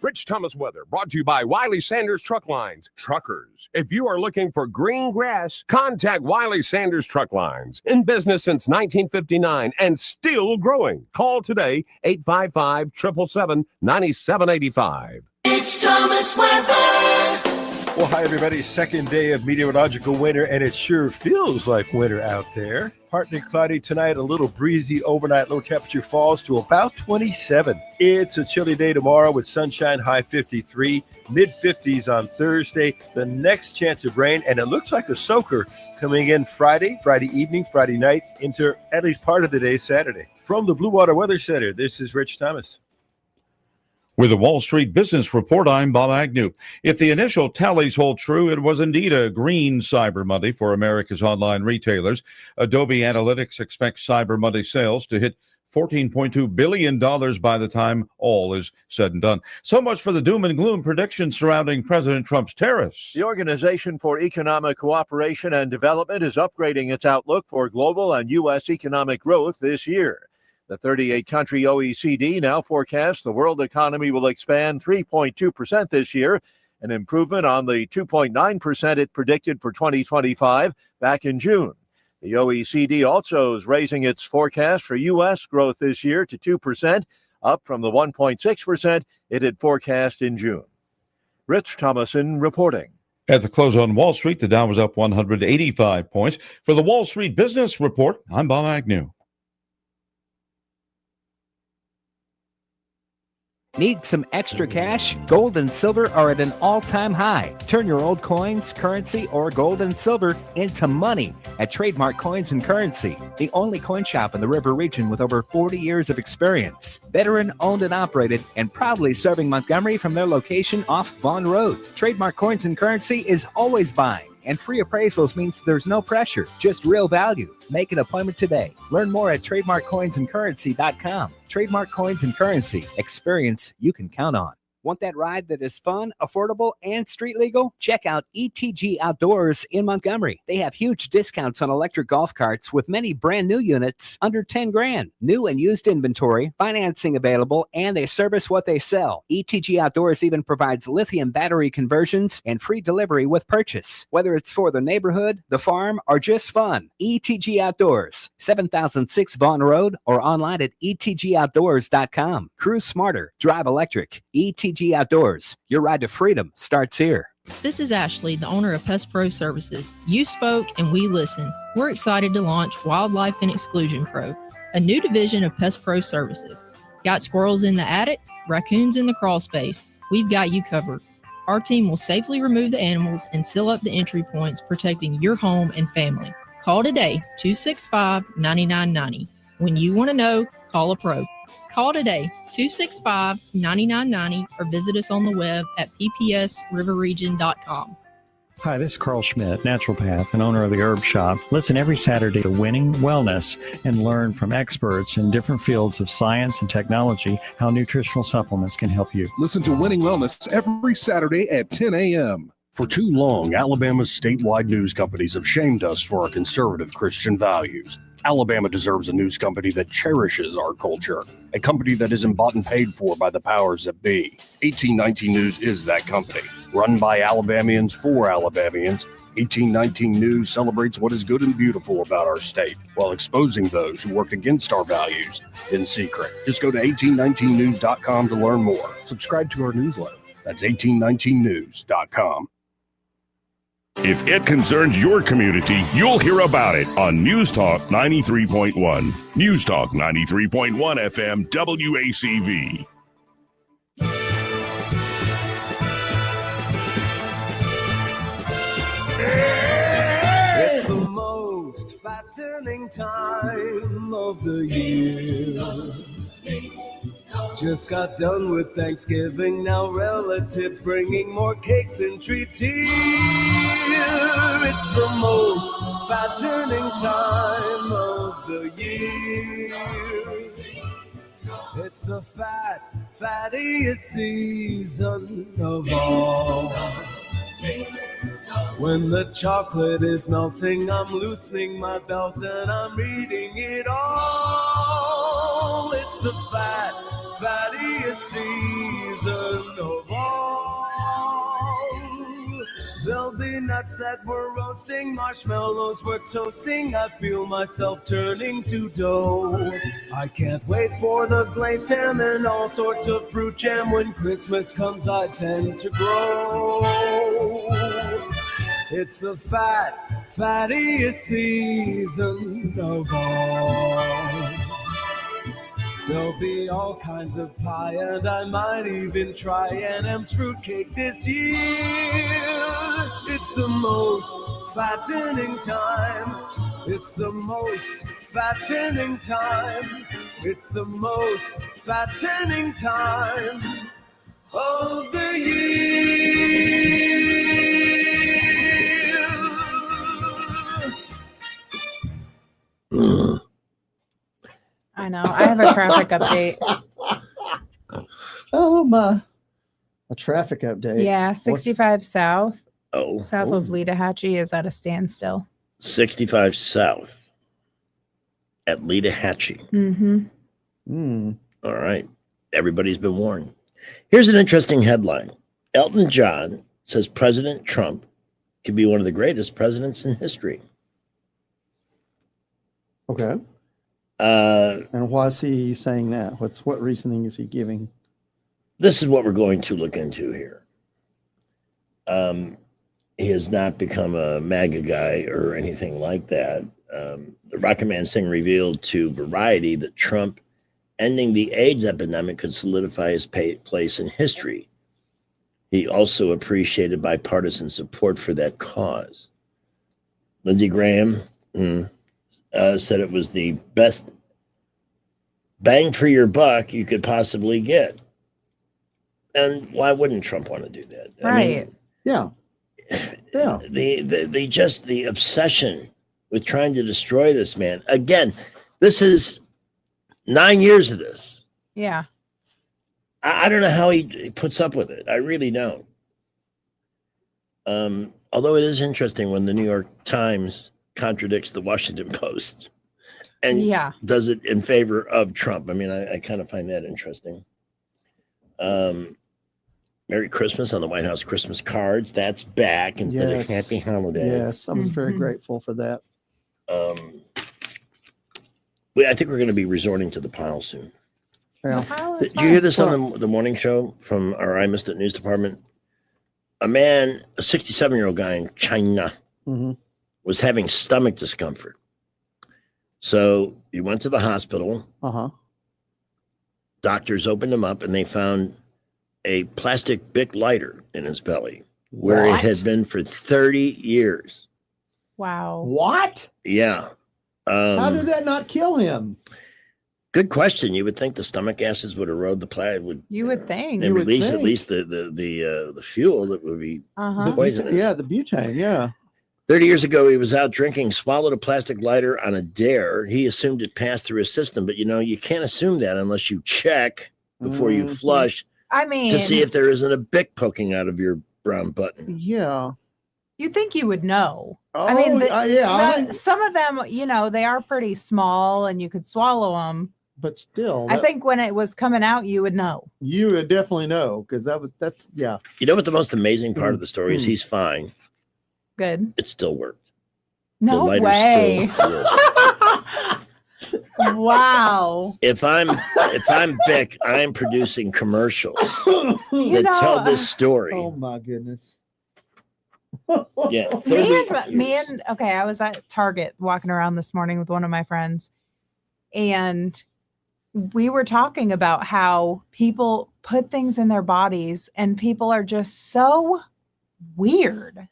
Rich Thomas weather brought to you by Wiley Sanders Truck Lines. Truckers, if you are looking for green grass, contact Wiley Sanders Truck Lines. In business since 1959 and still growing. Call today, 855-777-9785. Rich Thomas weather. Well, hi, everybody. Second day of meteorological winter, and it sure feels like winter out there. Partly cloudy tonight, a little breezy overnight. Low temperature falls to about 27. It's a chilly day tomorrow with sunshine, high 53, mid-50s on Thursday. The next chance of rain, and it looks like a soaker coming in Friday evening, Friday night, into at least part of the day Saturday. From the Blue Water Weather Center, this is Rich Thomas. With the Wall Street Business Report, I'm Bob Agnew. If the initial tallies hold true, it was indeed a green Cyber Monday for America's online retailers. Adobe Analytics expects Cyber Monday sales to hit $14.2 billion by the time all is said and done. So much for the doom and gloom predictions surrounding President Trump's tariffs. The Organization for Economic Cooperation and Development is upgrading its outlook for global and U.S. economic growth this year. The 38-country OECD now forecasts the world economy will expand 3.2% this year, an improvement on the 2.9% it predicted for 2025 back in June. The OECD also is raising its forecast for U.S. growth this year to 2%, up from the 1.6% it had forecast in June. Rich Thomason reporting. At the close on Wall Street, the Dow was up 185 points. For the Wall Street Business Report, I'm Bob Agnew. Need some extra cash? Gold and silver are at an all-time high. Turn your old coins, currency, or gold and silver into money at Trademark Coins and Currency, the only coin shop in the River Region with over 40 years of experience. Veteran owned and operated, and proudly serving Montgomery from their location off Vaughn Road. Trademark Coins and Currency is always buying, and free appraisals means there's no pressure, just real value. Make an appointment today. Learn more at trademarkcoinsandcurrency.com. Trademark Coins and Currency. Experience you can count on. Want that ride that is fun, affordable, and street legal? Check out ETG Outdoors in Montgomery. They have huge discounts on electric golf carts with many brand new units under 10 grand. New and used inventory, financing available, and they service what they sell. ETG Outdoors even provides lithium battery conversions and free delivery with purchase. Whether it's for the neighborhood, the farm, or just fun, ETG Outdoors, 7006 Vaughn Road, or online at etgoutdoors.com. Cruise smarter, drive electric. ETG Outdoors. Your ride to freedom starts here. This is Ashley, the owner of Pest Pro Services. You spoke and we listened. We're excited to launch Wildlife and Exclusion Pro, a new division of Pest Pro Services. Got squirrels in the attic, raccoons in the crawl space? We've got you covered. Our team will safely remove the animals and seal up the entry points, protecting your home and family. Call today, 265-9990. When you want to know, call a pro. Call today, 265-9990, or visit us on the web at ppsriverregion.com. Hi, this is Carl Schmidt, naturopath and owner of the Herb Shop. Listen every Saturday to Winning Wellness and learn from experts in different fields of science and technology how nutritional supplements can help you. Listen to Winning Wellness every Saturday at 10 a.m. For too long, Alabama's statewide news companies have shamed us for our conservative Christian values. Alabama deserves a news company that cherishes our culture, a company that isn't bought and paid for by the powers that be. 1819 News is that company. Run by Alabamians for Alabamians, 1819 News celebrates what is good and beautiful about our state while exposing those who work against our values in secret. Just go to 1819news.com to learn more. Subscribe to our newsletter. That's 1819news.com. If it concerns your community, you'll hear about it on News Talk 93.1. News Talk 93.1 FM WACV. It's the most fattening time of the year. Just got done with Thanksgiving, now relatives bringing more cakes and treats here. It's the most fattening time of the year. It's the fattiest season of all. When the chocolate is melting, I'm loosening my belt and I'm eating it all. It's the fattiest season of all. There'll be nuts that we're roasting, marshmallows we're toasting. I feel myself turning to dough. I can't wait for the glazed ham and all sorts of fruit jam. When Christmas comes, I tend to grow. It's the fattiest season of all. There'll be all kinds of pie, and I might even try N.M.'s fruitcake this year. It's the most fattening time. It's the most fattening time. It's the most fattening time of the year. I know. I have a traffic update. Oh my! A traffic update. Yeah, 65 south. Oh. South of Leadahatchee is at a standstill. 65 South at Leadahatchee. Mm-hmm. All right. Everybody's been warned. Here's an interesting headline. Elton John says President Trump could be one of the greatest presidents in history. Okay. And why is he saying that? What reasoning is he giving? This is what we're going to look into here. He has not become a MAGA guy or anything like that. The Rocket Man Singh revealed to Variety that Trump ending the AIDS epidemic could solidify his place in history. He also appreciated bipartisan support for that cause. Lindsey Graham said it was the best bang for your buck you could possibly get. And why wouldn't Trump want to do that? Right. Yeah. The obsession with trying to destroy this man. Again, this is 9 years of this. Yeah. I don't know how he puts up with it. I really don't. Although it is interesting when the New York Times contradicts the Washington Post and does it in favor of Trump. I mean, I kind of find that interesting. Merry Christmas on the White House Christmas cards. That's back. And Happy Holidays. Yes, I was very grateful for that. I think we're going to be resorting to the pile soon. Yeah. Did you hear this on the morning show from our I Missed It news department? A 67-year-old guy in China was having stomach discomfort. So he went to the hospital. Doctors opened him up and they found a plastic Bic lighter in his belly where it had been for 30 years. Wow. What? Yeah. How did that not kill him? Good question. You would think the stomach acids would erode the plasma, You would think. and release at least the fuel that would be poisonous. Yeah, the butane. Yeah. 30 years ago, he was out drinking, swallowed a plastic lighter on a dare. He assumed it passed through his system, but you can't assume that unless you check before you flush I mean, to see if there isn't a bic poking out of your brown button. Yeah. you'd think you would know. Oh, I mean, yeah. some of them, they are pretty small and you could swallow them. But still, I think when it was coming out, you would know. You would definitely know because that's. You know what the most amazing part of the story is? He's fine. Good. It still worked. No the way. Still worked. Wow. If I'm Bic, I'm producing commercials that tell this story. Oh my goodness. Yeah. I was at Target walking around this morning with one of my friends, and we were talking about how people put things in their bodies and people are just so weird.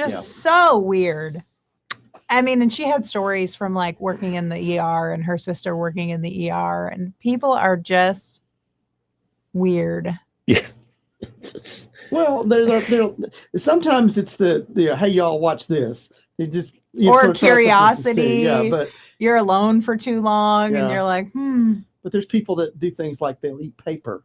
So weird. I mean, and she had stories from like working in the ER and her sister working in the ER, and people are just weird. Yeah. Well, they're sometimes it's the hey, y'all watch this. They just Or curiosity. Yeah, but you're alone for too long and Yeah. you're like, But there's people that do things like they'll eat paper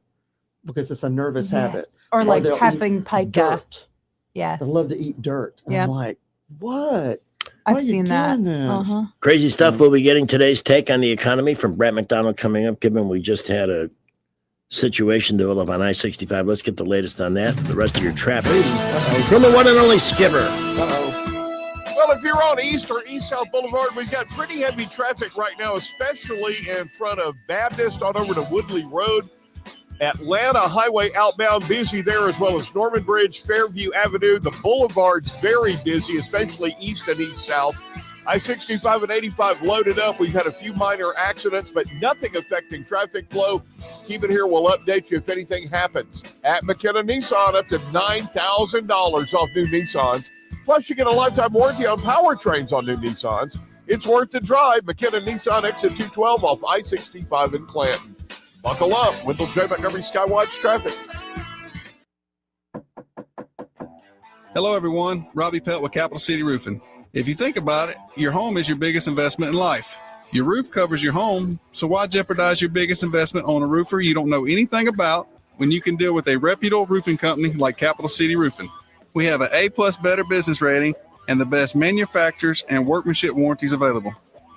because it's a nervous habit. Or like they'll eat having pica. dirt. Yes. They love to eat dirt. And I'm Yep. like, what? I've Why are you seen that. doing this? Uh-huh. Crazy stuff. We'll be getting today's take on the economy from Brett McDonald coming up, given we just had a situation develop on I-65. Let's get the latest on that. The rest of your traffic from the one and only Skipper. Well, if you're on East or East-South Boulevard, we've got pretty heavy traffic right now, especially in front of Baptist on over to Woodley Road. Atlanta Highway outbound busy there, as well as Norman Bridge, Fairview Avenue. The boulevard's very busy, especially east and east-south. I-65 and 85 loaded up. We've had a few minor accidents, but nothing affecting traffic flow. Keep it here. We'll update you if anything happens. At McKenna Nissan, up to $9,000 off new Nissans. Plus, you get a lifetime warranty on powertrains on new Nissans. It's worth the drive. McKenna Nissan, exit 212 off I-65 in Clanton. Buckle up. Wendell J. Montgomery Skywatch traffic. Hello, everyone. Robbie Pelt with Capital City Roofing. If you think about it, your home is your biggest investment in life. Your roof covers your home, so why jeopardize your biggest investment on a roofer you don't know anything about when you can deal with a reputable roofing company like Capital City Roofing? We have an A+ Better Business rating and the best manufacturers and workmanship warranties available.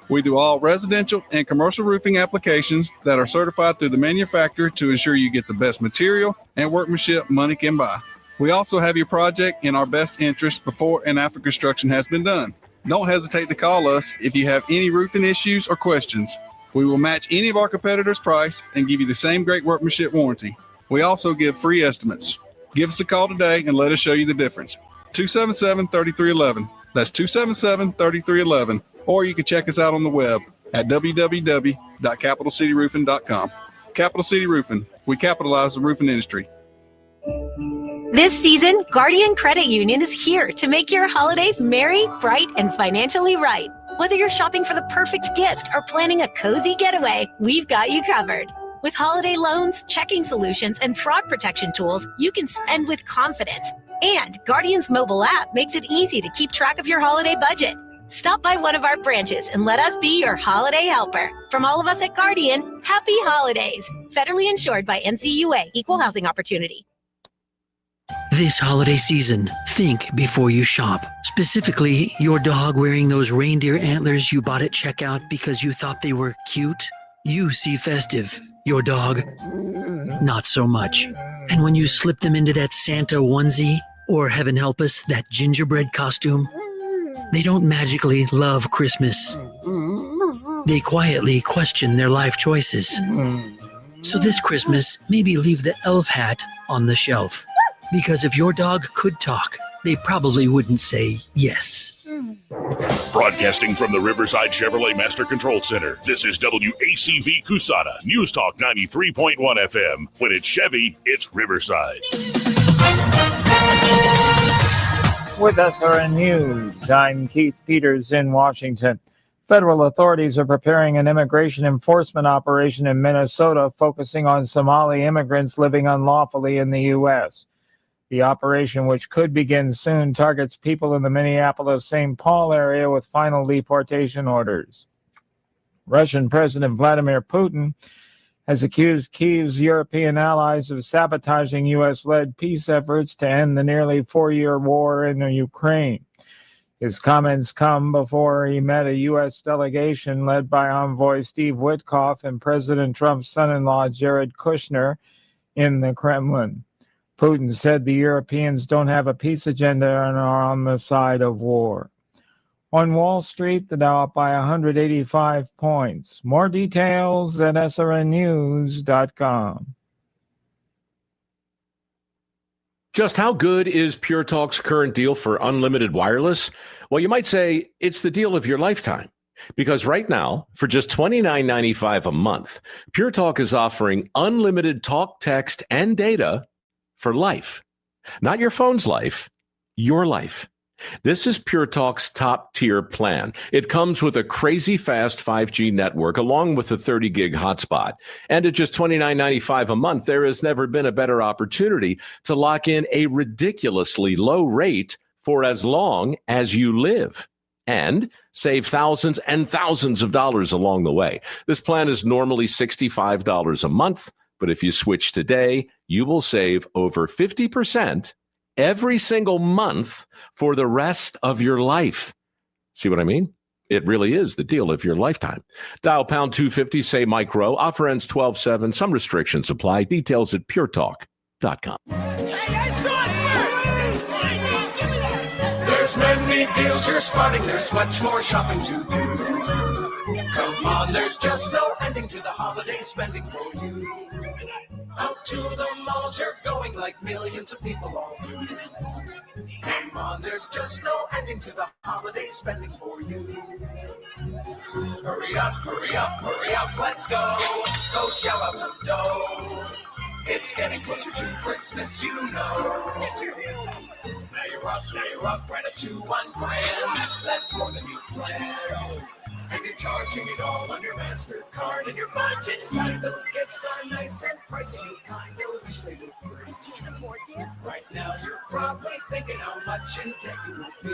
We do all residential and commercial roofing applications that are certified through the manufacturer to ensure you get the best material and workmanship money can buy. We also have your project in our best interest before and after construction has been done. Don't hesitate to call us if you have any roofing issues or questions. We will match any of our competitors' price and give you the same great workmanship warranty. We also give free estimates. Give us a call today and let us show you the difference. 277-3311. That's 277-3311. Or you can check us out on the web at www.capitalcityroofing.com. Capital City Roofing. We capitalize the roofing industry. This season, Guardian Credit Union is here to make your holidays merry, bright, and financially right. Whether you're shopping for the perfect gift or planning a cozy getaway, we've got you covered. With holiday loans, checking solutions, and fraud protection tools, you can spend with confidence. And Guardian's mobile app makes it easy to keep track of your holiday budget. Stop by one of our branches and let us be your holiday helper. From all of us at Guardian, happy holidays. Federally insured by NCUA, Equal Housing Opportunity. This holiday season, think before you shop. Specifically, your dog wearing those reindeer antlers you bought at checkout because you thought they were cute. You see festive. Your dog, not so much. And when you slip them into that Santa onesie, or heaven help us, that gingerbread costume, they don't magically love Christmas. They quietly question their life choices. So this Christmas, maybe leave the elf hat on the shelf. Because if your dog could talk, they probably wouldn't say yes. Broadcasting from the Riverside Chevrolet Master Control Center, this is WACV Cusada, News Talk 93.1 FM. When it's Chevy, it's Riverside. With SRN News, I'm Keith Peters in Washington. Federal authorities are preparing an immigration enforcement operation in Minnesota focusing on Somali immigrants living unlawfully in the U.S. The operation, which could begin soon, targets people in the Minneapolis-St. Paul area with final deportation orders. Russian President Vladimir Putin has accused Kyiv's European allies of sabotaging U.S.-led peace efforts to end the nearly four-year war in Ukraine. His comments come before he met a U.S. delegation led by envoy Steve Witkoff and President Trump's son-in-law Jared Kushner in the Kremlin. Putin said the Europeans don't have a peace agenda and are on the side of war. On Wall Street, the Dow up by 185 points. More details at srnnews.com. Just how good is Pure Talk's current deal for unlimited wireless? Well, you might say it's the deal of your lifetime. Because right now, for just $29.95 a month, Pure Talk is offering unlimited talk, text, and data for life. Not your phone's life, your life. This is Pure Talk's top tier plan. It comes with a crazy fast 5G network along with a 30 gig hotspot. And at just $29.95 a month, there has never been a better opportunity to lock in a ridiculously low rate for as long as you live and save thousands and thousands of dollars along the way. This plan is normally $65 a month, but if you switch today, you will save over 50% every single month for the rest of your life. See what I mean? It really is the deal of your lifetime. Dial pound 250, say Mike Rowe. Offer ends 12/7. Some restrictions apply. Details at puretalk.com. There's many deals you're spotting. There's much more shopping to do. Come on, there's just no ending to the holiday spending for you. Out to the malls you're going like millions of people all do. Come on, there's just no ending to the holiday spending for you. Hurry up, hurry up, hurry up, let's go. Go shell out some dough. It's getting closer to Christmas, you know. Now you're up, right up to $1,000. That's more than you planned. And you're charging it all on your MasterCard, and your budget's tight. Those gifts are nice and pricey. You kind of wish they were free. Right now, you're probably thinking how much in debt you will be.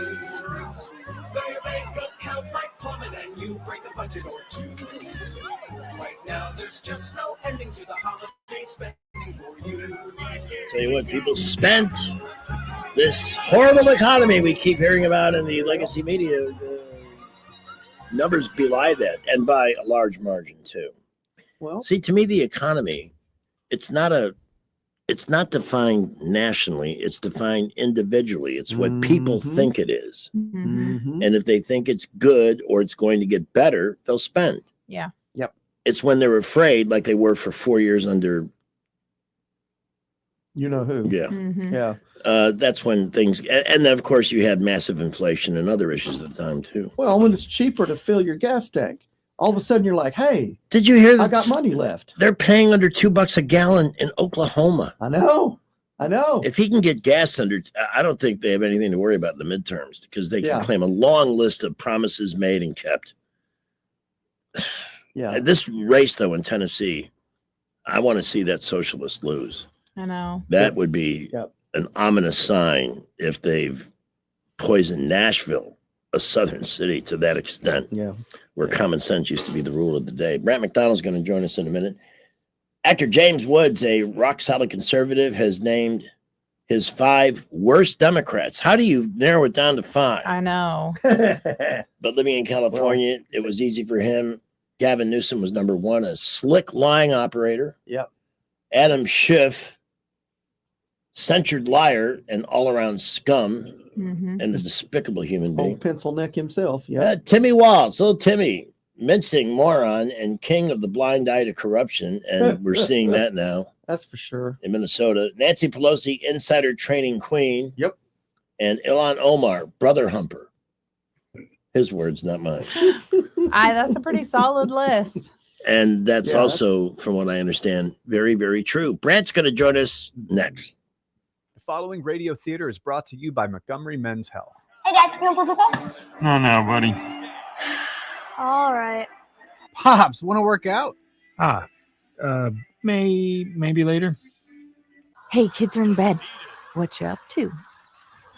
Though your bank account might plummet and you break a budget or two. Right now, there's just no ending to the holiday spending for you. Tell you what, people spent this horrible economy we keep hearing about in the legacy media. Numbers belie that, and by a large margin too. Well, see, to me, the economy, it's not defined nationally. It's defined individually. It's what people think it is. Mm-hmm. And if they think it's good or it's going to get better, they'll spend. Yeah. Yep. It's when they're afraid, like they were for 4 years under. You know who? Yeah. Mm-hmm. Yeah. That's when things, and then of course you had massive inflation and other issues at the time too. Well, when it's cheaper to fill your gas tank, all of a sudden you're like, "Hey, did you hear that? I got money left." They're paying under $2 a gallon in Oklahoma. I know. If he can get gas under, I don't think they have anything to worry about in the midterms because they can claim a long list of promises made and kept. Yeah. This race though in Tennessee, I want to see that socialist lose. I know. That would be an ominous sign if they've poisoned Nashville, a southern city, to that extent. Yeah. Where common sense used to be the rule of the day. Brant McDonald's going to join us in a minute. Actor James Woods, a rock-solid conservative, has named his 5 worst Democrats. How do you narrow it down to 5? I know. But living in California, it was easy for him. Gavin Newsom was number 1, a slick lying operator. Yep. Adam Schiff, censured liar and all-around scum, and a despicable human being. Old pencil neck himself. Yeah. Timmy Walz, little Timmy, mincing moron and king of the blind eye to corruption, and we're seeing that now. That's for sure. In Minnesota. Nancy Pelosi, insider trading queen. Yep. And Ilhan Omar, brother humper. His words, not mine. That's a pretty solid list. And that's also, from what I understand, very, very true. Brant's going to join us next. following radio theater is brought to you by Montgomery Men's Health. Hey guys, you want football? No, buddy. All right. Pops, want to work out? Maybe later. Hey, kids are in bed. What you up to?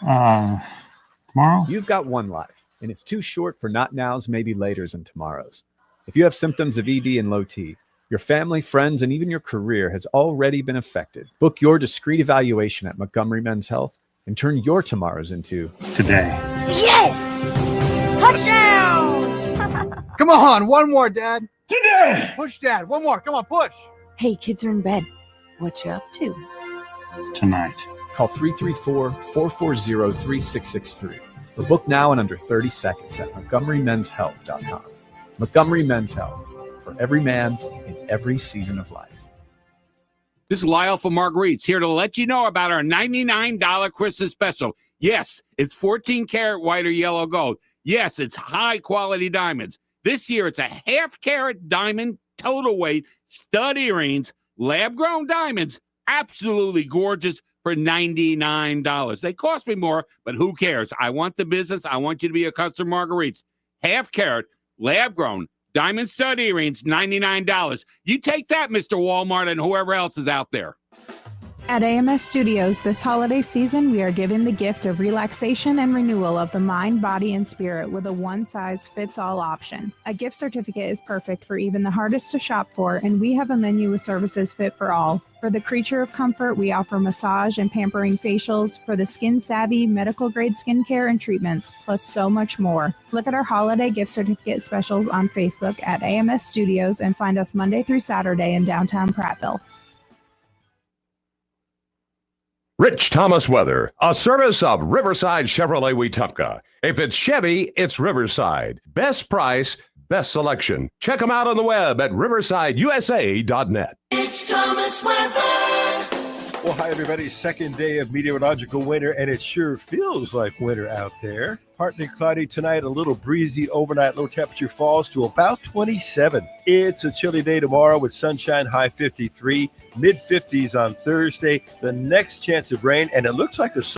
Tomorrow? You've got one life, and it's too short for not nows, maybe laters, and tomorrows. If you have symptoms of ED and low T, your family, friends, and even your career has already been affected. Book your discreet evaluation at Montgomery Men's Health and turn your tomorrows into today. Yes! Touchdown! Come on, one more, Dad. Today! Push, Dad. One more. Come on, push. Hey, kids are in bed. What you up to? Tonight. Call 334-440-3663 or book now in under 30 seconds at montgomerymenshealth.com. Montgomery Men's Health, for every man in every season of life. This is Lyle from Marguerite's here to let you know about our $99 Christmas special. Yes, it's 14 karat white or yellow gold. Yes, it's high quality diamonds. This year it's a half carat diamond total weight stud earrings, lab grown diamonds, absolutely gorgeous for $99. They cost me more, but who cares? I want the business. I want you to be a customer Marguerite's. Half carat, lab grown, diamond stud earrings, $99. You take that, Mr. Walmart, and whoever else is out there. At AMS Studios this holiday season, we are giving the gift of relaxation and renewal of the mind, body, and spirit with a one-size-fits-all option. A gift certificate is perfect for even the hardest to shop for, and we have a menu with services fit for all. For the creature of comfort, we offer massage and pampering facials. For the skin-savvy, medical-grade skincare and treatments, plus so much more. Look at our holiday gift certificate specials on Facebook at AMS Studios and find us Monday through Saturday in downtown Prattville. Rich Thomas Weather, a service of Riverside Chevrolet Wetumpka. If it's Chevy, it's Riverside. Best price, best selection. Check them out on the web at riversideusa.net. Rich Thomas Weather. Well, hi, everybody. Second day of meteorological winter, and it sure feels like winter out there. Partly cloudy tonight, a little breezy overnight. Low temperature falls to about 27. It's a chilly day tomorrow with sunshine, high 53, mid 50s on Thursday. The next chance of rain, and it looks like the